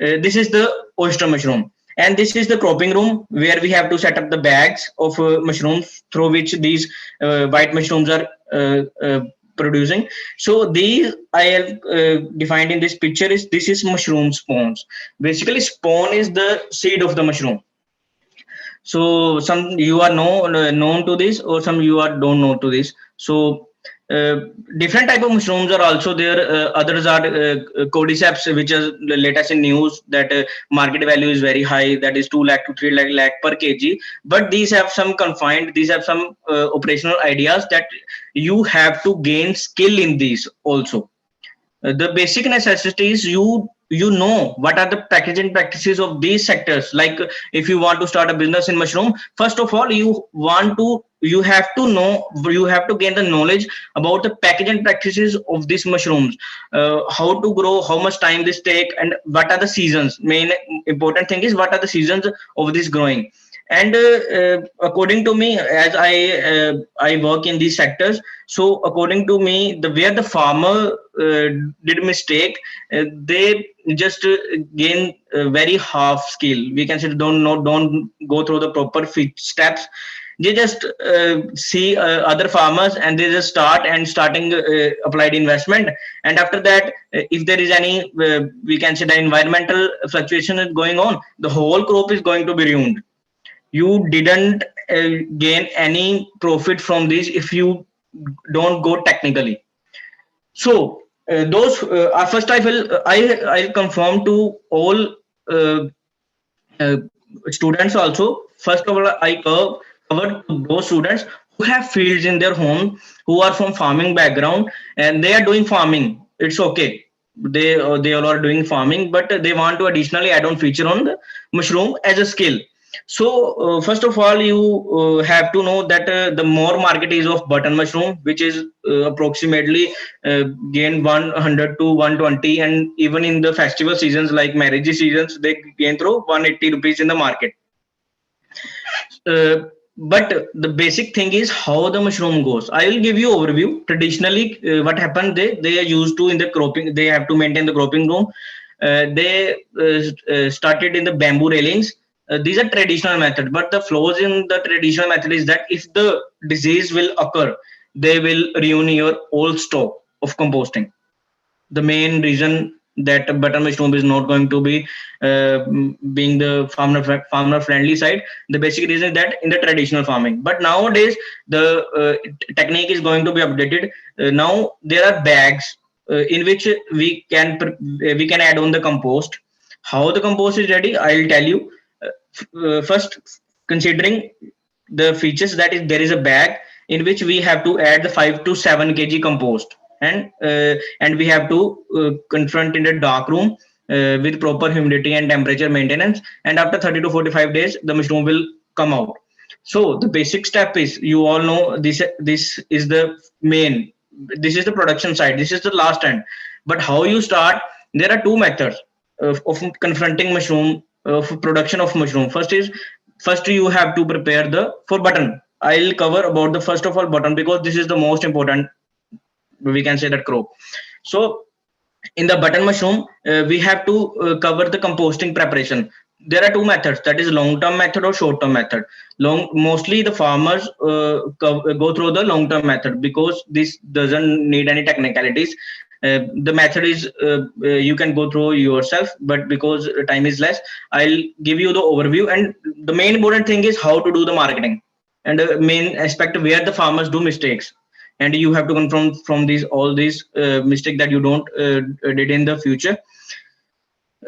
This is the oyster mushroom, and this is the cropping room where we have to set up the bags of mushrooms through which these white mushrooms are producing. So these I have defined in this picture is, this is mushroom spawns. Basically, spawn is the seed of the mushroom. So some you are known to this, or some you are don't know to this. So different type of mushrooms are also there. Others are cordyceps, which is the latest in news that market value is very high, that is 2 lakh to 3 lakh per kg. But these have some confined, these have some operational ideas that you have to gain skill in these also. The basic necessities, you know what are the packaging practices of these sectors. Like if you want to start a business in mushroom, first of all you have to know, you have to gain the knowledge about the packaging practices of these mushrooms, how to grow, how much time this take, and what are the seasons. Main important thing is what are the seasons of this growing. And according to me, as I work in these sectors, so according to me, where the farmer did mistake, they just gain very half skill. We can say don't go through the proper steps. They just see other farmers and they just starting applied investment, and after that, if there is any we can say the environmental fluctuation is going on, the whole crop is going to be ruined. You didn't gain any profit from this if you don't go technically. So those first I'll confirm to all uh, uh, students also. First of all, I cover those students who have fields in their home, who are from farming background and they are doing farming. It's okay, they all are doing farming, but they want to additionally add on feature on the mushroom as a skill. So first of all, you have to know that the more market is of button mushroom, which is approximately gain 100 to 120, and even in the festival seasons like marriage seasons, they gain through 180 rupees in the market. uh, but the basic thing is how the mushroom goes. I will give you overview. Traditionally, what happened, they are used to in the cropping, they have to maintain the cropping room. They started in the bamboo railings. These are traditional method, but the flaws in the traditional method is that if the disease will occur, they will ruin your old stock of composting. The main reason that button mushroom is not going to be being the farmer friendly side, the basic reason is that in the traditional farming. But nowadays the technique is going to be updated. Now there are bags in which we can add on the compost. How the compost is ready, I'll tell you. First, considering the features, that is there is a bag in which we have to add the 5 to 7 kg compost, and we have to confront in a dark room with proper humidity and temperature maintenance, and after 30 to 45 days the mushroom will come out. So the basic step is, you all know, this is the main, this is the production side, this is the last end. But how you start? There are two methods of confronting mushroom, of production of mushroom. First you have to prepare the for button. I'll cover about the first of all button, because this is the most important, we can say, that crop. So in the button mushroom, we have to cover the composting preparation. There are two methods, that is long term method or short term method. Mostly the farmers go through the long term method, because this doesn't need any technicalities. The method is you can go through yourself, but because time is less, I'll give you the overview. And the main important thing is how to do the marketing, and the main aspect where the farmers do mistakes, and you have to confirm from these all these mistake that you don't did in the future.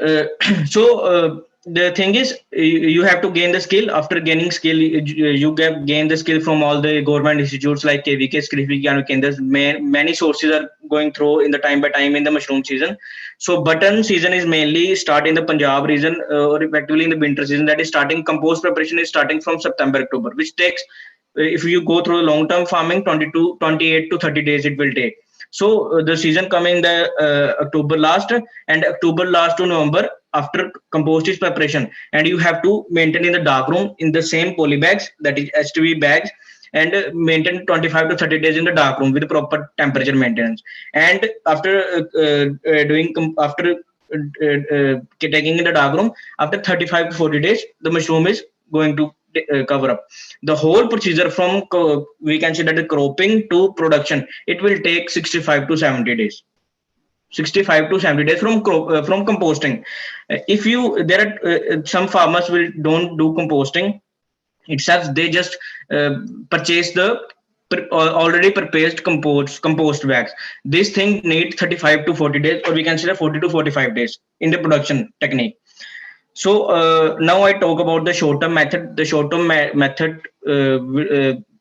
uh, so the thing is, you have to gain the skill. After gaining skill, you gain the skill from all the government institutes like KVK, Skrifiki Kendras. Many sources are going through in the time by time in the mushroom season. So button season is mainly start in the Punjab region, or effectively in the winter season, that is starting. Compost preparation is starting from September, October, which takes, if you go through long term farming, 28 to 30 days it will take. So the season coming the October last, and October last to November after compost is preparation, and you have to maintain in the dark room in the same poly bags, that is HTV bags, and maintain 25 to 30 days in the dark room with proper temperature maintenance. And after taking in the dark room, after 35 to 40 days, the mushroom is going to cover up. The whole procedure from, we can say that, the cropping to production, it will take 65 to 70 days. 65 to 70 days from composting. If you, there are some farmers will don't do composting itself, they just purchase the already prepared compost bags. This thing needs 35 to 40 days, or we can say 40 to 45 days in the production technique. So now I talk about the short-term method. The short-term method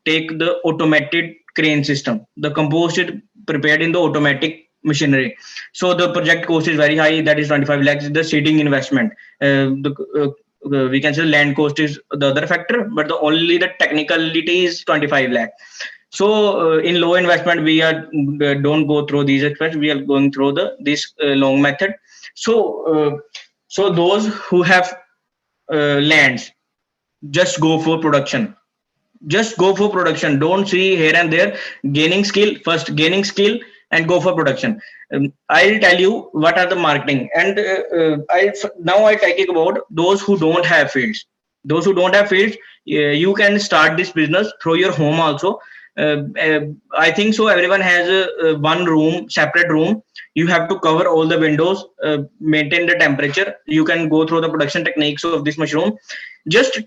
take the automated crane system. The compost is prepared in the automatic machinery. So the project cost is very high, that is 25 lakhs. The seeding investment, we can say land cost is the other factor, but only the technicality is 25 lakh. So in low investment, we are don't go through these expenses. We are going through this long method. So those who have lands, just go for production. Just go for production. Don't see here and there. Gaining skill first. Gaining skill and go for production. I'll tell you what are the marketing. And now I talk about those who don't have fields. Those who don't have fields, you can start this business through your home also. I think so. Everyone has one room, separate room. You have to cover all the windows, maintain the temperature. You can go through the production techniques of this mushroom. Just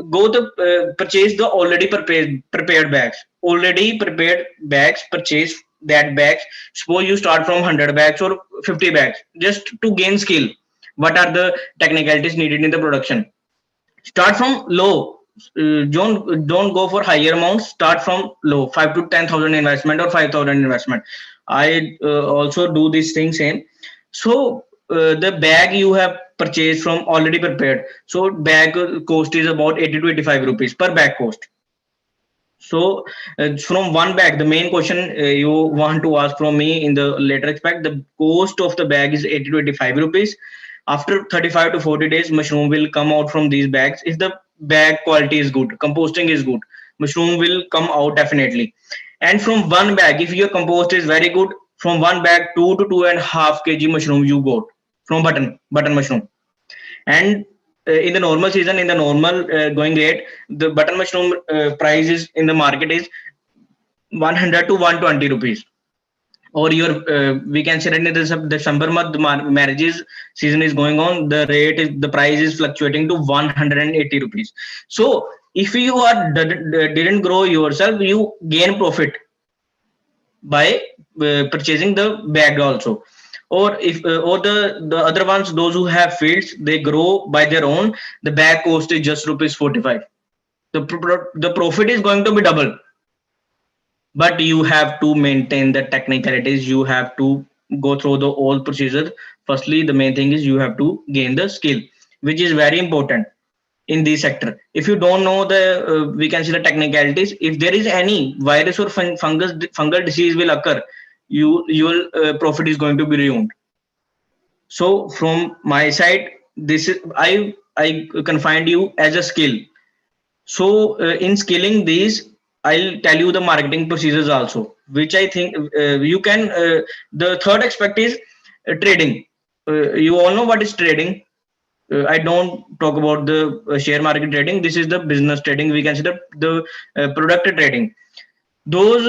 go to purchase the already prepared bags. Already prepared bags. Purchase that bags. Suppose you start from 100 bags or 50 bags, just to gain skill. What are the technicalities needed in the production? Start from low. Don't go for higher amounts. Start from low, 5 to 10,000 investment or 5,000 investment. I also do this thing same. So the bag you have purchased from already prepared. So bag cost is about 80 to 85 rupees per bag cost. So from one bag, the main question you want to ask from me in the later aspect, the cost of the bag is 80 to 85 rupees. After 35 to 40 days, mushroom will come out from these bags. If the bag quality is good, composting is good, mushroom will come out definitely. And from one bag, if your compost is very good, from one bag 2 to 2.5 kg mushroom you got from button mushroom. And in the normal season, in the normal going rate, the button mushroom price is in the market is 100 to 120 rupees. Or your we can say that in the December month, the marriages season is going on, the rate is, the price is fluctuating to 180 rupees. So if you are didn't grow yourself, you gain profit by purchasing the bag also. Or if or the other ones, those who have fields, they grow by their own, the bag cost is just rupees 45. The profit is going to be double. But you have to maintain the technicalities. You have to go through the all procedures. Firstly, the main thing is you have to gain the skill, which is very important in this sector. If you don't know the we can see the technicalities, if there is any virus or fungal disease will occur, your profit is going to be ruined. So from my side, this is I confined you as a skill. So in scaling these, I'll tell you the marketing procedures also, which I think you can. The third aspect is trading. You all know what is trading. I don't talk about the share market trading. This is the business trading. We can see the product trading. Those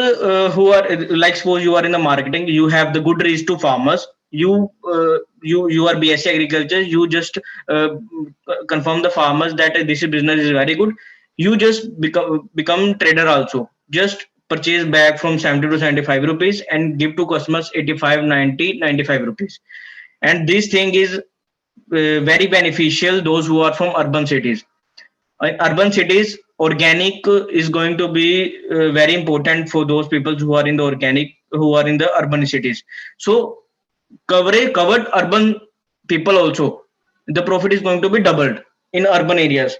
who are like, suppose you are in the marketing, you have the good reach to farmers. You are BSc agriculture. You just confirm the farmers that this business is very good. You just become trader also. Just purchase bag from 70 to 75 rupees and give to customers 85, 90, 95 rupees. And this thing is very beneficial those who are from urban cities. Urban cities, organic is going to be very important for those people who are in the who are in the urban cities. So covered urban people also, the profit is going to be doubled in urban areas.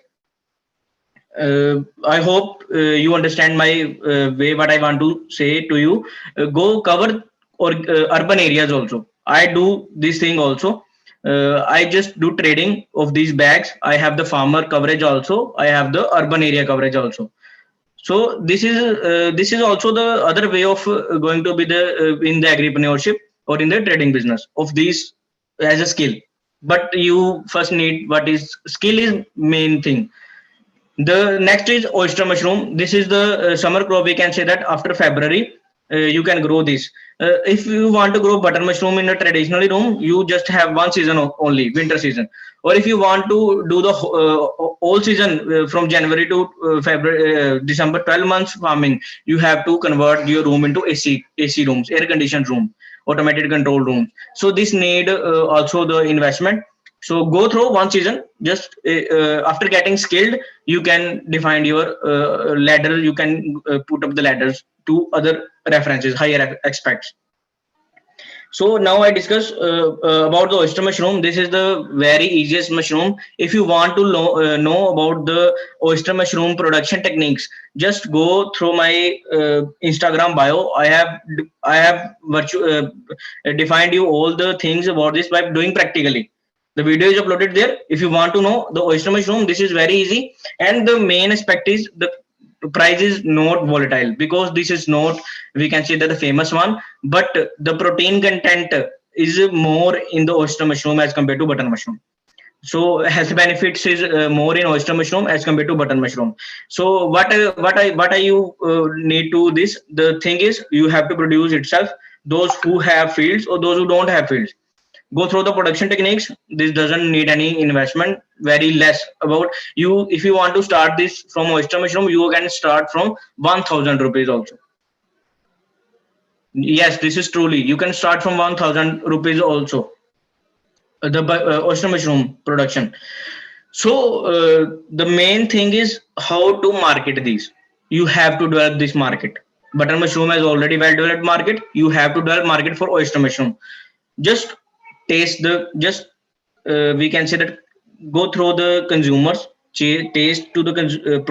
I hope you understand my way, what I want to say to you. Go cover urban areas also. I do this thing also. I just do trading of these bags. I have the farmer coverage also. I have the urban area coverage also. So this is also the other way of going to be the in the agripreneurship or in the trading business of these as a skill. But you first need what is skill is main thing. The next is oyster mushroom. This is the summer crop. We can say that after February, you can grow this. If you want to grow butter mushroom in a traditional room, you just have one season only, winter season. Or if you want to do the whole season from January to February, December, 12 months farming, you have to convert your room into AC rooms, air conditioned room, automated control room. So this need also the investment. So go through one season. Just after getting skilled, you can define your ladder. You can put up the ladders to other references, higher aspects. So now I discuss about the oyster mushroom. This is the very easiest mushroom. If you want to know about the oyster mushroom production techniques, just go through my Instagram bio. I have defined you all the things about this by doing practically. The video is uploaded there. If you want to know the oyster mushroom, this is very easy. And the main aspect is the price is not volatile, because this is not, we can say that the famous one, but the protein content is more in the oyster mushroom as compared to butter mushroom. So health benefits is more in oyster mushroom as compared to butter mushroom. So what you need to this, the thing is you have to produce itself. Those who have fields or those who don't have fields, go through the production techniques. This doesn't need any investment, very less about you. If you want to start this from oyster mushroom, you can start from 1000 rupees also. Yes, this is truly, you can start from 1000 rupees also, the oyster mushroom production. So the main thing is how to market these. You have to develop this market. Butter mushroom has already well developed market. You have to develop market for oyster mushroom. Just taste the, just we can say that go through the consumers, taste to the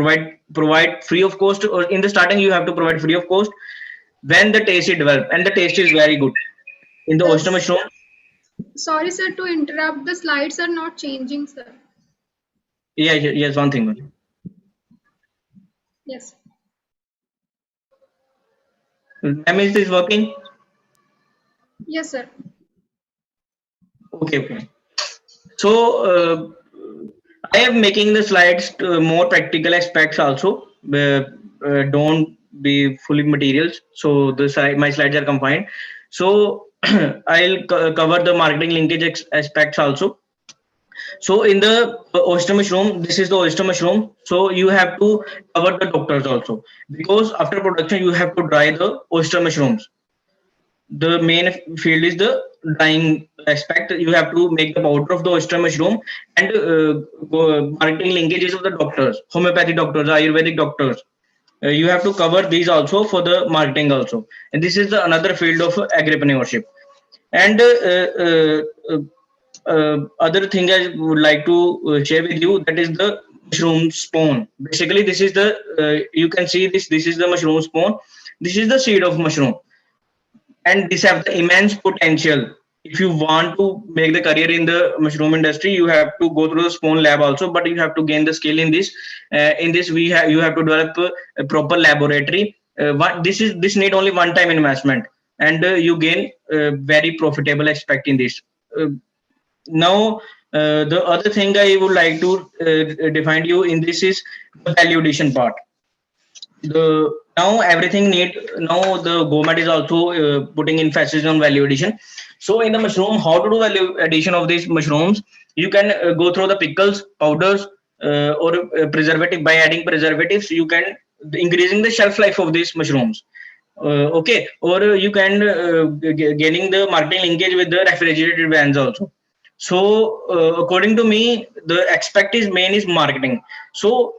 provide free of cost, or in the starting you have to provide free of cost. When the taste is developed, and the taste is very good in the oyster mushroom. Sorry, sir, to interrupt. The slides are not changing, sir. Yeah, yes, one thing. Yes. Damage is working. Yes, sir. Okay. So I am making the slides to more practical aspects also. Don't be fully materials. So my slides are confined. So I'll cover the marketing linkage aspects also. So in the oyster mushroom, this is the oyster mushroom. So you have to cover the doctors also, because after production you have to dry the oyster mushrooms. The main field is the drying aspect. You have to make the powder of the oyster mushroom, and marketing linkages of the doctors, homeopathy doctors, Ayurvedic doctors. You have to cover these also for the marketing also. And this is the another field of agripreneurship. And other thing I would like to share with you, that is the mushroom spawn. Basically, this is the you can see this. This is the mushroom spawn. This is the seed of mushroom. and these have the immense potential. If you want to make the career in the mushroom industry, you have to go through the spawn lab also, but you have to gain the skill in this. In this, you have to develop a proper laboratory. This need only one time investment, and you gain very profitable aspect in this. Now, the other thing I would like to define you in this is the value addition part. The now everything need now the government is also putting emphasis on value addition. So in the mushroom, how to do value addition of these mushrooms? You can go through the pickles, powders, or preservative. By adding preservatives, you can increasing the shelf life of these mushrooms. Okay, or you can gaining the marketing linkage with the refrigerated vans also. So according to me, the aspect is main is marketing. So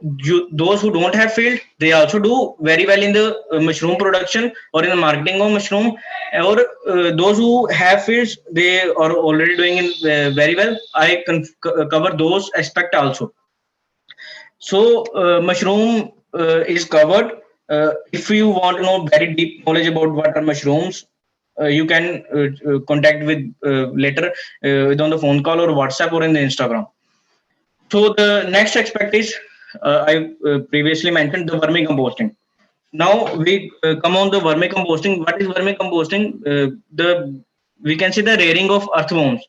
those who don't have field, they also do very well in the mushroom production or in the marketing of mushroom. Or those who have fields, they are already doing it very well. I can cover those aspect also. So mushroom is covered. If you want to know very deep knowledge about what are mushrooms, you can contact with later on the phone call or WhatsApp or in the Instagram. So the next aspect is I previously mentioned the vermicomposting. Now we come on the vermicomposting. What is vermicomposting? The we can see the rearing of earthworms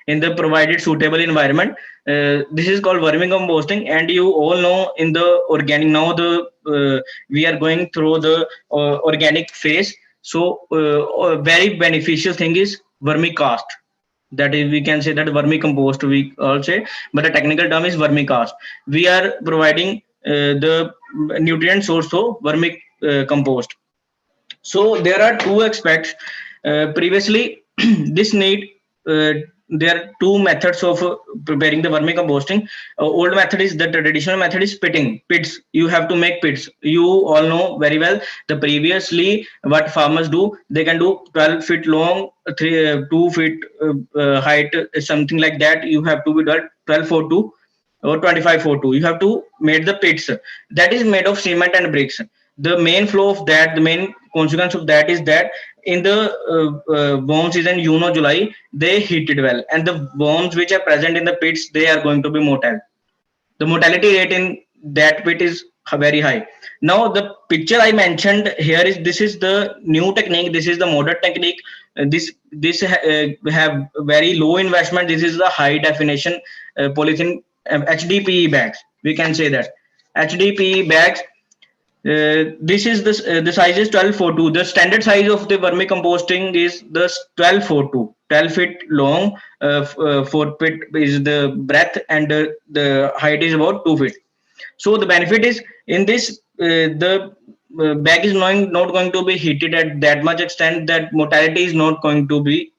in the provided suitable environment. This is called vermicomposting, and you all know in the organic now the we are going through the organic phase. So a very beneficial thing is vermicast. That is, we can say that vermicompost we all say, but the technical term is vermicast. We are providing the nutrient source of vermicompost. So there are two aspects. Previously, this need there are two methods of preparing the vermicomposting. Old method is the traditional method is pits. You have to make pits. You all know very well. The previously what farmers do, they can do 12 feet long, 2 feet height, something like that. You have to be 12 for 2 or 25 for 2. You have to make the pits that is made of cement and bricks. The main flow of that, the main consequence of that is that in the worm season, July, they heated well, and the worms which are present in the pits, they are going to be motile. The mortality rate in that pit is very high. Now the picture I mentioned here is this is the new technique. This is the modern technique. This have very low investment. This is the high definition polythene HDPE bags. We can say that HDPE bags. This is the size is 12 for 2. The standard size of the vermicomposting is the 12 for 2, 12 feet long. 4 feet is the breadth, and the height is about 2 feet. So the benefit is in this the bag is not going to be heated at that much extent that mortality is not going to be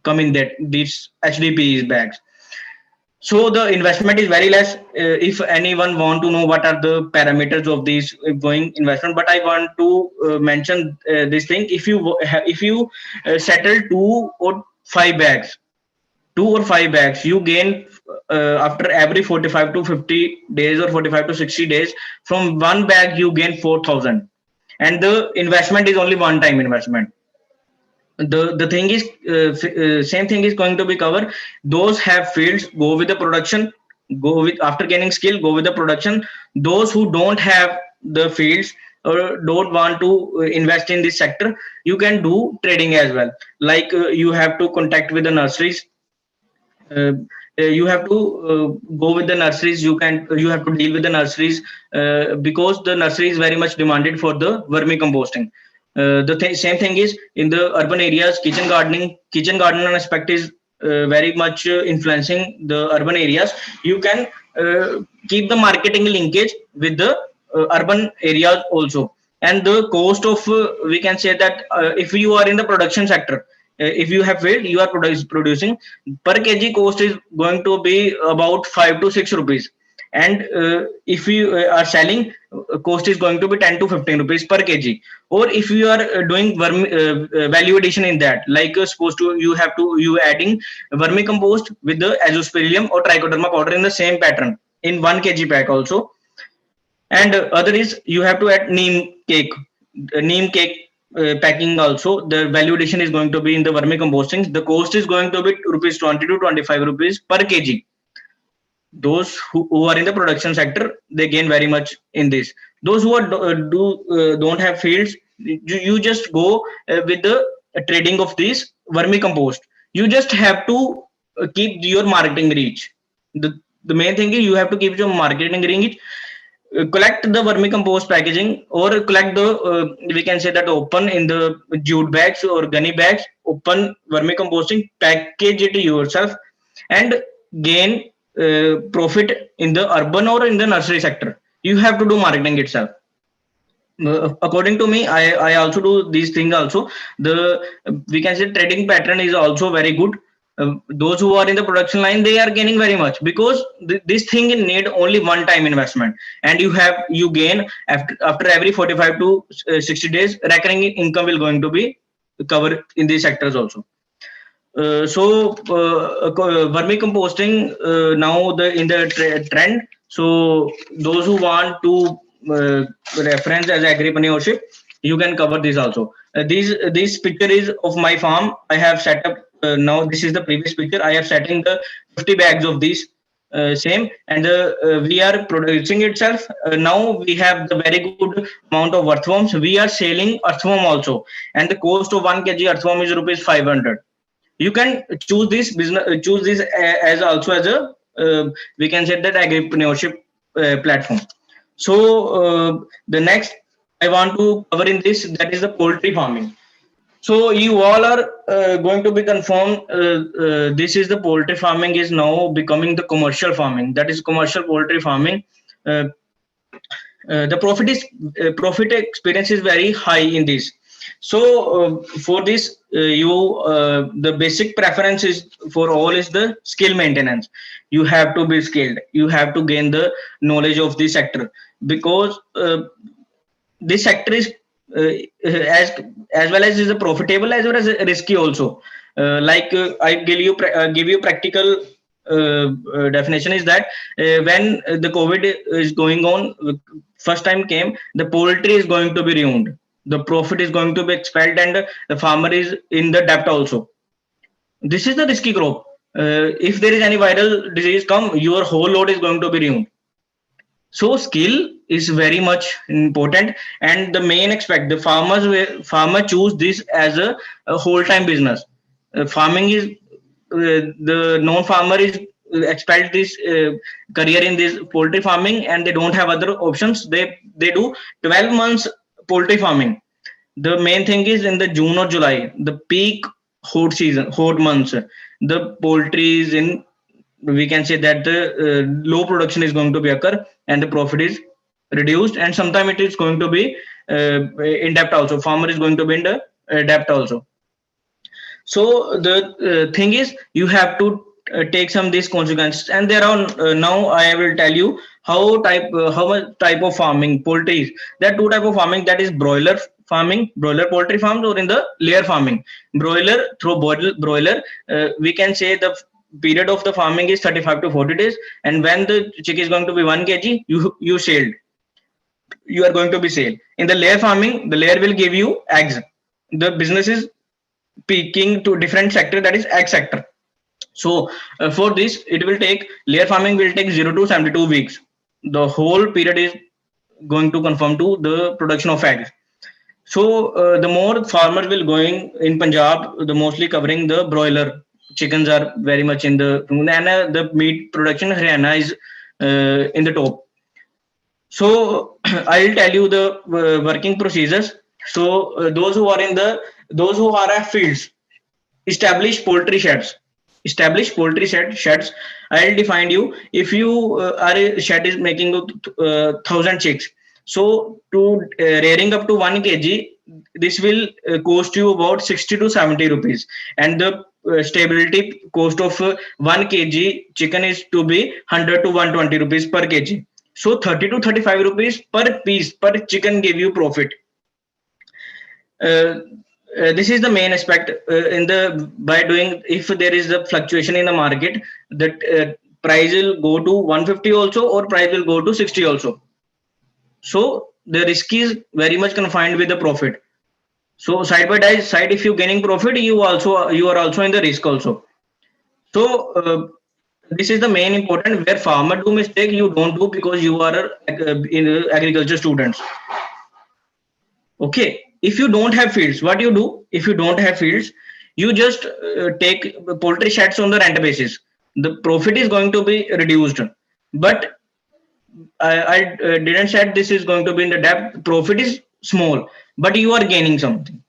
come in that these HDPE bags. So the investment is very less. If anyone want to know what are the parameters of these going investment, but I want to mention this thing. If you settle 2 or 5 bags, you gain after every 45 to 50 days or 45 to 60 days. From one bag, you gain 4,000, and the investment is only one time investment. The thing is same thing is going to be covered. Those have fields, go with the production, go with after gaining skill, go with the production. Those who don't have the fields or don't want to invest in this sector, you can do trading as well. Like you have to contact with the nurseries. You have to go with the nurseries. You have to deal with the nurseries because the nursery is very much demanded for the vermicomposting. Same thing is in the urban areas. Kitchen gardening aspect is very much influencing the urban areas. You can keep the marketing linkage with the urban areas also. And the cost of we can say that if you are in the production sector, if you have failed, you are producing, per kg cost is going to be about 5 to 6 rupees. And if you are selling, cost is going to be 10 to 15 rupees per kg. Or if you are doing value addition in that, like supposed to you adding vermicompost with the azospirillum or trichoderma powder in the same pattern in 1 kg pack also. And other is you have to add neem cake. packing also, the value addition is going to be in the vermicomposting. The cost is going to be rupees 20 to 25 rupees per kg. Those who are in the production sector, they gain very much in this. Those who are don't have fields, you just go with the trading of this vermicompost. You just have to keep your marketing reach. The main thing is you have to keep your marketing reach. Collect the vermicompost packaging, or collect the we can say that open in the jute bags or gunny bags, open vermicomposting, package it yourself, and gain profit in the urban or in the nursery sector. You have to do marketing itself. According to me, I also do these things also. The we can say trading pattern is also very good. Those who are in the production line, they are gaining very much, because this thing need only one time investment, and you gain after every 45 to 60 days. Recurring income will going to be covered in these sectors also. Vermicomposting now in the trend. So those who want to reference as agripreneurship, you can cover this also. This picture is of my farm. I have set up now. This is the previous picture. I have set in the 50 bags of these same, and we are producing itself. Now we have the very good amount of earthworms. We are selling earthworm also, and the cost of 1 kg earthworm is rupees 500. You can choose this business, choose this as also as a we can say that agripreneurship platform. So the next I want to cover in this, that is the poultry farming. So you all are going to be confirmed. This is the poultry farming is now becoming the commercial farming. That is commercial poultry farming. The profit experience is very high in this. So for this, the basic preference is for all is the skill maintenance. You have to be skilled. You have to gain the knowledge of this sector, because this sector is as well as is a profitable as well as risky also. I give you practical definition is that when the COVID is going on, first time came, the poultry is going to be ruined. The profit is going to be expelled, and the farmer is in the debt also. This is the risky crop. If there is any viral disease come, your whole load is going to be ruined. So skill is very much important, and the main aspect, the farmer choose this as a whole time business. Farming is the non-farmer is expect this career in this poultry farming, and they don't have other options. They do 12 months poultry farming. The main thing is in the June or July, the peak hot season, hot months, the poultry is in, we can say that the low production is going to be occur, and the profit is reduced, and sometimes it is going to be in debt also. Farmer is going to be in the debt also. So the thing is, you have to take some these consequences, and there are now I will tell you how much type of farming poultry is. There are two type of farming, that is broiler farming, broiler poultry farms, or in the layer farming. Broiler, through broiler, we can say the period of the farming is 35 to 40 days, and when the chick is going to be 1 kg, you sold. You are going to be sale. In the layer farming, the layer will give you eggs. The business is peaking to different sector, that is egg sector. So for this, it will take, layer farming will take 0 to 72 weeks. The whole period is going to conform to the production of eggs. So the more farmers will going in Punjab, the mostly covering the broiler chickens are very much in the, and the meat production Haryana is in the top. So I'll tell you the working procedures. So those who are at fields, establish poultry sheds. I'll define you. If you are a shed is making 1,000 chicks, so to rearing up to 1 kg, this will cost you about 60 to 70 rupees, and the stability cost of 1 kg chicken is to be 100 to 120 rupees per kg. So 30 to 35 rupees per piece per chicken give you profit. This is the main aspect in the, by doing, if there is a fluctuation in the market, that price will go to 150 also, or price will go to 60 also. So the risk is very much confined with the profit. So side by side, if you gaining profit, you are also in the risk also. So this is the main important where farmer do mistake, you don't do because you are in agriculture students. Okay, if you don't have fields, what you do? If you don't have fields, you just take poultry sheds on the rent basis. The profit is going to be reduced, but I didn't say this is going to be in the depth. Profit is small, but you are gaining something.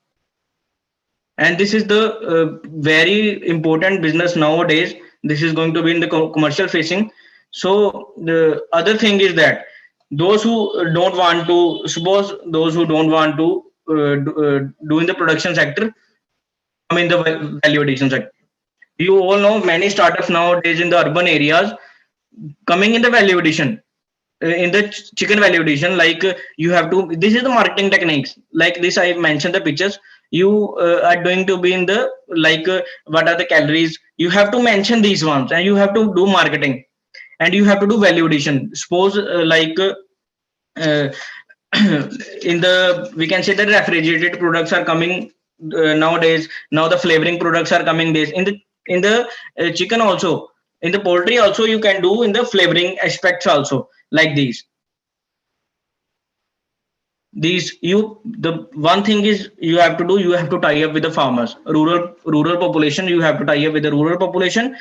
And this is the very important business nowadays. This is going to be in the commercial facing. So the other thing is that those who don't want to, suppose those who don't want to do in the production sector, come in the value addition sector. You all know many startups nowadays in the urban areas coming in the value addition, in the chicken value addition. Like you have to, this is the marketing techniques like this. I mentioned the pictures. You are going to be in the like what are the calories, you have to mention these ones, and you have to do marketing, and you have to do value addition. Suppose uh, in the, we can say that refrigerated products are coming nowadays. Now the flavoring products are coming this in the chicken also, in the poultry also you can do in the flavoring aspects also, like these you, the one thing is you have to do, you have to tie up with the farmers, rural population, you have to tie up with the rural population.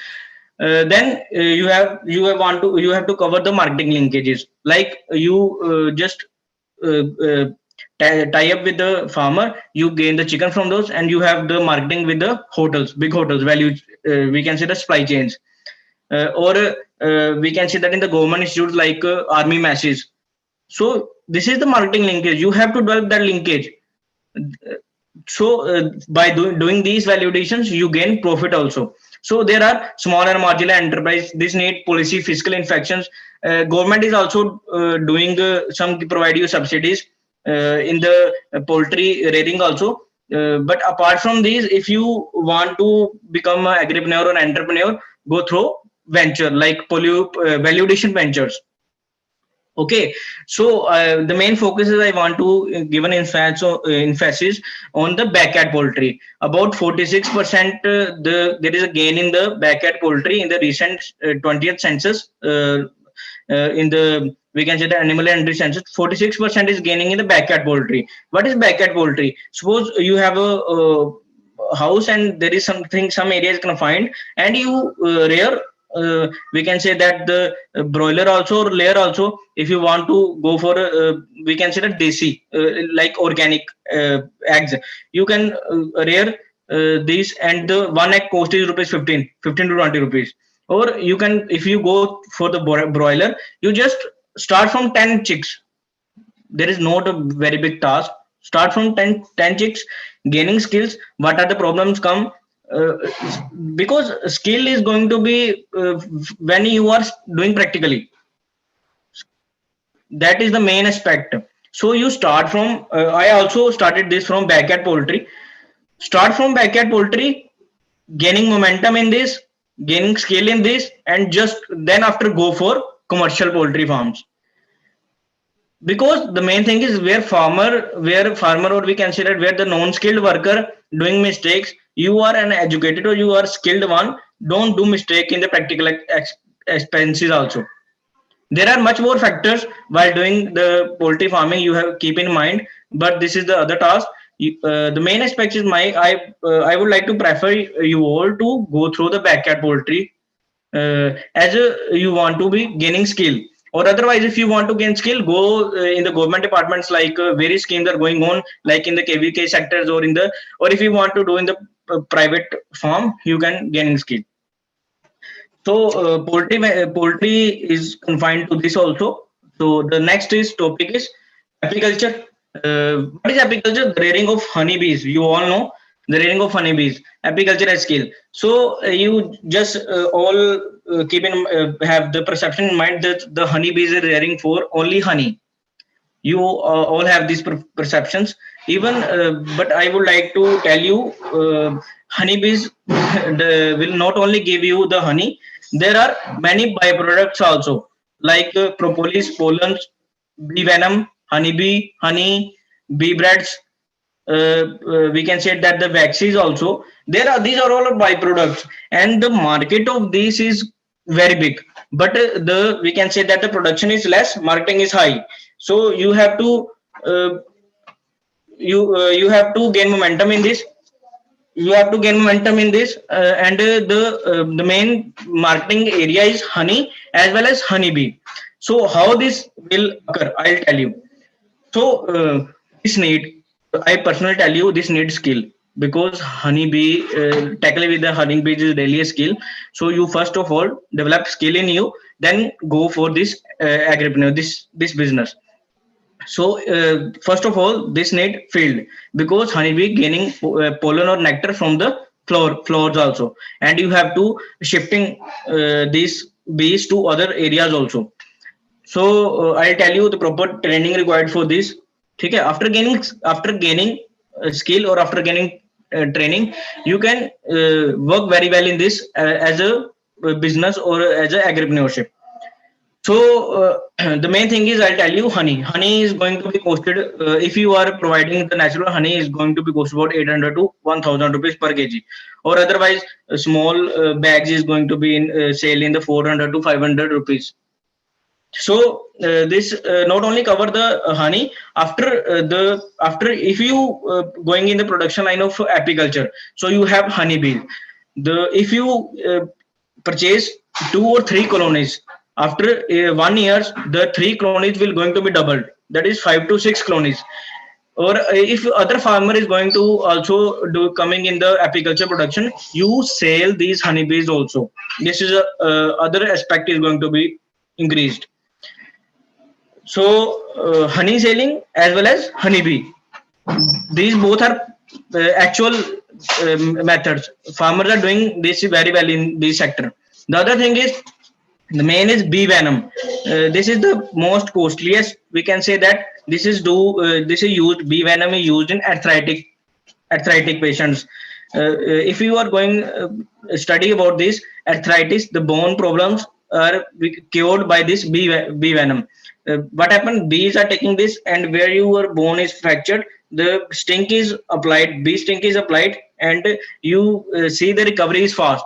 Then you have to cover the marketing linkages, like you just uh, uh, tie up with the farmer, you gain the chicken from those, and you have the marketing with the hotels, big hotels, value, we can say the supply chains, or we can say that in the government institutes like army masses. So this is the marketing linkage, you have to develop that linkage. So by doing these validations you gain profit also. So there are small and marginal enterprise, this need policy fiscal infections. Government is also doing some provide you subsidies in the poultry rearing also. But apart from these, if you want to become an agripreneur or entrepreneur, go through venture like validation ventures. Okay, so the main focus is I want to give an emphasis on the backyard poultry. About 46% there is a gain in the backyard poultry in the recent 20th census. In the, we can say the animal husbandry census, 46% is gaining in the backyard poultry. What is backyard poultry? Suppose you have a house and there is something, some areas confined, and you rear we can say that the broiler also or layer also. If you want to go for we can say that desi like organic eggs, you can rear these, and the one egg cost is rupees 15 to 20 rupees. Or you can, if you go for the broiler, you just start from 10 chicks. There is not a very big task. Start from 10 chicks, gaining skills. What are the problems come? uh, because skill is going to be when you are doing practically, that is the main aspect. So you start from I also started this from backyard poultry. Start from backyard poultry, gaining momentum in this, gaining skill in this, and just then after go for commercial poultry farms. Because the main thing is where farmer, or we consider where the non-skilled worker doing mistakes, you are an educated or you are skilled one, don't do mistake in the practical expenses also. There are much more factors while doing the poultry farming you have keep in mind, but this is the other task. The main aspect is I would like to prefer you all to go through the backyard poultry as you want to be gaining skill. Or otherwise, if you want to gain skill, go in the government departments, like various schemes are going on, like in the KVK sectors, or in the, or if you want to do in the private farm, you can gain skill. So poultry is confined to this also. So the next is topic is apiculture. What is apiculture? The rearing of honeybees. You all know the rearing of honeybees. Apiculture as skill. So you just all keep in have the perception in mind that the honeybees are rearing for only honey. You all have these perceptions. Even but I would like to tell you, honeybees will not only give you the honey. There are many byproducts also, like propolis, pollens, bee venom, honeybee, honey, bee breads, we can say that the waxes also, these are all byproducts, and the market of this is very big, but we can say that the production is less, marketing is high. So you have to you have to gain momentum in this. And the main marketing area is honey as well as honeybee. So how this will occur, I'll tell you. So this need, I personally tell you, this needs skill, because honeybee, tackling with the honeybee is really a skill. So you first of all develop skill in you, then go for this agripreneur, this business. So first of all, this need field, because honeybee gaining pollen or nectar from the flowers also, and you have to shifting these bees to other areas also. So I'll tell you the proper training required for this. Okay, after gaining skill, or after gaining training, you can work very well in this as a business or as a agripreneurship. So the main thing is, I'll tell you, honey is going to be costed, if you are providing the natural honey, is going to be cost about 800 to 1000 rupees per kg, or otherwise small bags is going to be in sale in the 400 to 500 rupees. So this not only cover the honey, after if you going in the production line of apiculture, so you have honeybee. If you purchase 2 or 3 colonies, after 1 year the 3 colonies will going to be doubled, that is 5 to 6 colonies. Or if other farmer is going to also do coming in the apiculture production, you sell these honeybees also. This is a other aspect is going to be increased. So honey selling as well as honeybee, these both are actual methods. Farmers are doing this very well in this sector. The other thing is, the main is bee venom. This is the most costliest. We can say that this is used. Bee venom is used in arthritic patients. If you are going study about this arthritis, the bone problems are cured by this bee venom. What happened? Bees are taking this, and where your bone is fractured, the stink is applied. Bee stink is applied, and you see the recovery is fast.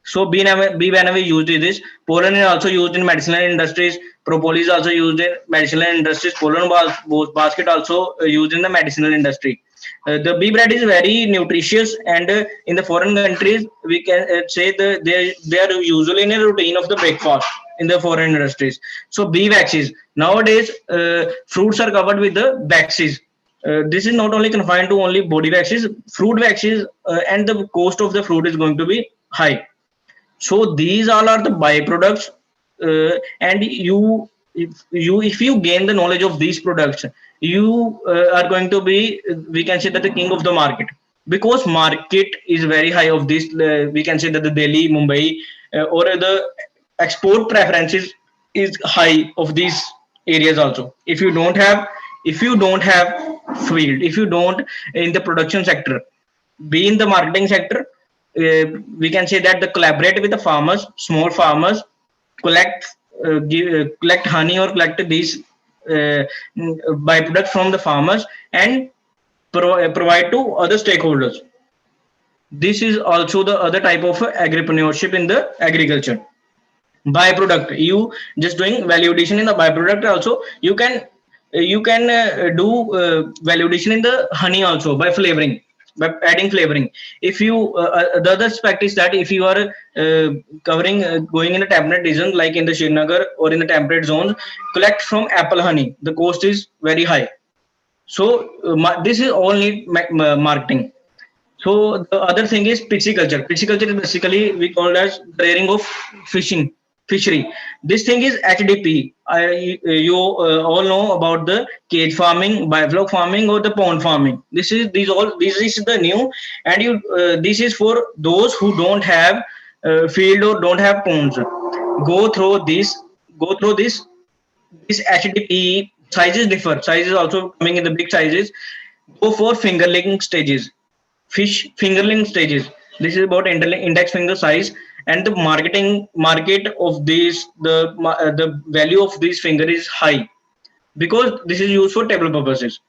So bee venom is used in this. Pollen is also used in medicinal industries. Propolis is also used in medicinal industries. Pollen basket also used in the medicinal industry. The bee bread is very nutritious, and in the foreign countries we can say they are usually in a routine of the breakfast in the foreign industries. So bee waxes, nowadays fruits are covered with the waxes. This is not only confined to only body waxes, fruit waxes, and the cost of the fruit is going to be high. So these all are the byproducts, and if you gain the knowledge of these products, you are going to be, we can say that, the king of the market, because market is very high of this. We can say that the Delhi, Mumbai, or the export preferences is high of these areas also. If you don't have field, if you don't in the production sector, be in the marketing sector, we can say that the collaborate with the farmers, small farmers, collect collect honey or collect these byproducts from the farmers, and provide to other stakeholders. This is also the other type of agripreneurship in the agriculture. Byproduct, you just doing value addition in the byproduct also. You can do value addition in the honey also by flavoring, by adding flavoring. If you the other aspect is that if you are covering going in a temperate region like in the Srinagar or in the temperate zones, collect from apple honey, the cost is very high. So this is all need marketing. So the other thing is pisciculture. Pisciculture is basically we call as rearing of fishery. This thing is HDP. You all know about the cage farming, biofloc farming, or the pond farming. This is the new, and this is for those who don't have field or don't have ponds. Go through this. This HDP sizes differ. Sizes also coming in the big sizes. Go for fingerling stages. Fish fingerling stages. This is about index finger size, and the market of this, the value of this finger is high, because this is used for table purposes.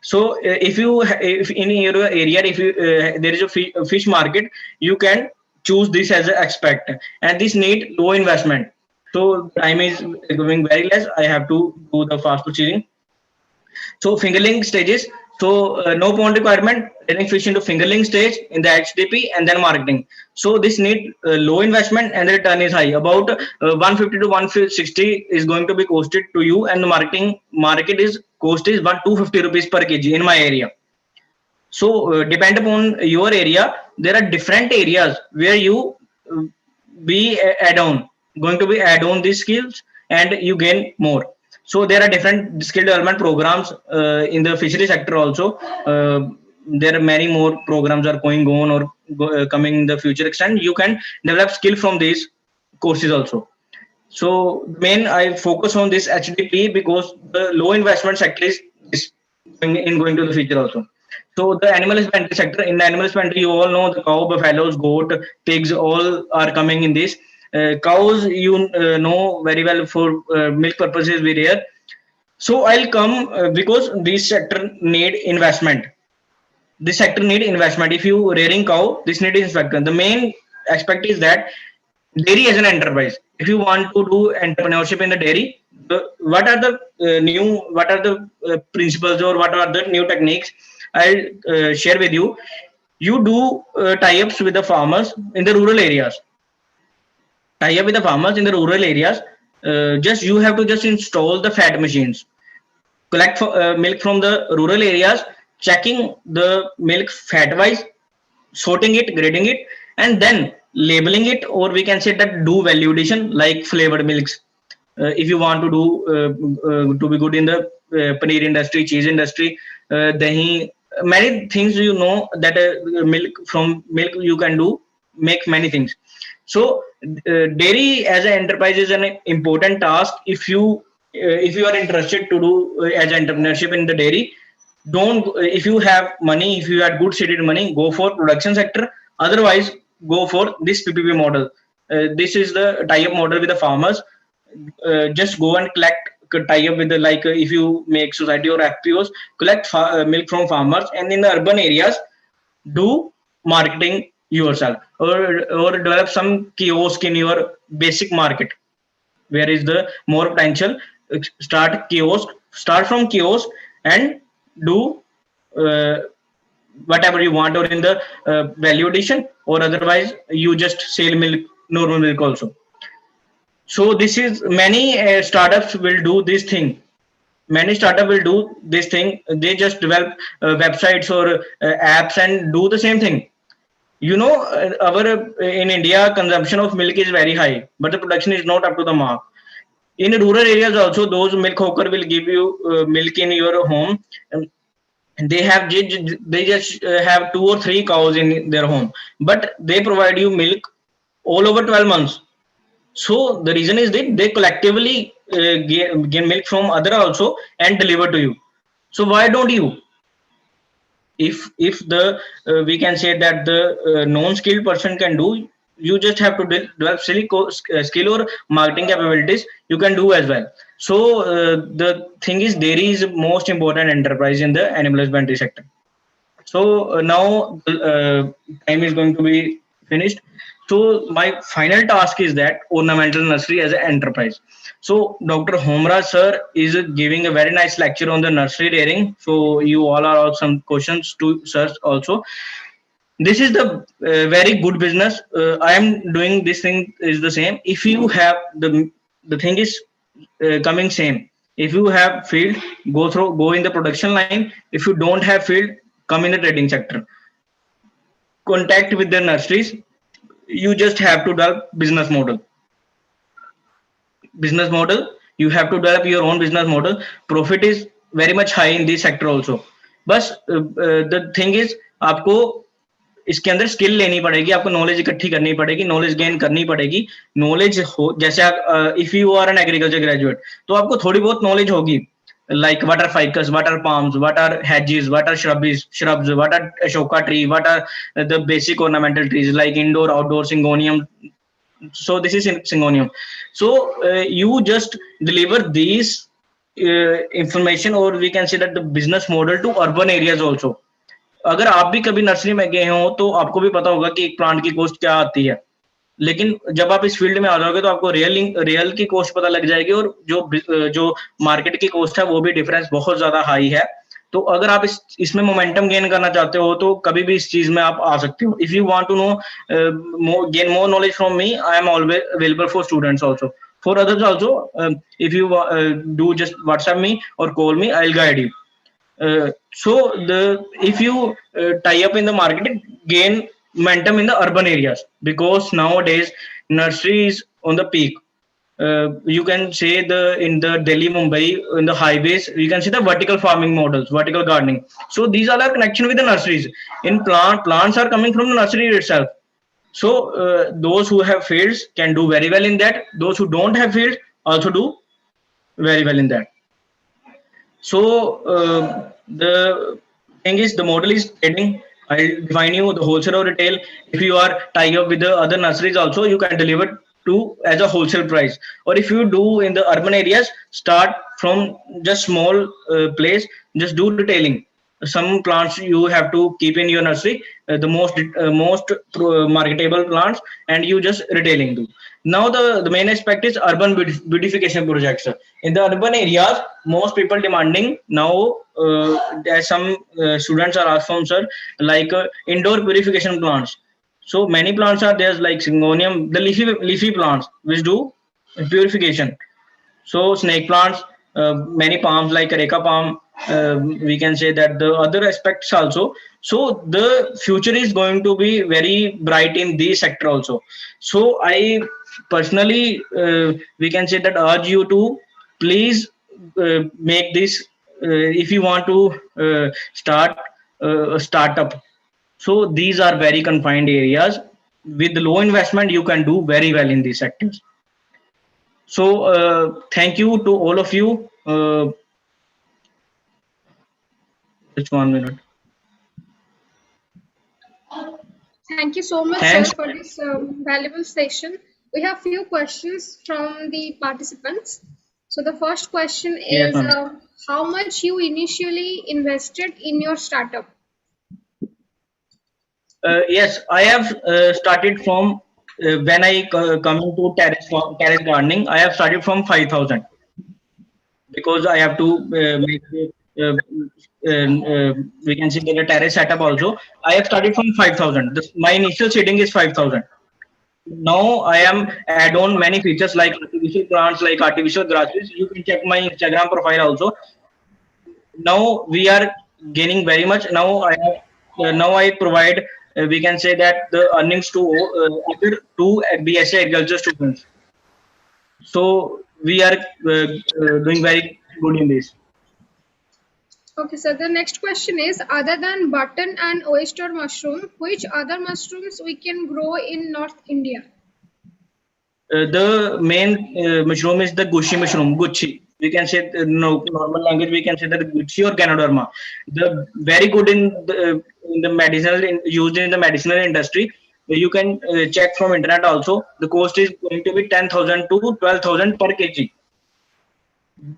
So if in your area, if you there is a fish market, you can choose this as an aspect, and this need low investment. So time is going very less. I have to do the fast proceeding. So fingerling stages. So no pond requirement, letting fish into fingerling stage in the HDP and then marketing. So this need low investment and the return is high. About 150 to 160 is going to be costed to you, and the market is cost is 250 rupees per kg in my area. So depend upon your area, there are different areas where you uh, be add on going to be add on these skills and you gain more. So there are different skill development programs in the fishery sector also. There are many more programs are going on or coming in the future extent. You can develop skill from these courses also. So main I focus on this HDP because the low investment sector is going to the future also. So the animal husbandry sector, in the animal husbandry, you all know the cow, buffaloes, goat, pigs, all are coming in this. Cows, you know very well for milk purposes, we rear. So I'll come because this sector need investment. This sector need investment. If you rearing cow, this need investment. The main aspect is that dairy as an enterprise. If you want to do entrepreneurship in the dairy, what are the what are the principles or what are the new techniques? I'll share with you. You do tie-ups with the farmers in the rural areas. Tie up with the farmers in the rural areas. Just you have to just install the fat machines. Collect milk from the rural areas, checking the milk fat wise, sorting it, grading it, and then labeling it, or we can say that do value addition like flavored milks. If you want to do to be good in the paneer industry, cheese industry, dahi, many things you know that milk from milk you can do, make many things. So dairy as an enterprise is an important task. If you are interested to do as entrepreneurship in the dairy, don't if you have money, if you had good seeded money, go for production sector. Otherwise go for this PPP model. This is the tie-up model with the farmers. Just go and collect, tie up with the if you make society or FPOs, collect milk from farmers, and in the urban areas do marketing yourself, or develop some kiosk in your basic market where is the more potential. Start from kiosk and do uh, whatever you want, or in the value addition, or otherwise you just sell milk, normal milk also. So this is many startups will do this thing. Many startup will do this thing. They just develop websites or apps and do the same thing. You know, our in India consumption of milk is very high, but the production is not up to the mark. In rural areas also, those milk hawker will give you milk in your home. They have they just have 2 or 3 cows in their home, but they provide you milk all over 12 months. So the reason is that they collectively gain milk from other also and deliver to you. So why don't you? If the we can say that the non-skilled person can do, you just have to develop skill or marketing capabilities, you can do as well. So the thing is, dairy is most important enterprise in the animal husbandry sector. So now time is going to be finished. So my final task is that ornamental nursery as an enterprise. So Dr. Homraj sir is giving a very nice lecture on the nursery rearing. So you all are all some questions to sir also. This is the very good business. I am doing this thing is the same. If you have the thing is coming same. If you have field, go in the production line. If you don't have field, come in the trading sector. Contact with the nurseries. You just have to develop business model. You have to develop your own business model. Profit is very much high in this sector also. बस the thing is, आपको इसके अंदर skill लेनी पड़ेगी, आपको knowledge इकट्ठी करनी पड़ेगी, नॉलेज गेन करनी पड़ेगी. नॉलेज हो जैसे आप if you are an agriculture graduate, तो आपको थोड़ी बहुत नॉलेज होगी, like what are ficus, what are palms, what are hedges, what are shrubs, what are ashoka tree, what are the basic ornamental trees like indoor, outdoor, syngonium. So this is syngonium. So you just deliver these information, or we can say that the business model to urban areas also. अगर आप भी कभी nursery में गए हो तो आपको भी पता होगा कि एक प्लांट की कॉस्ट क्या आती है, लेकिन जब आप इस फील्ड में आ जाओगे तो आपको रियल की कॉस्ट पता लग जाएगी, और जो मार्केट की कॉस्ट है वो भी डिफरेंस बहुत ज्यादा हाई है. तो अगर आप इसमें मोमेंटम गेन करना चाहते हो तो कभी भी इस चीज में आप आ सकते हो. If you want to know gain more knowledge from me, I am always available for students also, for others also. If you do just WhatsApp me or call me, I'll guide you. So if you tie up in the market, gain momentum in the urban areas, because nowadays nursery is on the peak. You can say in the Delhi, Mumbai, in the highways, you can see the vertical farming models, vertical gardening. So these all are connection with the nurseries. In plants are coming from the nursery itself. So those who have fields can do very well in that. Those who don't have fields also do very well in that. So the thing is, the model is trading. I'll define you the wholesale or retail. If you are tied up with the other nurseries also, you can deliver to as a wholesale price. Or if you do in the urban areas, start from just small place, just do retailing. Some plants you have to keep in your nursery, the most marketable plants, and you just retailing to. Now the main aspect is urban beautification projects. In the urban areas, most people demanding now, as some students are asked from sir, like indoor purification plants. So many plants are there, like syngonium, the leafy plants which do purification. So snake plants, many palms like areca palm, we can say that the other aspects also. So the future is going to be very bright in this sector also. So I personally, we can say that urge you to please make this, if you want to start a startup. So these are very confined areas. With low investment, you can do very well in these sectors. So thank you to all of you. Just 1 minute. Thank you so much, Thanks. sir, for this valuable session. We have few questions from the participants. So the first question Yes, is, ma'am. how much you initially invested in your startup? Yes, I have started from when I come into terrace gardening. I have started from 5,000, because I have to make we can say that a terrace setup also. I have started from 5,000. My initial seeding is 5,000. Now I am add on many features like artificial plants, like artificial grasses. You can check my Instagram profile also. Now we are gaining very much. Now I have now I provide, we can say that the earnings to other two BSc agriculture students. So we are doing very good in this. Okay, so the next question is, other than button and oyster mushroom, which other mushrooms we can grow in North India? The main mushroom is the gucci mushroom, gucci. We can say, no normal language, we can say that gucci or ganoderma. The very good in the medicinal, used in the medicinal industry. You can check from internet also. The cost is going to be 10,000 to 12,000 per kg.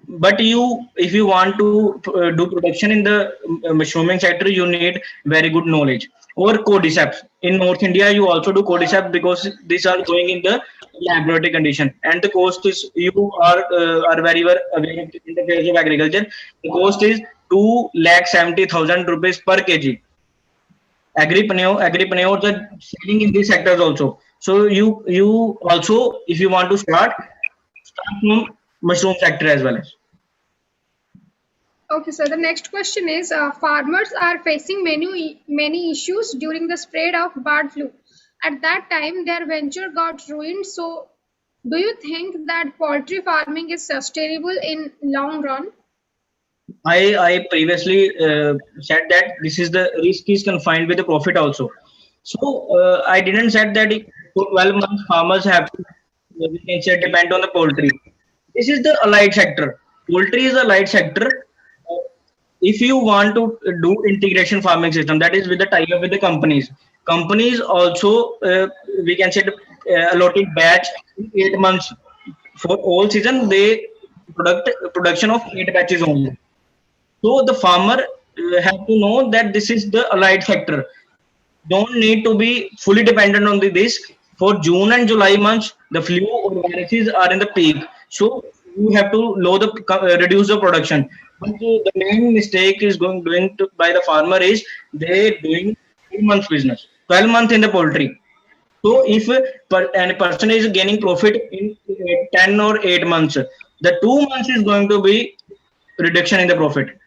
But if you want to do production in the mushrooming sector, you need very good knowledge. Or cordyceps. In North India, you also do cordyceps, because these are going in the laboratory condition, and the cost is, you are very well aware in the field of agriculture. The cost is 2,70,000 rupees per kg. Agripreneurs are selling in these sectors also. So you also, if you want to start from mushroom sector as well as. Okay, so the next question is, farmers are facing many issues during the spread of bird flu. At that time, their venture got ruined. So, do you think that poultry farming is sustainable in long run? I previously said that this is the risk is confined with the profit also. So I didn't said that for 12 months farmers have to, we can say, depend on the poultry. This is the allied sector. Poultry is a allied sector. If you want to do integration farming system, that is with the tie up with the companies also, we can say allotted batch 8 months for all season. They production of 8 batches only. So the farmer have to know that this is the allied sector. Don't need to be fully dependent on this. For June and July months, the flu or viruses are in the peak. So you have to reduce the production. But the main mistake is doing by the farmer is they doing 2 months business, 12 months in the poultry. So if a person is gaining profit in 10 or 8 months, the 2 months is going to be reduction in the profit.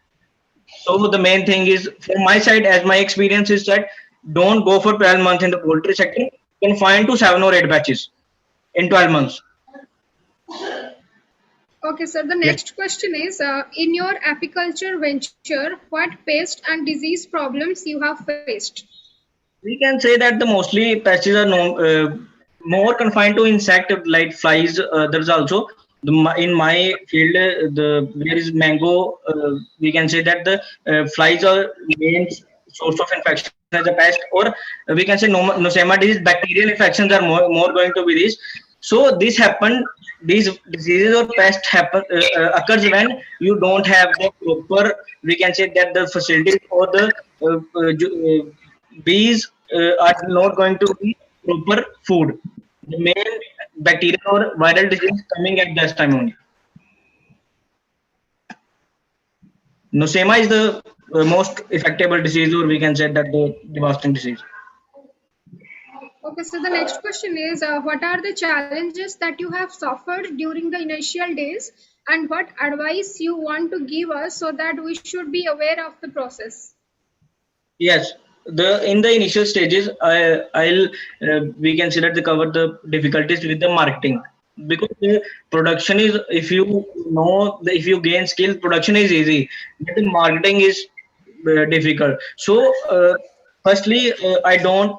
So the main thing is from my side, as my experience is that don't go for 12 months in the poultry sector. You can find to 7 or 8 batches in 12 months. Okay, sir. The next question is, in your apiculture venture, what pest and disease problems you have faced? We can say that the mostly pests are more confined to insect like flies. There's also in my field there is mango. We can say that the flies are main source of infection as a pest, or we can say nosema disease. Bacterial infections are more going to be this. So this happened. These diseases or pests happen occurs when you don't have the proper. We can say that the facilities or the bees are not going to be proper food. The main bacterial or viral disease coming at this time only. Nosema is the most effectable disease, or we can say that the devastating disease. Okay, so the next question is, what are the challenges that you have suffered during the initial days, and what advice you want to give us so that we should be aware of the process? Yes, in the initial stages, I'll we consider to cover the difficulties with the marketing, because the production is, if you know, if you gain skill, production is easy, but the marketing is difficult. So firstly, I don't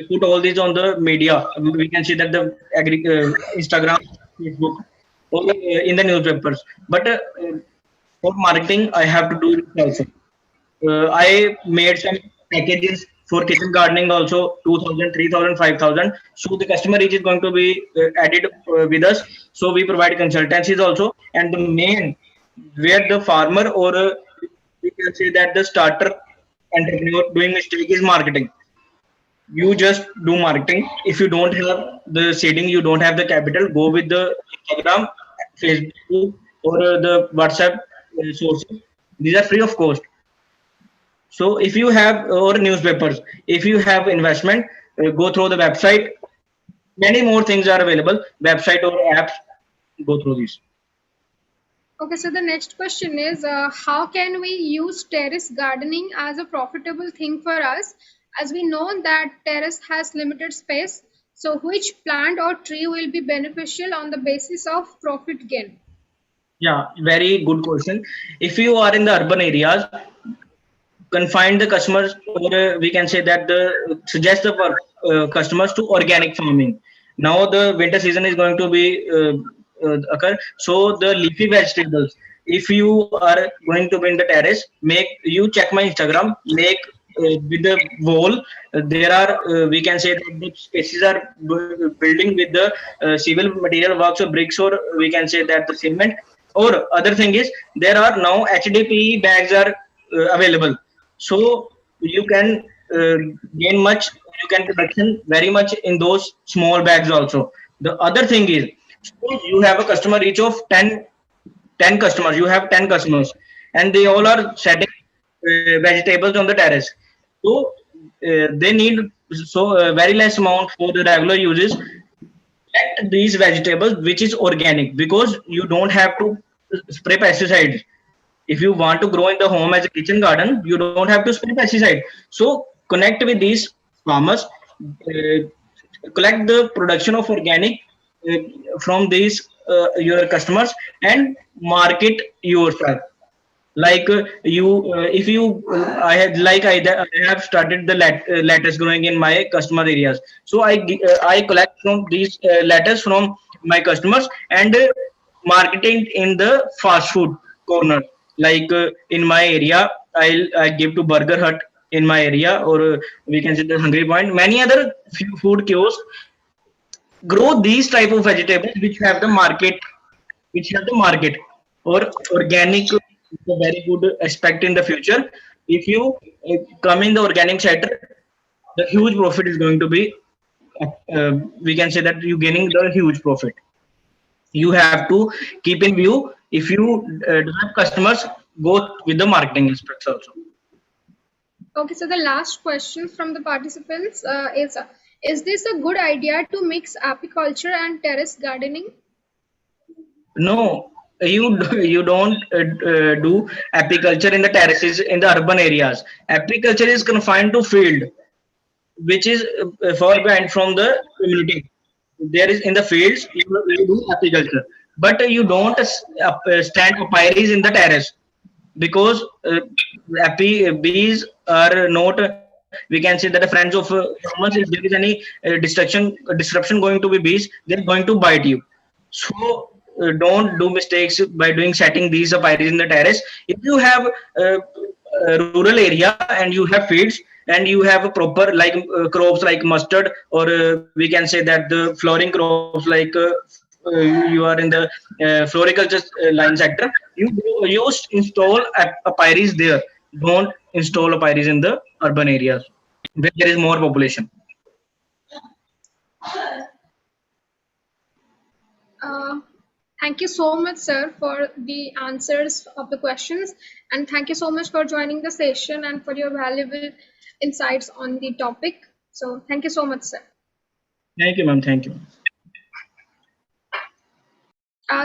put all these on the media. We can see that the Instagram, Facebook, or in the newspapers. But for marketing, I have to do it also. I made some packages for kitchen gardening also, 2,000, 3,000, 5,000. So the customer reach is going to be added with us. So we provide consultancies also. And the main, where the farmer or we can say that the starter entrepreneur doing mistake is marketing. You just do marketing. If you don't have the seeding, you don't have the capital, go with the Instagram, Facebook, or the WhatsApp sources. These are free of cost. So if you have, or newspapers, if you have investment, go through the website. Many more things are available, website or apps. Go through these. Okay, so the next question is, how can we use terrace gardening as a profitable thing for us, as we know that terrace has limited space? So which plant or tree will be beneficial on the basis of profit gain? Yeah, very good question. If you are in the urban areas, confine the customers, or we can say that the suggest the customers to organic farming. Now the winter season is going to be occur, so the leafy vegetables, if you are going to be in the terrace, make you check my Instagram, make with the wall, there are we can say that the spaces are building with the civil material works or bricks, or we can say that the cement, or other thing is there are now HDPE bags are available. So you can gain much, you can production very much in those small bags also. The other thing is, suppose you have a customer reach of 10 customers, you have 10 customers, and they all are setting vegetables on the terrace. So they need very less amount for the regular uses. Select these vegetables which is organic, because you don't have to spray pesticides. If you want to grow in the home as a kitchen garden, you don't have to spray pesticide. So connect with these farmers, collect the production of organic from these your customers, and market yourself. Like if you I have started the lettuce growing in my customer areas. So I collect from these lettuce from my customers, and marketing in the fast food corner. Like in my area, I give to Burger Hut in my area, or we can say the Hungry Point, many other food kiosks. Grow these type of vegetables which have the market, or organic is a very good aspect in the future. If you come in the organic sector, the huge profit is going to be, we can say that you gaining the huge profit. You have to keep in view, if you drive customers, go with the marketing aspects also. Okay, so the last question from the participants is this a good idea to mix apiculture and terrace gardening? No, you don't do apiculture in the terraces in the urban areas. Apiculture is confined to field, which is far behind from the community. There is in the fields you do apiculture, but you don't stand apiaries in the terrace, because bees are not, we can say that the friends of humans. If there is any disruption going to be bees, they're going to bite you. So don't do mistakes by doing setting these apiaries in the terrace. If you have a rural area and you have fields and you have a proper like crops like mustard, or we can say that the flowering crops like you are in the floriculture line sector, you install apiaries there. Don't install apiaries in the urban areas where there is more population. Thank you so much, sir, for the answers of the questions, and thank you so much for joining the session and for your valuable insights on the topic. So thank you so much, sir. Thank you, ma'am. Thank you.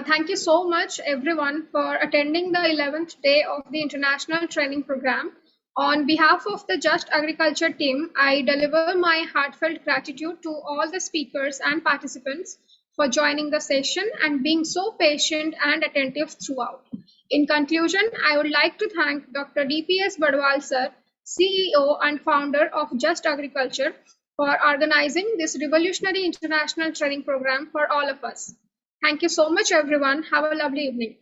Thank you so much, everyone, for attending the 11th day of the International Training Program. On behalf of the Just Agriculture team, I deliver my heartfelt gratitude to all the speakers and participants for joining the session and being so patient and attentive throughout. In conclusion, I would like to thank Dr. DPS Badwal sir, CEO and founder of Just Agriculture, for organizing this revolutionary international training program for all of us. Thank you so much, everyone. Have a lovely evening.